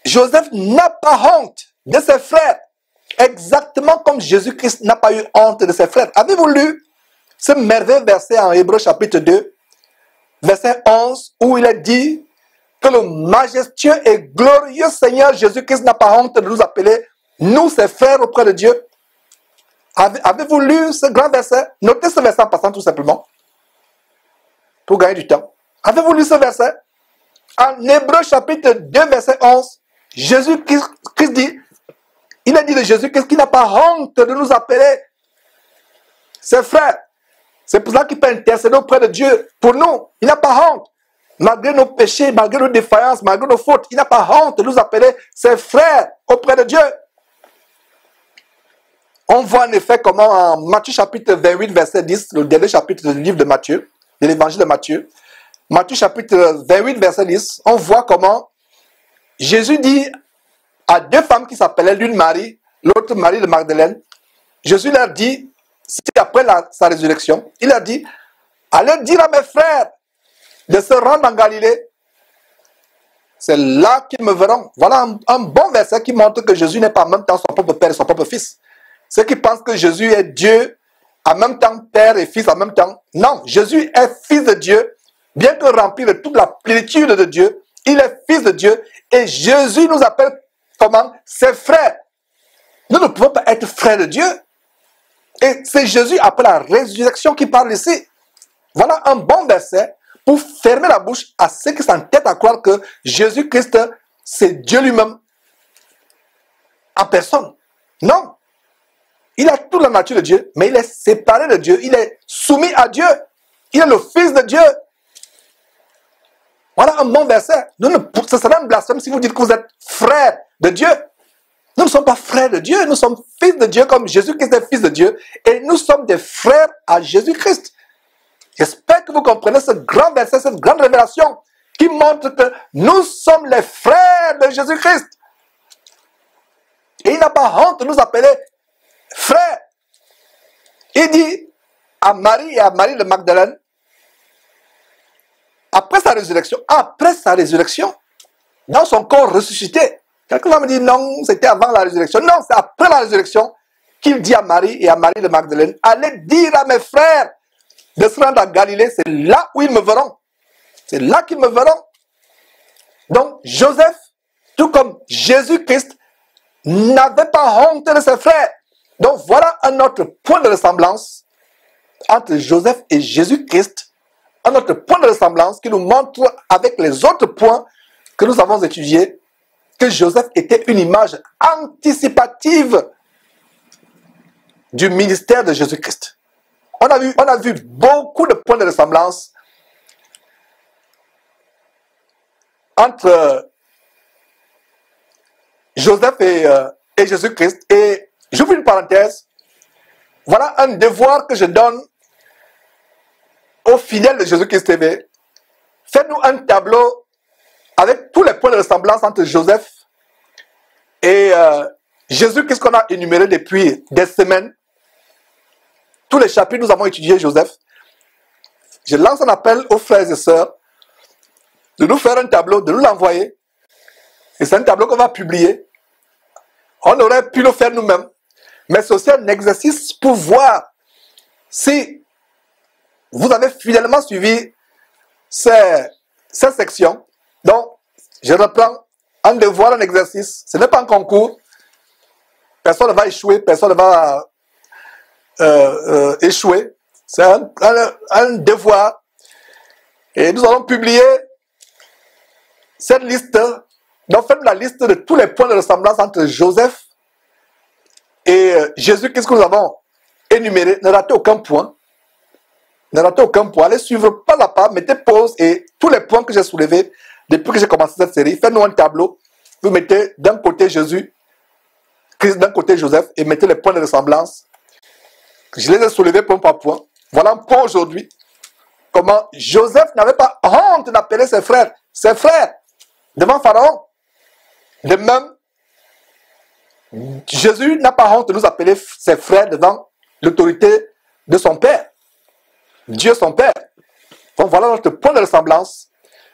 Joseph n'a pas honte de ses frères, exactement comme Jésus-Christ n'a pas eu honte de ses frères. Avez-vous lu ce merveilleux verset en Hébreux chapitre 2, verset 11, où il est dit que le majestueux et glorieux Seigneur Jésus-Christ n'a pas honte de nous appeler, nous ses frères auprès de Dieu. Avez-vous lu ce grand verset? Notez ce verset en passant tout simplement, pour gagner du temps. Avez-vous lu ce verset? En Hébreux chapitre 2, verset 11, Jésus-Christ dit, il a dit de Jésus-Christ qu'il n'a pas honte de nous appeler ses frères. C'est pour ça qu'il peut intercéder auprès de Dieu pour nous. Il n'a pas honte. Malgré nos péchés, malgré nos défaillances, malgré nos fautes, il n'a pas honte de nous appeler ses frères auprès de Dieu. On voit en effet comment en Matthieu chapitre 28, verset 10, le dernier chapitre du livre de Matthieu, de l'évangile de Matthieu, Matthieu chapitre 28, verset 10, on voit comment Jésus dit à deux femmes qui s'appelaient l'une Marie, l'autre Marie de Magdalène, Jésus leur dit, c'est après sa résurrection, il leur dit, allez dire à mes frères de se rendre en Galilée, c'est là qu'ils me verront. Voilà un bon verset qui montre que Jésus n'est pas en même temps son propre père et son propre fils. Ceux qui pensent que Jésus est Dieu, en même temps père et fils en même temps, non, Jésus est fils de Dieu, bien que rempli de toute la plénitude de Dieu, il est fils de Dieu, et Jésus nous appelle comment? Ses frères. Nous ne pouvons pas être frères de Dieu. Et c'est Jésus, après la résurrection, qui parle ici. Voilà un bon verset pour fermer la bouche à ceux qui s'entêtent à croire que Jésus-Christ, c'est Dieu lui-même en personne. Non. Il a toute la nature de Dieu, mais il est séparé de Dieu. Il est soumis à Dieu. Il est le Fils de Dieu. Voilà un bon verset. Ce serait un blasphème si vous dites que vous êtes frères de Dieu. Nous ne sommes pas frères de Dieu, nous sommes fils de Dieu comme Jésus-Christ est fils de Dieu. Et nous sommes des frères à Jésus-Christ. J'espère que vous comprenez ce grand verset, cette grande révélation qui montre que nous sommes les frères de Jésus-Christ. Et il n'a pas honte de nous appeler frères. Il dit à Marie et à Marie de Magdalène, après sa résurrection, dans son corps ressuscité, quelqu'un va me dire non, c'était avant la résurrection. Non, c'est après la résurrection qu'il dit à Marie et à Marie de Magdalène, allez dire à mes frères de se rendre à Galilée, c'est là où ils me verront. C'est là qu'ils me verront. Donc, Joseph, tout comme Jésus-Christ, n'avait pas honte de ses frères. Donc, voilà un autre point de ressemblance entre Joseph et Jésus-Christ. Un autre point de ressemblance qui nous montre, avec les autres points que nous avons étudiés, que Joseph était une image anticipative du ministère de Jésus-Christ. On a vu beaucoup de points de ressemblance entre Joseph et Jésus-Christ. Et j'ouvre une parenthèse. Voilà un devoir que je donne aux fidèles de Jésus-Christ TV. Faites-nous un tableau avec tous les points de ressemblance entre Joseph et Jésus-Christ qu'on a énuméré depuis des semaines. Tous les chapitres, nous avons étudié Joseph. Je lance un appel aux frères et sœurs de nous faire un tableau, de nous l'envoyer. Et c'est un tableau qu'on va publier. On aurait pu le faire nous-mêmes. Mais c'est aussi un exercice pour voir si vous avez fidèlement suivi ces sections. Donc, je reprends un devoir, un exercice. Ce n'est pas un concours. Personne ne va échouer, personne ne va échouer. C'est un devoir. Et nous allons publier cette liste. Donc, faites la liste de tous les points de ressemblance entre Joseph et Jésus. Qu'est-ce que nous avons énuméré? Ne ratez aucun point. Ne ratez aucun point. Allez suivre pas à pas. Mettez pause et tous les points que j'ai soulevés depuis que j'ai commencé cette série. Faites-nous un tableau. Vous mettez d'un côté Jésus, Christ d'un côté Joseph et mettez les points de ressemblance. Je les ai soulevés point par point. Voilà un point aujourd'hui. Comment Joseph n'avait pas honte d'appeler ses frères devant Pharaon. De Jésus n'a pas honte de nous appeler ses frères devant l'autorité de son Père. Dieu son Père. Donc voilà notre point de ressemblance.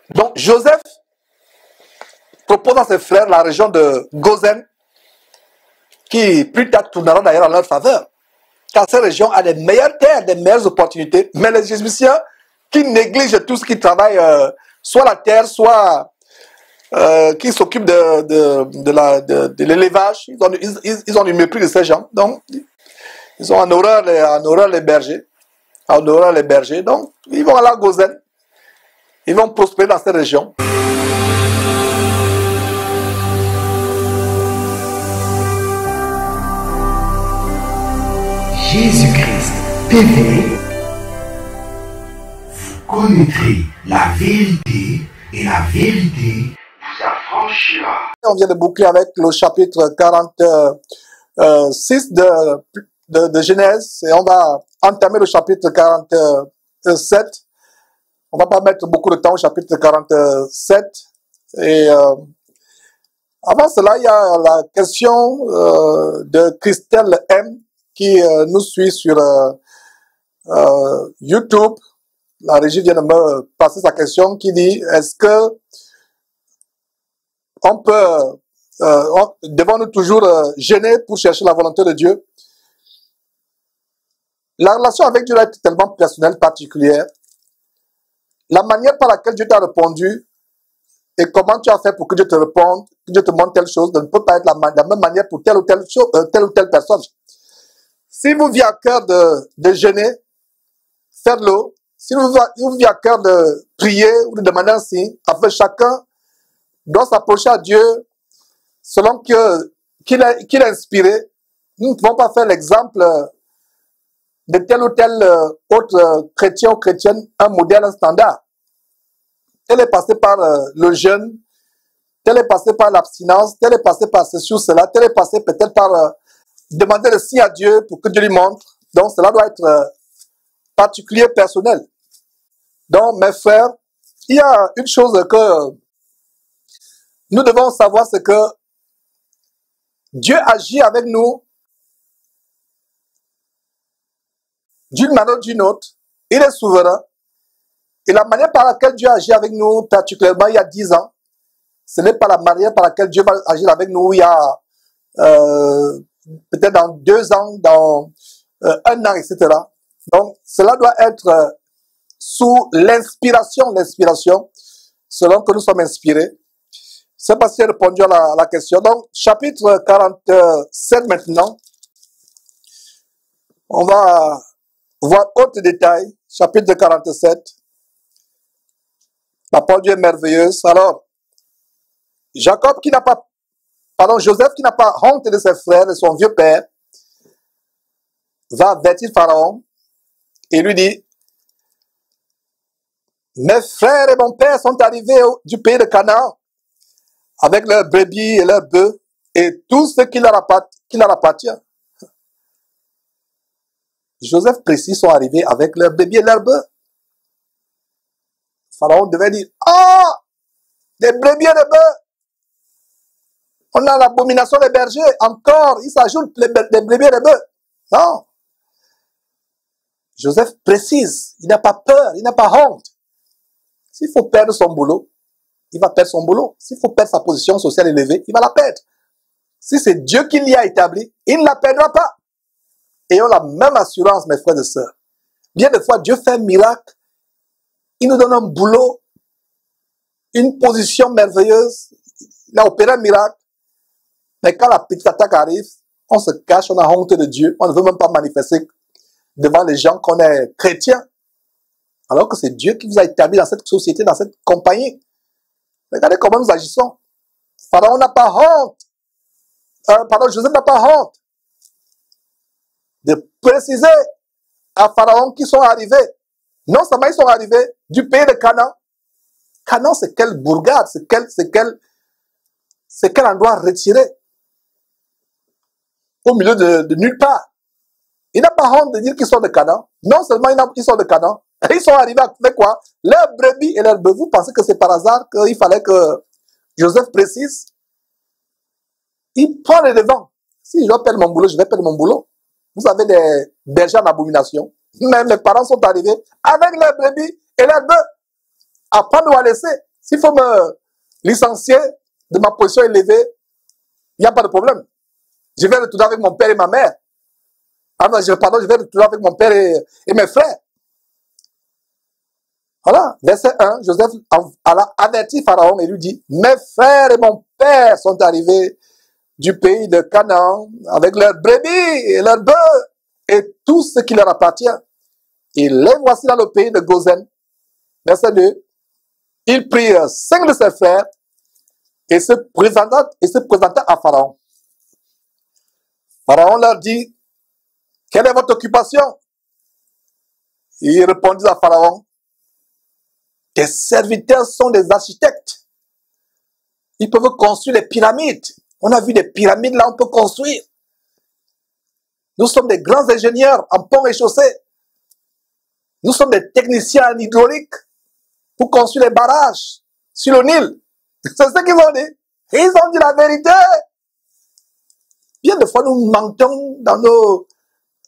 Donc Joseph propose à ses frères la région de Gozen, qui plus tard tournera d'ailleurs en leur faveur. Car cette région a des meilleures terres, des meilleures opportunités. Mais les Égyptiens qui négligent tout ce qui travaille, soit la terre, soit qui s'occupent de l'élevage, ils ont du mépris de ces gens. Donc, ils ont en horreur les bergers. En horreur les bergers. Donc, ils vont aller à Gozen. Ils vont prospérer dans cette région. Jésus-Christ TV. Vous connaîtrez la vérité et la vérité vous affranchira. On vient de boucler avec le chapitre 46 de Genèse et on va entamer le chapitre 47. On va pas mettre beaucoup de temps au chapitre 47. Et avant cela, il y a la question de Christelle M qui nous suit sur YouTube. La régie vient de me passer sa question qui dit: est-ce que on peut, devons-nous toujours gêner pour chercher la volonté de Dieu? La relation avec Dieu est tellement personnelle, particulière. La manière par laquelle Dieu t'a répondu et comment tu as fait pour que Dieu te réponde, que Dieu te montre telle chose, ne peut pas être la même manière pour telle ou telle personne. Si vous vient à cœur de jeûner, faites-le. Si vous vient à cœur de prier ou de demander un signe, afin chacun doit s'approcher à Dieu selon qu'il est inspiré. Nous ne pouvons pas faire l'exemple de tel ou tel autre chrétien ou chrétienne, un modèle, un standard. Tel est passé par le jeûne, tel est passé par l'abstinence, tel est passé par ceci ou cela, tel est passé peut-être par demander le signe à Dieu pour que Dieu lui montre. Donc cela doit être particulier, personnel. Donc mes frères, il y a une chose que nous devons savoir, c'est que Dieu agit avec nous d'une manière ou d'une autre. Il est souverain. Et la manière par laquelle Dieu agit avec nous, particulièrement il y a 10 ans, ce n'est pas la manière par laquelle Dieu va agir avec nous il y a peut-être dans 2 ans, dans 1 an, etc. Donc, cela doit être sous l'inspiration, selon que nous sommes inspirés. C'est pas si j'ai répondu à la question. Donc, chapitre 47 maintenant. On va voir autre détail. Chapitre 47. La parole de Dieu est merveilleuse. Alors, Joseph qui n'a pas honte de ses frères, de son vieux père, va avertir Pharaon et lui dit: mes frères et mon père sont arrivés du pays de Canaan avec leurs brebis et leurs bœufs et tout ce qui leur appartient. Joseph précise sont arrivés avec leurs brebis et leurs bœufs. Pharaon devait dire: ah, des brebis et des bœufs. On a l'abomination des bergers. Encore, il s'ajoute des brebis et des bœufs. Non. Joseph précise. Il n'a pas peur, il n'a pas honte. S'il faut perdre son boulot, il va perdre son boulot. S'il faut perdre sa position sociale élevée, il va la perdre. Si c'est Dieu qui l'y a établi, il ne la perdra pas. Ayons la même assurance, mes frères et sœurs. Bien des fois, Dieu fait un miracle. Il nous donne un boulot, une position merveilleuse. Il a opéré un miracle. Mais quand la petite attaque arrive, on se cache, on a honte de Dieu. On ne veut même pas manifester devant les gens qu'on est chrétien. Alors que c'est Dieu qui vous a établi dans cette société, dans cette compagnie. Regardez comment nous agissons. Pharaon n'a pas honte. Joseph n'a pas honte de préciser à Pharaon qu'ils sont arrivés. Non seulement ils sont arrivés du pays de Canaan. Canaan, c'est quelle bourgade, c'est quel endroit retiré au milieu de nulle part. Il n'a pas honte de dire qu'ils sont de Canaan. Non seulement ils sont de Canaan, ils sont arrivés avec quoi? Leurs brebis et leurs bœufs. Vous pensez que c'est par hasard qu'il fallait que Joseph précise? Il prend les devants. Si je dois perdre mon boulot, je vais perdre mon boulot. Vous avez des bergers en abomination. Même les parents sont arrivés avec leurs brebis et leurs bœufs. À prendre ou à laisser. S'il faut me licencier de ma position élevée, il n'y a pas de problème. Je vais retourner avec mon père et ma mère. Ah non, je vais retourner avec mon père et mes frères. Voilà, verset 1, Joseph a averti Pharaon et lui dit, mes frères et mon père sont arrivés du pays de Canaan avec leurs brebis et leurs bœufs et tout ce qui leur appartient. Et les voici dans le pays de Gozen. Verset 2, il prit 5 de ses frères et se présenta à Pharaon. Pharaon leur dit, quelle est votre occupation? Ils répondirent à Pharaon, tes serviteurs sont des architectes. Ils peuvent construire des pyramides. On a vu des pyramides là, on peut construire. Nous sommes des grands ingénieurs en pont et chaussée. Nous sommes des techniciens en hydraulique pour construire des barrages sur le Nil. C'est ce qu'ils ont dit. Et ils ont dit la vérité. Bien de fois, nous mentons dans nos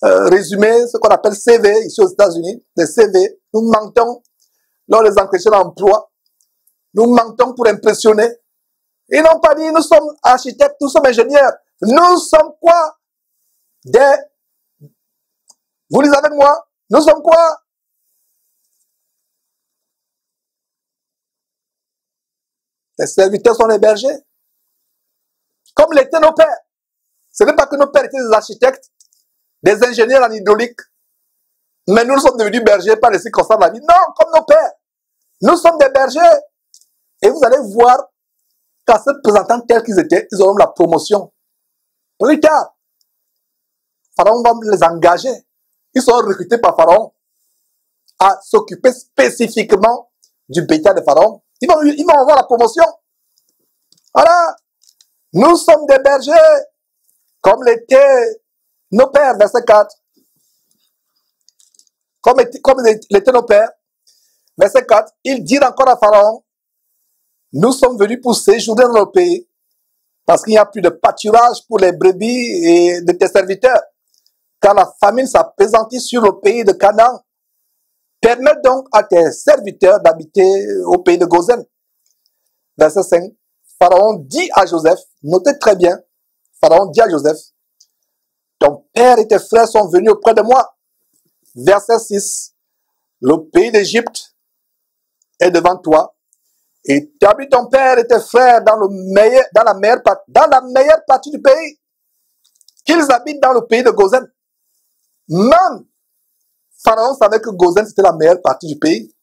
résumés, ce qu'on appelle CV, ici aux États-Unis, des CV. Nous mentons lors des entretiens d'emploi. Nous mentons pour impressionner. Ils n'ont pas dit, nous sommes architectes, nous sommes ingénieurs. Nous sommes quoi? Vous lisez avec moi? Nous sommes quoi? Les serviteurs sont les bergers. Comme l'étaient nos pères. Ce n'est pas que nos pères étaient des architectes, des ingénieurs en hydraulique. Mais nous sommes devenus bergers par les circonstances de la vie. Non, comme nos pères. Nous sommes des bergers. Et vous allez voir qu'en se présentant tels qu'ils étaient, ils auront la promotion. Plus tard, Pharaon va les engager. Ils seront recrutés par Pharaon à s'occuper spécifiquement du bétail de Pharaon. Ils vont avoir la promotion. Voilà. Nous sommes des bergers, comme l'étaient nos pères, verset 4. Comme l'étaient nos pères, verset 4. Ils dirent encore à Pharaon, nous sommes venus pour séjourner dans nos pays, parce qu'il n'y a plus de pâturage pour les brebis et de tes serviteurs, car la famine s'appesantit sur le pays de Canaan. Permets donc à tes serviteurs d'habiter au pays de Gozen. Verset 5. Pharaon dit à Joseph, notez très bien, Pharaon dit à Joseph, ton père et tes frères sont venus auprès de moi. Verset 6. Le pays d'Égypte est devant toi. Établis ton père et tes frères dans la meilleure partie du pays. Qu'ils habitent dans le pays de Gozen. Même Pharaon savait que Gozen c'était la meilleure partie du pays.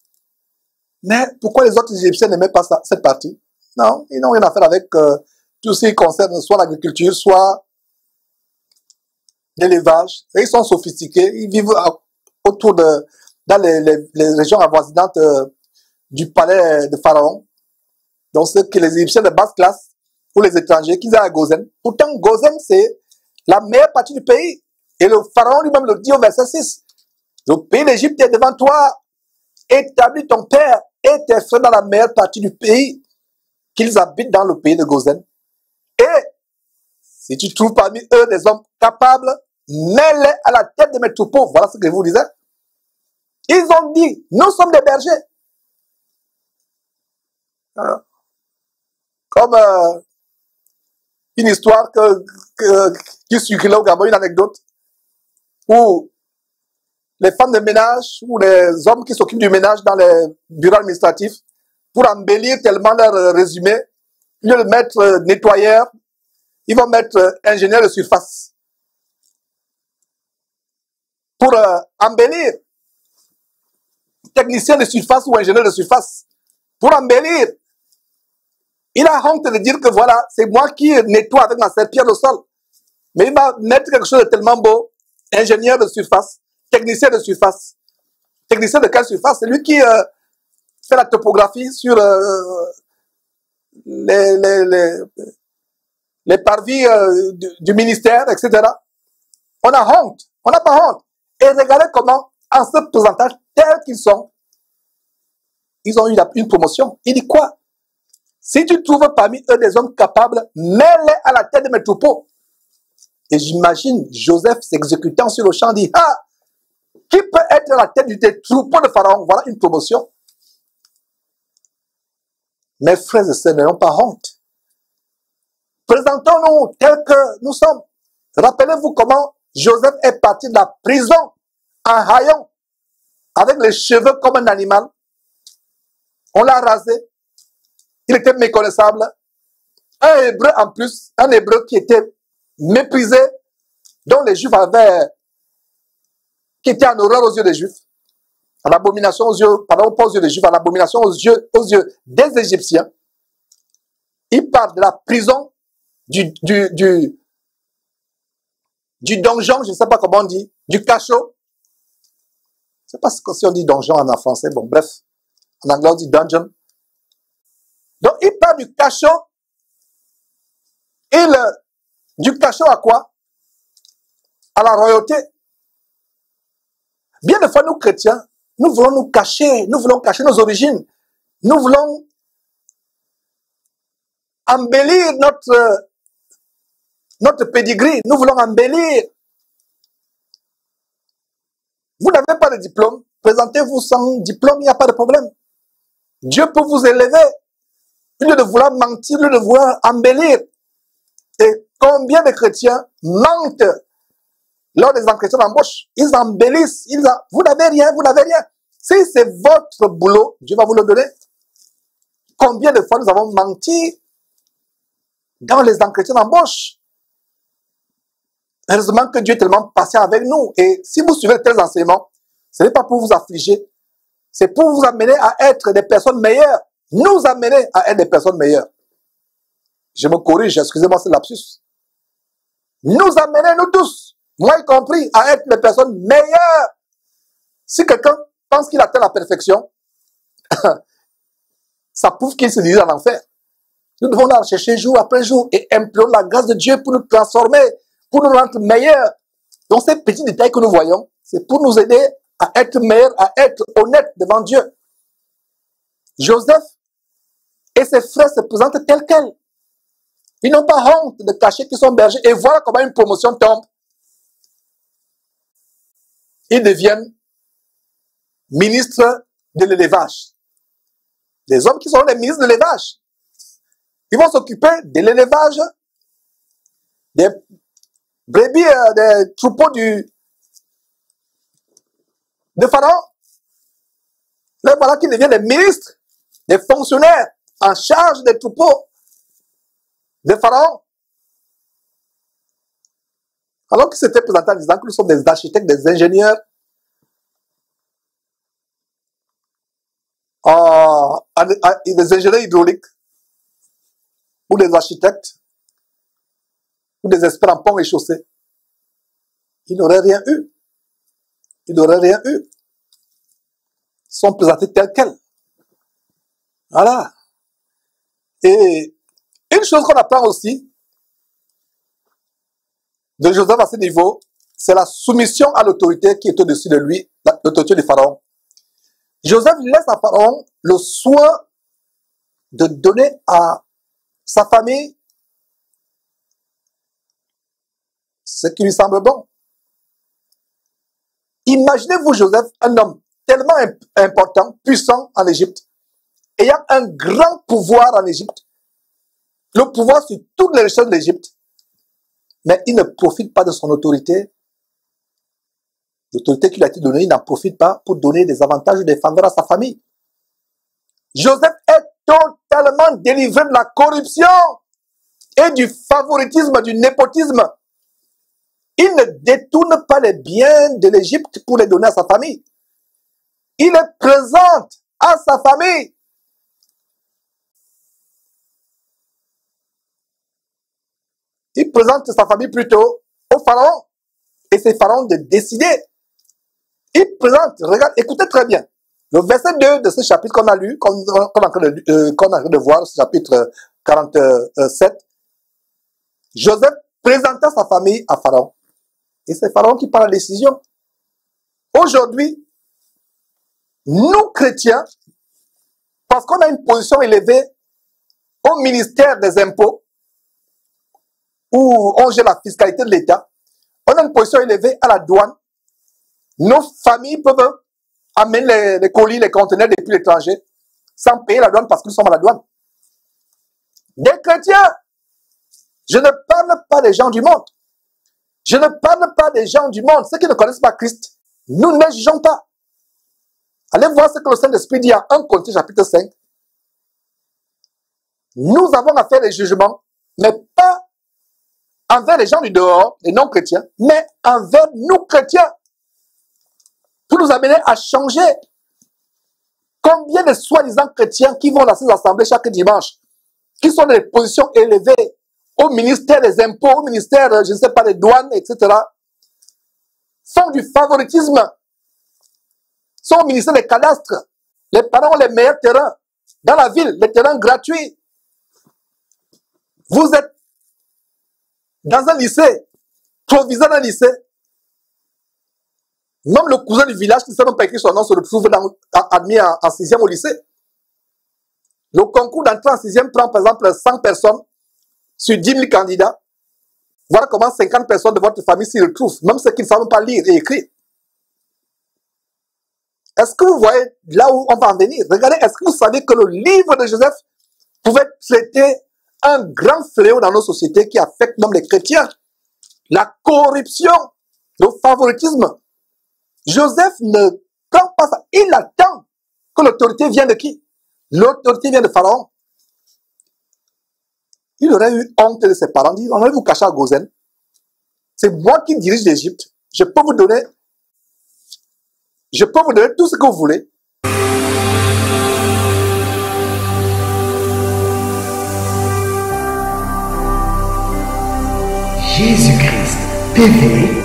Mais pourquoi les autres Égyptiens n'aimaient pas cette partie? Non, ils n'ont rien à faire avec tout ce qui concerne soit l'agriculture, soit l'élevage. Ils sont sophistiqués, ils vivent autour dans les régions avoisinantes du palais de Pharaon. Donc, ce que les Égyptiens de basse classe ou les étrangers qui aient à Gozen. Pourtant, Gozen, c'est la meilleure partie du pays. Et le Pharaon lui-même le dit au verset 6. Le pays d'Égypte est devant toi. Établis ton père et tes frères dans la meilleure partie du pays, qu'ils habitent dans le pays de Gozen. Et si tu trouves parmi eux des hommes capables, mets-les à la tête de mes troupeaux. Voilà ce que je vous disais. Ils ont dit, nous sommes des bergers. Comme une histoire qui circulait au Gabon, une anecdote, où les femmes de ménage ou les hommes qui s'occupent du ménage dans les bureaux administratifs, pour embellir tellement leur résumé, ils vont mettre nettoyeur, ils vont mettre ingénieur de surface. Pour embellir, technicien de surface ou ingénieur de surface, pour embellir. Il a honte de dire que voilà, c'est moi qui nettoie avec ma serpillère le sol. Mais il va mettre quelque chose de tellement beau, ingénieur de surface, technicien de surface. Technicien de quelle surface? C'est lui qui fait la topographie sur les parvis du ministère, etc. On a honte. On n'a pas honte. Et regardez comment, en se présentant tels qu'ils sont, ils ont eu une promotion. Il dit quoi? Si tu trouves parmi eux des hommes capables, mets-les à la tête de mes troupeaux. Et j'imagine Joseph s'exécutant sur le champ, dit, ah, qui peut être à la tête du troupeau de Pharaon? Voilà une promotion. Mes frères et sœurs, n'ayons pas honte. Présentons-nous tels que nous sommes. Rappelez-vous comment Joseph est parti de la prison en haillons, avec les cheveux comme un animal. On l'a rasé. Il était méconnaissable. Un hébreu en plus, un hébreu qui était méprisé, dont les Juifs avaient, qui était en horreur aux yeux des Juifs, à l'abomination aux yeux, pardon, pas aux yeux des Juifs, à l'abomination aux yeux des Égyptiens. Il part de la prison, du donjon, je ne sais pas comment on dit, du cachot. Je ne sais pas si on dit donjon en français, bon bref, en anglais on dit dungeon. Donc il part du cachot, du cachot à quoi? À la royauté. Bien des fois, nous chrétiens, nous voulons nous cacher, nous voulons cacher nos origines. Nous voulons embellir notre pedigree. Nous voulons embellir. Vous n'avez pas de diplôme, présentez-vous sans diplôme, il n'y a pas de problème. Dieu peut vous élever. Au lieu de vouloir mentir, au lieu de vouloir embellir. Et combien de chrétiens mentent lors des entretiens d'embauche? Ils embellissent. Vous n'avez rien, vous n'avez rien. Si c'est votre boulot, Dieu va vous le donner. Combien de fois nous avons menti dans les entretiens d'embauche? Heureusement que Dieu est tellement patient avec nous. Et si vous suivez tels enseignements, ce n'est pas pour vous affliger. C'est pour vous amener à être des personnes meilleures. Nous amener à être des personnes meilleures. Je me corrige, excusez-moi, c'est lapsus. Nous amener, nous tous, moi y compris, à être des personnes meilleures. Si quelqu'un pense qu'il atteint la perfection, ça prouve qu'il se dirige à l'enfer. Nous devons la chercher jour après jour et implorer la grâce de Dieu pour nous transformer, pour nous rendre meilleurs. Donc ces petits détails que nous voyons, c'est pour nous aider à être meilleurs, à être honnêtes devant Dieu. Joseph et ses frères se présentent tels quels. Ils n'ont pas honte de cacher qu'ils sont bergers. Et voilà comment une promotion tombe. Ils deviennent ministres de l'élevage. Les hommes qui sont les ministres de l'élevage. Ils vont s'occuper de l'élevage des brebis, des troupeaux de Pharaon. Là, voilà qu'ils deviennent des ministres, des fonctionnaires en charge des troupeaux de Pharaon. Alors qu'ils s'étaient présentés en disant que nous sommes des architectes, des ingénieurs, des ingénieurs hydrauliques, ou des architectes, ou des experts en ponts et chaussées. Ils n'auraient rien eu. Ils n'auraient rien eu. Ils sont présentés tels quels. Voilà. Et une chose qu'on apprend aussi de Joseph à ce niveau, c'est la soumission à l'autorité qui est au-dessus de lui, l'autorité du Pharaon. Joseph laisse à Pharaon le soin de donner à sa famille ce qui lui semble bon. Imaginez-vous Joseph, un homme tellement important, puissant en Égypte, ayant un grand pouvoir en Égypte, le pouvoir sur toutes les richesses de l'Égypte, mais il ne profite pas de son autorité. L'autorité qui lui a été donnée, il n'en profite pas pour donner des avantages ou des faveurs à sa famille. Joseph est totalement délivré de la corruption et du favoritisme, du népotisme. Il ne détourne pas les biens de l'Égypte pour les donner à sa famille. Il les présente à sa famille. Il présente sa famille plutôt au Pharaon. Et c'est Pharaon de décider. Il présente, regarde, écoutez très bien. Le verset 2 de ce chapitre qu'on a lu, qu'on est en train de voir, ce chapitre 47, Joseph présenta sa famille à Pharaon. Et c'est Pharaon qui prend la décision. Aujourd'hui, nous chrétiens, parce qu'on a une position élevée au ministère des impôts, où on gère la fiscalité de l'État, on a une position élevée à la douane. Nos familles peuvent amener les colis, les conteneurs depuis l'étranger, sans payer la douane parce que nous sommes à la douane. Des chrétiens, je ne parle pas des gens du monde. Je ne parle pas des gens du monde, ceux qui ne connaissent pas Christ. Nous ne jugeons pas. Allez voir ce que le Saint-Esprit dit à 1 Corinthiens chapitre 5. Nous avons à faire des jugements, mais pas envers les gens du dehors, les non-chrétiens, mais envers nous chrétiens, pour nous amener à changer. Combien de soi-disant chrétiens qui vont dans ces assemblées chaque dimanche, qui sont dans des positions élevées, au ministère des impôts, au ministère, je ne sais pas, des douanes, etc., font du favoritisme, sont au ministère des cadastres. Les parents ont les meilleurs terrains dans la ville, les terrains gratuits. Vous êtes dans un lycée, proviseur d'un lycée. Même le cousin du village qui ne sait même pas écrire son nom se retrouve admis en 6e au lycée. Le concours d'entrée en 6e prend par exemple 100 personnes sur 10 000 candidats. Voilà comment 50 personnes de votre famille s'y retrouvent, même ceux qui ne savent pas lire et écrire. Est-ce que vous voyez là où on va en venir? Regardez, est-ce que vous savez que le livre de Joseph pouvait traiter un grand fléau dans nos sociétés qui affecte même les chrétiens? La corruption, le favoritisme. Joseph ne prend pas ça. Il attend que l'autorité vienne de qui? L'autorité vient de Pharaon. Il aurait eu honte de ses parents. Il dit, on va vous cacher à Gozen. C'est moi qui dirige l'Égypte. Je peux vous donner tout ce que vous voulez. Jésus-Christ TV.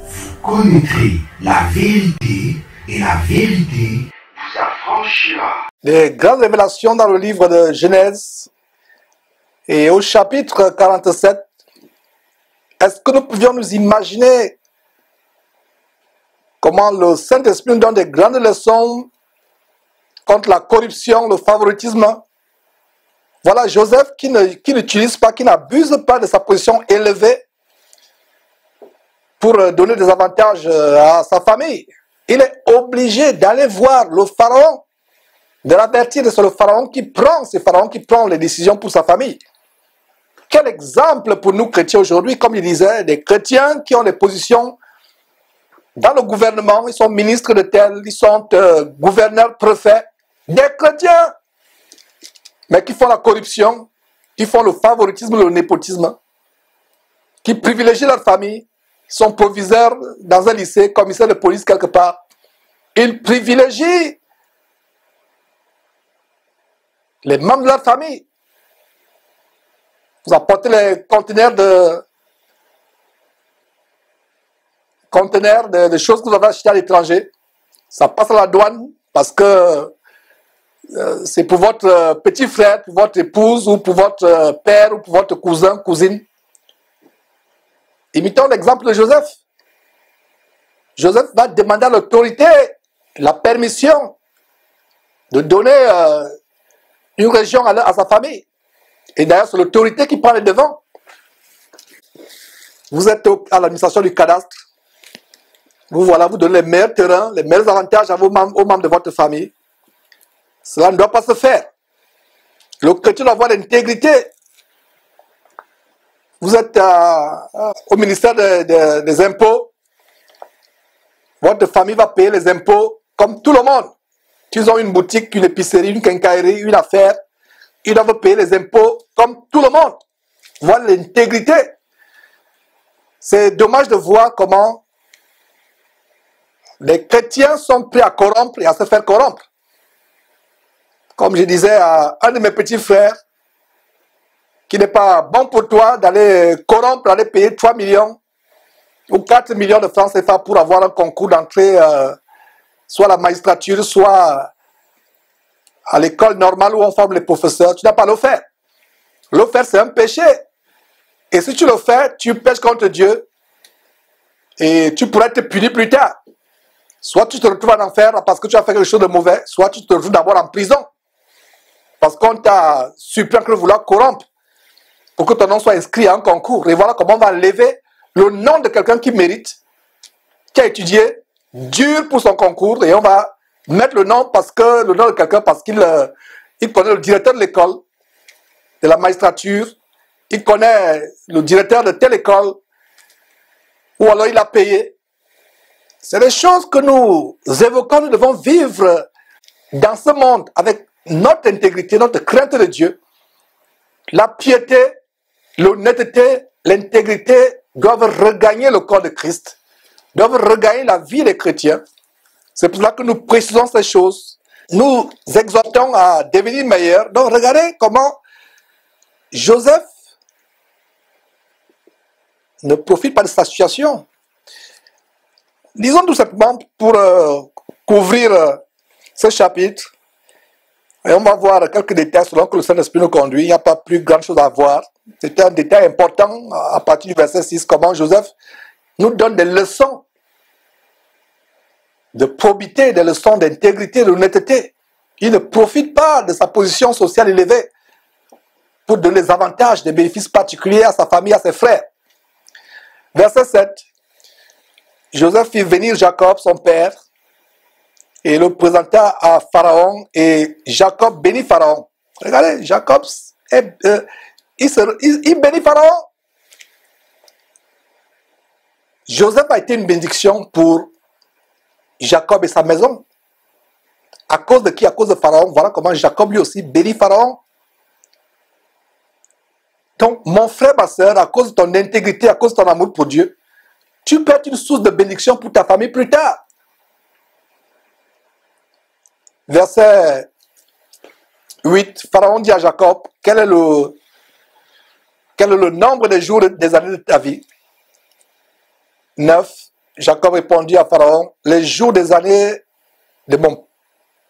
Vous connaîtrez la vérité et la vérité vous affranchira. Les grandes révélations dans le livre de Genèse et au chapitre 47, est-ce que nous pouvions nous imaginer comment le Saint-Esprit nous donne des grandes leçons contre la corruption, le favoritisme? Voilà Joseph qui n'utilise pas, qui n'abuse pas de sa position élevée pour donner des avantages à sa famille. Il est obligé d'aller voir le Pharaon, de l'avertir que c'est le Pharaon qui prend, c'est le Pharaon qui prend les décisions pour sa famille. Quel exemple pour nous chrétiens aujourd'hui, comme il disait, des chrétiens qui ont des positions dans le gouvernement, ils sont ministres de tel, ils sont gouverneurs, préfets, des chrétiens, mais qui font la corruption, qui font le favoritisme, le népotisme, qui privilégient leur famille, sont proviseurs dans un lycée, commissaire de police quelque part. Ils privilégient les membres de leur famille. Vous apportez les conteneurs de choses que vous avez achetées à l'étranger. Ça passe à la douane parce que c'est pour votre petit frère, pour votre épouse, ou pour votre père, ou pour votre cousin, cousine. Imitons l'exemple de Joseph. Joseph va demander à l'autorité la permission de donner une région à sa famille. Et d'ailleurs, c'est l'autorité qui prend les devants. Vous êtes à l'administration du cadastre. Vous donnez les meilleurs terrains, les meilleurs avantages aux membres de votre famille. Cela ne doit pas se faire. Le chrétien doit avoir l'intégrité. Vous êtes au ministère des impôts. Votre famille va payer les impôts comme tout le monde. Ils ont une boutique, une épicerie, une quincaillerie, une affaire. Ils doivent payer les impôts comme tout le monde. Voilà l'intégrité. C'est dommage de voir comment les chrétiens sont prêts à corrompre et à se faire corrompre. Comme je disais à un de mes petits frères, qui n'est pas bon pour toi d'aller corrompre, d'aller payer 3 millions ou 4 millions de francs CFA pour avoir un concours d'entrée, soit à la magistrature, soit à l'école normale où on forme les professeurs. Tu n'as pas à le faire. Le faire, c'est un péché. Et si tu le fais, tu pèches contre Dieu et tu pourrais être puni plus tard. Soit tu te retrouves en enfer parce que tu as fait quelque chose de mauvais, soit tu te retrouves d'abord en prison parce qu'on t'a surpris de vouloir corrompre. pour que ton nom soit inscrit à un concours. Et voilà comment on va lever le nom de quelqu'un qui mérite, qui a étudié dur pour son concours, et on va mettre le nom de quelqu'un parce qu'il connaît le directeur de l'école, de la magistrature, il connaît le directeur de telle école, ou alors il a payé. C'est des choses que nous évoquons, nous devons vivre dans ce monde avec notre intégrité, notre crainte de Dieu. La piété, l'honnêteté, l'intégrité doivent regagner le corps de Christ, doivent regagner la vie des chrétiens. C'est pour cela que nous précisons ces choses. Nous exhortons à devenir meilleurs. Donc regardez comment Joseph ne profite pas de sa situation. Disons tout simplement pour couvrir ce chapitre, et on va voir quelques détails selon que le Saint-Esprit nous conduit. Il n'y a pas plus grande chose à voir. C'est un détail important à partir du verset 6, comment Joseph nous donne des leçons de probité, des leçons d'intégrité, d'honnêteté. Il ne profite pas de sa position sociale élevée pour donner des avantages, des bénéfices particuliers à sa famille, à ses frères. Verset 7. Joseph fit venir Jacob, son père, et le présenta à Pharaon, et Jacob bénit Pharaon. Regardez, Jacob, il bénit Pharaon. Joseph a été une bénédiction pour Jacob et sa maison. À cause de qui? À cause de Pharaon. Voilà comment Jacob lui aussi bénit Pharaon. Donc, mon frère, ma soeur, à cause de ton intégrité, à cause de ton amour pour Dieu, tu peux être une source de bénédiction pour ta famille plus tard. Verset 8, Pharaon dit à Jacob, quel est le nombre des jours des années de ta vie? 9, Jacob répondit à Pharaon, les jours des années de mon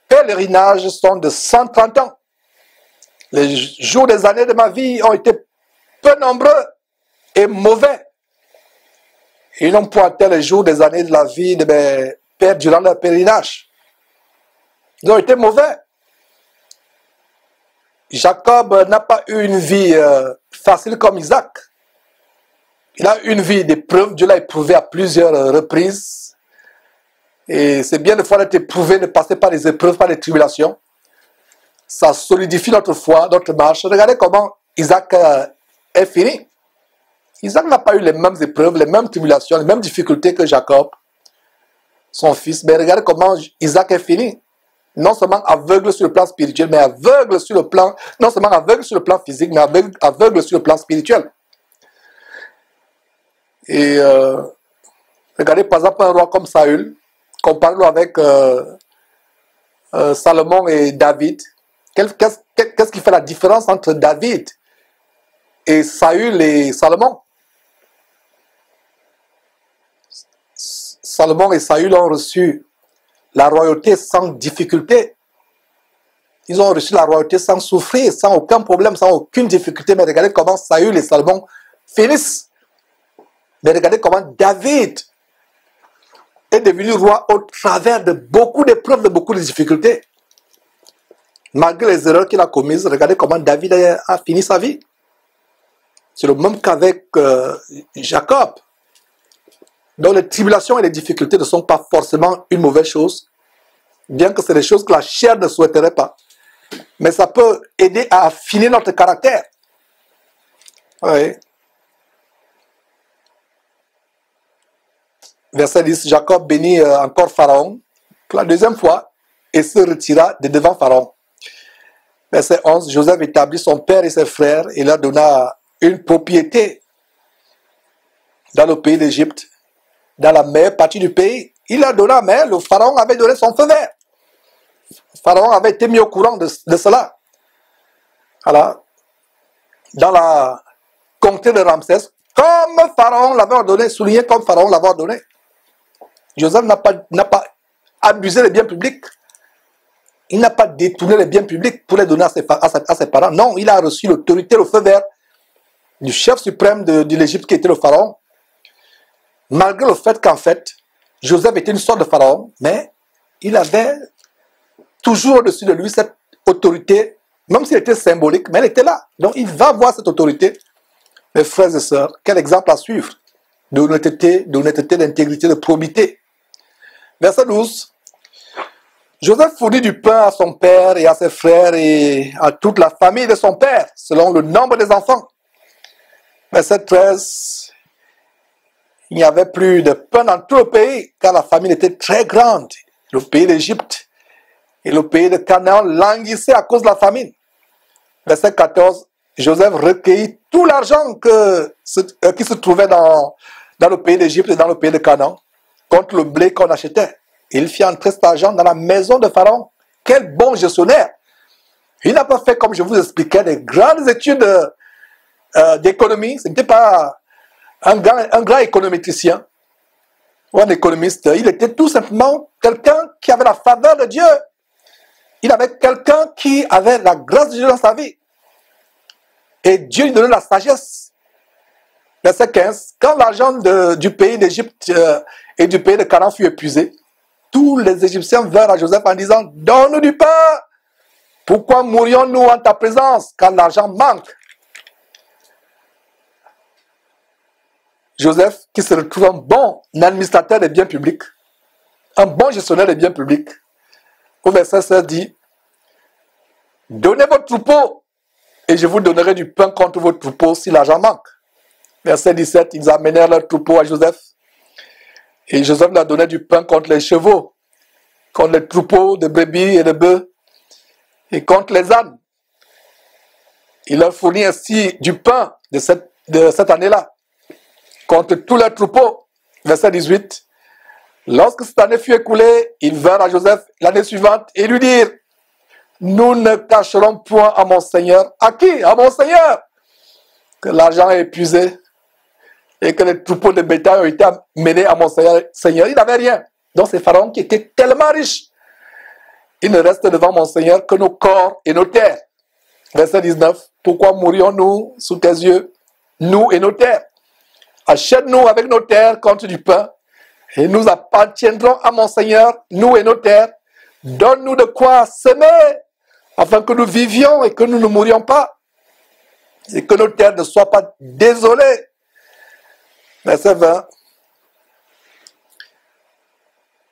pèlerinage sont de 130 ans. Les jours des années de ma vie ont été peu nombreux et mauvais. Ils n'ont point été les jours des années de la vie de mes pères durant leur pèlerinage. Ils ont été mauvais. Jacob n'a pas eu une vie facile comme Isaac. Il a eu une vie d'épreuve. Dieu l'a éprouvé à plusieurs reprises. Et c'est bien de fois d'être éprouvé, de passer par les épreuves, par les tribulations. Ça solidifie notre foi, notre marche. Regardez comment Isaac est fini. Isaac n'a pas eu les mêmes épreuves, les mêmes tribulations, les mêmes difficultés que Jacob, son fils. Mais regardez comment Isaac est fini. Non seulement aveugle sur le plan spirituel, mais aveugle sur le plan, non seulement aveugle sur le plan physique, mais aveugle sur le plan spirituel. Et regardez par exemple un roi comme Saül, comparez-le avec Salomon et David. Qu'est-ce qui fait la différence entre David et Saül et Salomon? Salomon et Saül ont reçu la royauté sans difficulté. Ils ont reçu la royauté sans souffrir, sans aucun problème, sans aucune difficulté. Mais regardez comment Saül et Salomon finissent. Mais regardez comment David est devenu roi au travers de beaucoup d'épreuves, de beaucoup de difficultés. Malgré les erreurs qu'il a commises, regardez comment David a fini sa vie. C'est le même qu'avec Jacob. Donc les tribulations et les difficultés ne sont pas forcément une mauvaise chose, bien que c'est des choses que la chair ne souhaiterait pas. Mais ça peut aider à affiner notre caractère. Oui. Verset 10, Jacob bénit encore Pharaon pour la deuxième fois et se retira de devant Pharaon. Verset 11, Joseph établit son père et ses frères et leur donna une propriété dans le pays d'Égypte, dans la meilleure partie du pays. Il a donné, mais le pharaon avait donné son feu vert. Le pharaon avait été mis au courant de cela. Voilà. Dans la comté de Ramsès, comme pharaon l'avait ordonné, souligné comme pharaon l'avait ordonné. Joseph n'a pas abusé des biens publics. Il n'a pas détourné les biens publics pour les donner à ses parents. Non, il a reçu l'autorité, le feu vert du chef suprême de l'Égypte qui était le pharaon. Malgré le fait qu'en fait, Joseph était une sorte de pharaon, mais il avait toujours au-dessus de lui cette autorité, même si elle était symbolique, mais elle était là. Donc il va voir cette autorité Mes frères et sœurs, quel exemple à suivre d'honnêteté, d'intégrité, de probité. Verset 12. Joseph fournit du pain à son père et à ses frères et à toute la famille de son père, selon le nombre des enfants. Verset 13. Il n'y avait plus de pain dans tout le pays, car la famine était très grande. Le pays d'Égypte et le pays de Canaan languissaient à cause de la famine. Verset 14. Joseph recueillit tout l'argent qui se trouvait dans le pays d'Égypte et dans le pays de Canaan contre le blé qu'on achetait. Il fit entrer cet argent dans la maison de Pharaon. Quel bon gestionnaire! Il n'a pas fait, comme je vous expliquais, des grandes études d'économie. Ce n'était pas un grand économétricien ou un économiste. Il était tout simplement quelqu'un qui avait la faveur de Dieu. Il avait quelqu'un qui avait la grâce de Dieu dans sa vie. Et Dieu lui donnait la sagesse. Verset 15. Quand l'argent du pays d'Égypte et du pays de Canaan fut épuisé, tous les Égyptiens vinrent à Joseph en disant, « Donne-nous du pain! Pourquoi mourions-nous en ta présence, car l'argent manque? » Joseph, qui se retrouve un bon administrateur des biens publics, un bon gestionnaire des biens publics, au verset 16 dit, « Donnez votre troupeau, et je vous donnerai du pain contre votre troupeau si l'argent manque. » Verset 17, ils amenèrent leur troupeau à Joseph, et Joseph leur donnait du pain contre les chevaux, contre les troupeaux de brebis et de bœufs, et contre les ânes. Il leur fournit ainsi du pain de cette année-là, contre tous leurs troupeaux. Verset 18. Lorsque cette année fut écoulée, ils vinrent à Joseph l'année suivante et lui dirent, « Nous ne cacherons point à mon Seigneur. » À qui? À mon Seigneur. Que l'argent est épuisé et que les troupeaux de bétail ont été menés à mon Seigneur. Il n'avait rien. Donc c'est Pharaon qui était tellement riche. Il ne reste devant mon Seigneur que nos corps et nos terres. Verset 19. Pourquoi mourions-nous sous tes yeux, nous et nos terres? Achète-nous avec nos terres contre du pain, et nous appartiendrons à mon Seigneur, nous et nos terres. Donne-nous de quoi semer, afin que nous vivions et que nous ne mourions pas, et que nos terres ne soient pas désolées. Verset 20.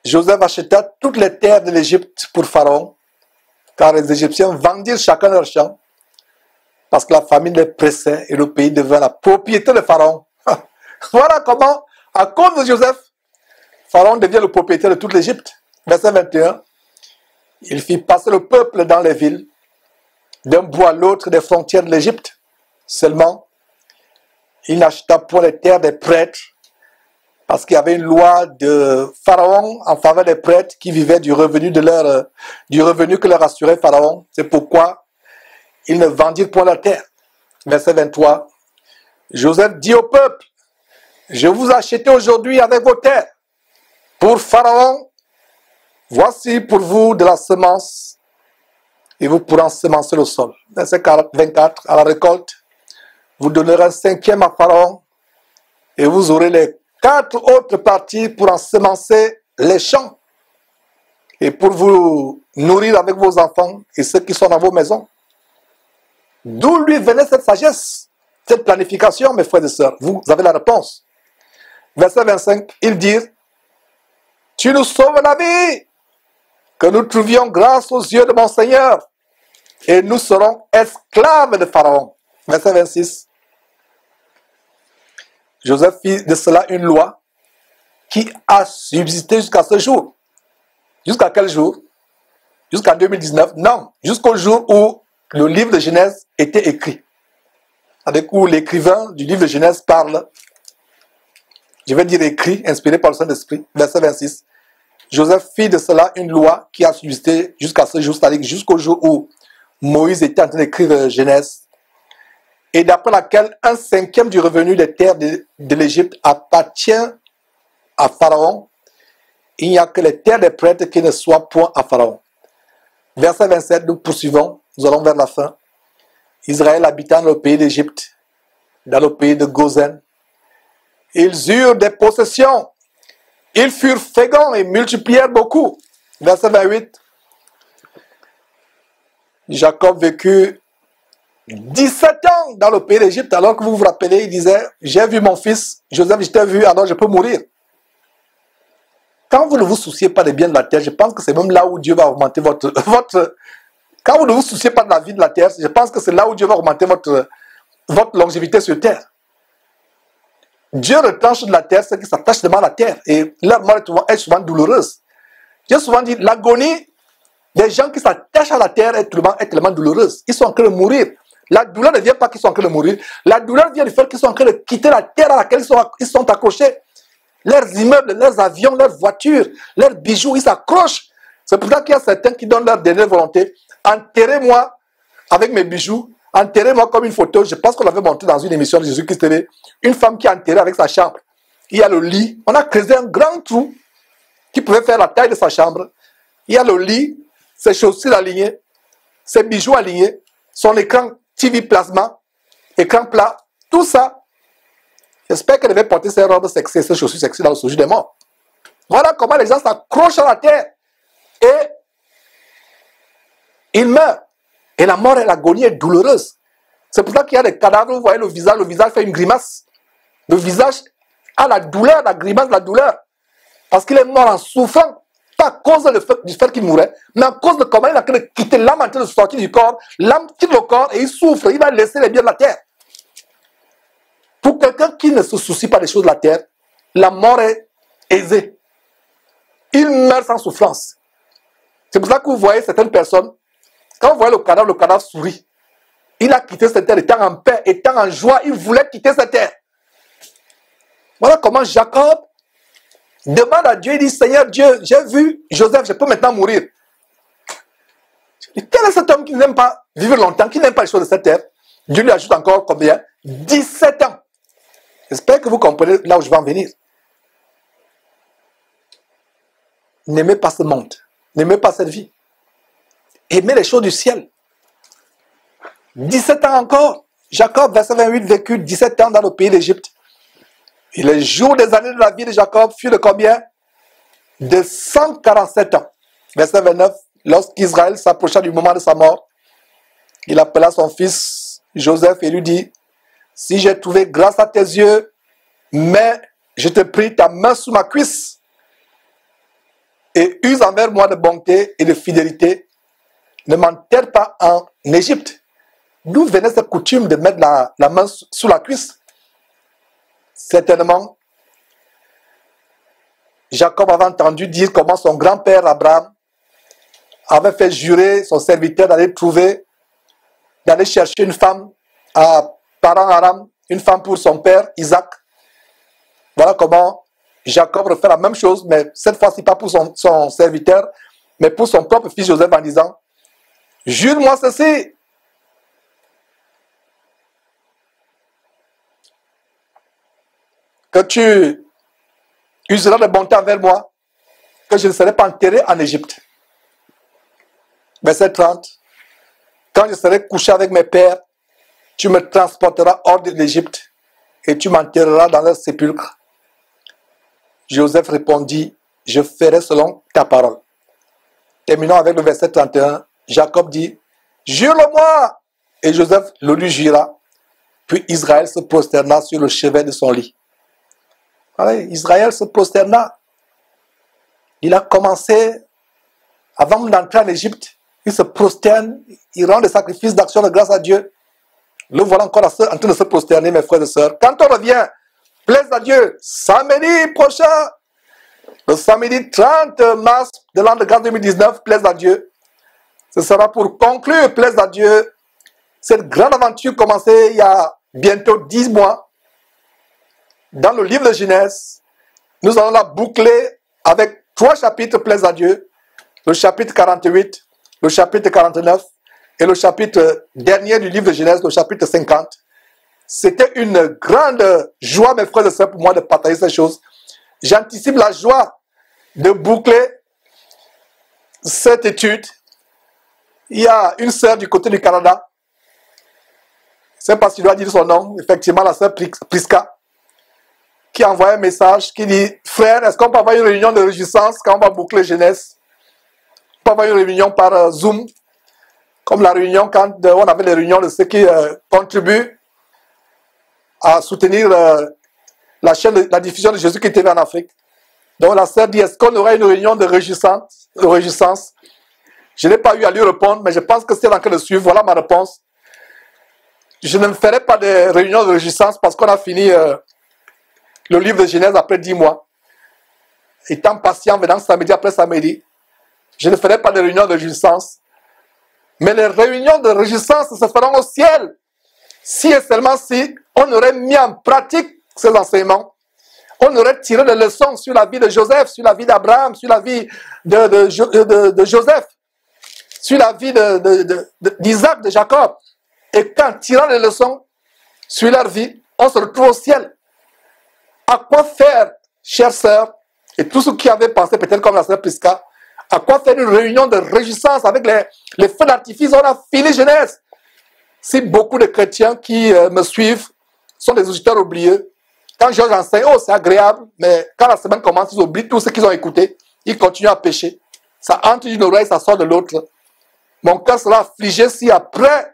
Joseph acheta toutes les terres de l'Égypte pour Pharaon, car les Égyptiens vendirent chacun leur champ, parce que la famine les pressait et le pays devint la propriété de Pharaon. Voilà comment, à cause de Joseph, Pharaon devient le propriétaire de toute l'Égypte. Verset 21. Il fit passer le peuple dans les villes, d'un bout à l'autre des frontières de l'Égypte. Seulement, il n'acheta point les terres des prêtres, parce qu'il y avait une loi de Pharaon en faveur des prêtres qui vivaient du revenu que leur assurait Pharaon. C'est pourquoi ils ne vendirent point la terre. Verset 23. Joseph dit au peuple, « Je vous ai acheté aujourd'hui avec vos terres. Pour Pharaon, voici pour vous de la semence, et vous pourrez ensemencer le sol. » Verset 24. À la récolte, vous donnerez un cinquième à Pharaon, et vous aurez les 4 autres parties pour ensemencer les champs, et pour vous nourrir avec vos enfants et ceux qui sont dans vos maisons. D'où lui venait cette sagesse, cette planification, mes frères et sœurs? Vous avez la réponse. Verset 25, ils dirent, « Tu nous sauves la vie, que nous trouvions grâce aux yeux de mon Seigneur, et nous serons esclaves de Pharaon. » Verset 26. Joseph fit de cela une loi qui a subsisté jusqu'à ce jour. Jusqu'à quel jour? Jusqu'en 2019? Non, jusqu'au jour où le livre de Genèse était écrit. Avec où l'écrivain du livre de Genèse parle, je vais dire écrit, inspiré par le Saint-Esprit, verset 26. Joseph fit de cela une loi qui a subsisté jusqu'à ce jour, c'est-à-dire jusqu'au jour où Moïse était en train d'écrire Genèse, et d'après laquelle un cinquième du revenu des terres de l'Égypte appartient à Pharaon. Il n'y a que les terres des prêtres qui ne soient point à Pharaon. Verset 27, nous poursuivons, nous allons vers la fin. Israël habitant dans le pays d'Égypte, dans le pays de Gozen. Ils eurent des possessions. Ils furent féconds et multiplièrent beaucoup. Verset 28. Jacob vécut 17 ans dans le pays d'Égypte, alors que vous vous rappelez, il disait, j'ai vu mon fils, Joseph, je t'ai vu, alors je peux mourir. Quand vous ne vous souciez pas des biens de la terre, je pense que c'est même là où Dieu va augmenter votre... Quand vous ne vous souciez pas de la vie de la terre, je pense que c'est là où Dieu va augmenter votre longévité sur terre. Dieu retranche de la terre ceux qui s'attachent à la terre. Et leur mort est souvent douloureuse. J'ai souvent dit, l'agonie des gens qui s'attachent à la terre est tellement douloureuse. Ils sont en train de mourir. La douleur ne vient pas qu'ils sont en train de mourir. La douleur vient du fait qu'ils sont en train de quitter la terre à laquelle ils sont accrochés. Leurs immeubles, leurs avions, leurs voitures, leurs bijoux, ils s'accrochent. C'est pour ça qu'il y a certains qui donnent leur dernière volonté. Enterrez-moi avec mes bijoux. Enterrez-moi comme une photo. Je pense qu'on l'avait montré dans une émission de Jésus-Christ TV. Une femme qui est enterrée avec sa chambre. Il y a le lit. On a creusé un grand trou qui pouvait faire la taille de sa chambre. Il y a le lit, ses chaussures alignées, ses bijoux alignés, son écran TV plasma, écran plat, tout ça. J'espère qu'elle devait porter ses robes sexy, ses chaussures sexy dans le séjour des morts. Voilà comment les gens s'accrochent à la terre. Et ils meurent. Et la mort et l'agonie est douloureuse. C'est pour ça qu'il y a des cadavres, vous voyez le visage fait une grimace. Le visage a la douleur, la grimace de la douleur. Parce qu'il est mort en souffrant. Pas à cause du fait qu'il mourait, mais à cause de comment il a quitté l'âme en train de sortir du corps. L'âme quitte le corps et il souffre. Il va laisser les biens de la terre. Pour quelqu'un qui ne se soucie pas des choses de la terre, la mort est aisée. Il meurt sans souffrance. C'est pour ça que vous voyez certaines personnes, quand vous voyez le cadavre sourit. Il a quitté cette terre étant en paix, étant en joie. Il voulait quitter cette terre. Voilà comment Jacob demande à Dieu, il dit, Seigneur Dieu, j'ai vu Joseph, je peux maintenant mourir. Quel est cet homme qui n'aime pas vivre longtemps, qui n'aime pas les choses de cette terre? Dieu lui ajoute encore combien? 17 ans. J'espère que vous comprenez là où je vais en venir. N'aimez pas ce monde. N'aimez pas cette vie. Aimez les choses du ciel. 17 ans encore. Jacob, verset 28, vécut 17 ans dans le pays d'Égypte. Et les jours des années de la vie de Jacob furent de combien? De 147 ans. Verset 29, lorsqu'Israël s'approcha du moment de sa mort, il appela son fils Joseph et lui dit, si j'ai trouvé grâce à tes yeux, mais je te prie ta main sous ma cuisse et use envers moi de bonté et de fidélité, ne m'enterre pas en Égypte. D'où venait cette coutume de mettre la main sous la cuisse? Certainement, Jacob avait entendu dire comment son grand-père Abraham avait fait jurer son serviteur d'aller chercher une femme à Paran-Aram, une femme pour son père Isaac. Voilà comment Jacob refait la même chose, mais cette fois-ci pas pour son serviteur, mais pour son propre fils Joseph en disant, jure-moi ceci. Que tu useras de bonté envers moi, que je ne serai pas enterré en Égypte. Verset 30. Quand je serai couché avec mes pères, tu me transporteras hors de l'Égypte et tu m'enterreras dans leur sépulcre. Joseph répondit, je ferai selon ta parole. Terminons avec le verset 31. Jacob dit, jure-le-moi. Et Joseph le lui jura. Puis Israël se prosterna sur le chevet de son lit. Allez, Israël se prosterna. Il a commencé, avant d'entrer en Égypte, il se prosterne, il rend des sacrifices d'action de grâce à Dieu. Le voilà encore en train de se prosterner, mes frères et sœurs. Quand on revient, plaise à Dieu, samedi prochain, le samedi 30 mars de l'an de grâce 2019, plaise à Dieu. Ce sera pour conclure, plaise à Dieu, cette grande aventure commencée il y a bientôt 10 mois. Dans le livre de Genèse, nous allons la boucler avec 3 chapitres, plaise à Dieu. Le chapitre 48, le chapitre 49 et le chapitre dernier du livre de Genèse, le chapitre 50. C'était une grande joie, mes frères et sœurs, pour moi de partager ces choses. J'anticipe la joie de boucler cette étude. Il y a une sœur du côté du Canada. Je ne sais pas si je dois dire son nom. Effectivement, la sœur Priska, qui a envoyé un message qui dit, frère, est-ce qu'on peut avoir une réunion de réjouissance quand on va boucler Genèse? On peut avoir une réunion par Zoom. Comme la réunion, quand on avait les réunions de ceux qui contribuent à soutenir la chaîne, la diffusion de Jésus qui TV en Afrique. Donc la sœur dit, est-ce qu'on aurait une réunion de réjouissance? Je n'ai pas eu à lui répondre, mais je pense que c'est en train de suivre. Voilà ma réponse. Je ne ferai pas de réunion de réjouissance parce qu'on a fini le livre de Genèse après 10 mois. Étant patient, venant samedi après samedi, je ne ferai pas de réunion de réjouissance. Mais les réunions de réjouissance se feront au ciel. Si et seulement si on aurait mis en pratique ces enseignements, on aurait tiré des leçons sur la vie de Joseph, sur la vie d'Abraham, sur la vie de Joseph, sur la vie d'Isaac, de Jacob. Et qu'en tirant les leçons sur leur vie, on se retrouve au ciel. À quoi faire, chères sœurs, et tous ceux qui avaient pensé, peut-être comme la sœur Prisca, à quoi faire une réunion de réjouissance avec les feux d'artifice? On a fini Genèse. Si beaucoup de chrétiens qui me suivent sont des auditeurs oublieux, quand Georges enseigne, oh c'est agréable, mais quand la semaine commence, ils oublient tout ce qu'ils ont écouté, ils continuent à pécher. Ça entre d'une oreille, ça sort de l'autre. Mon cœur sera affligé si après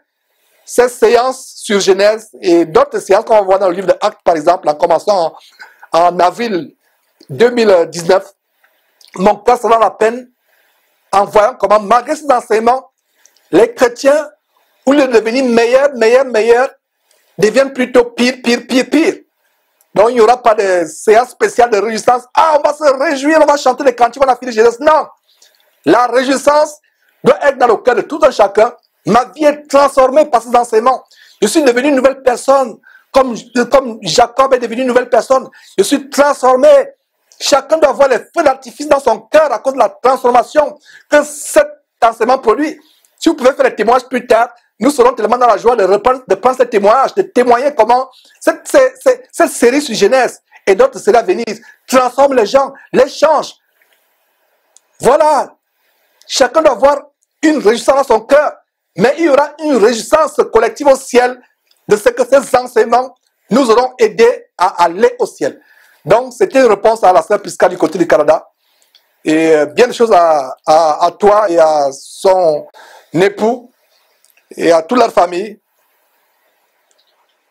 ces séances sur Genèse et d'autres séances qu'on va voir dans le livre de Actes par exemple, en commençant en avril 2019, mon cœur sera la peine en voyant comment, malgré ces enseignements, les chrétiens, au lieu de devenir meilleurs, deviennent plutôt pire. Donc il n'y aura pas de séance spéciale de réjouissance. Ah, on va se réjouir, on va chanter les cantiques, on a fini Jésus. Non! La réjouissance doit être dans le cœur de tout un chacun. Ma vie est transformée par ces enseignements. Je suis devenu une nouvelle personne, comme Jacob est devenu une nouvelle personne. Je suis transformé. Chacun doit avoir les feux d'artifice dans son cœur à cause de la transformation que cet enseignement produit. Si vous pouvez faire des témoignages plus tard, nous serons tellement dans la joie de prendre ces témoignages, de témoigner comment cette série sur Genèse et d'autres séries à venir transforme les gens, les change. Voilà. Chacun doit avoir une réjouissance dans son cœur, mais il y aura une réjouissance collective au ciel de ce que ces enseignements nous auront aidés à aller au ciel. Donc, c'était une réponse à la sœur Prisca du côté du Canada. Et bien de choses à toi et à son époux et à toute leur famille.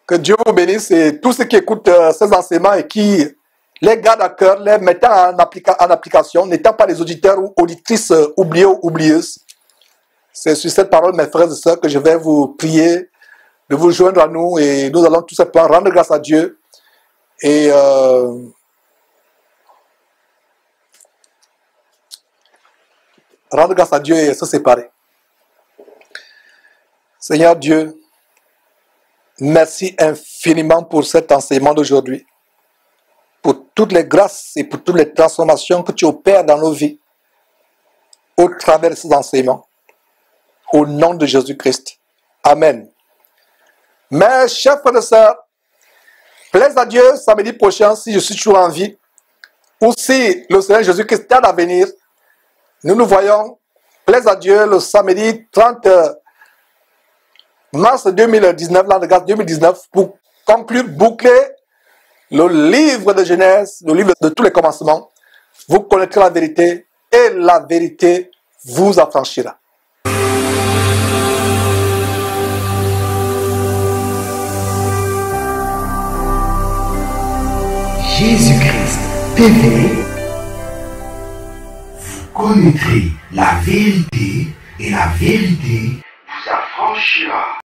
Que Dieu vous bénisse et tous ceux qui écoutent ces enseignements et qui les gardent à cœur, les mettant en application, n'étant pas des auditeurs ou auditrices oubliés ou oublieuses. C'est sur cette parole, mes frères et sœurs, que je vais vous prier de vous joindre à nous et nous allons tout simplement rendre grâce à Dieu et rendre grâce à Dieu et se séparer. Seigneur Dieu, merci infiniment pour cet enseignement d'aujourd'hui, pour toutes les grâces et pour toutes les transformations que tu opères dans nos vies au travers de ces enseignements. Au nom de Jésus-Christ. Amen. Mes chers frères et sœurs, plaise à Dieu samedi prochain, si je suis toujours en vie, ou si le Seigneur Jésus-Christ tarde à venir, nous nous voyons, plaise à Dieu, le samedi 30 mars 2019, l'an de grâce 2019, pour conclure, boucler le livre de Genèse, le livre de tous les commencements. Vous connaîtrez la vérité et la vérité vous affranchira. Jésus-Christ TV, vous connaîtrez la vérité et la vérité vous affranchira.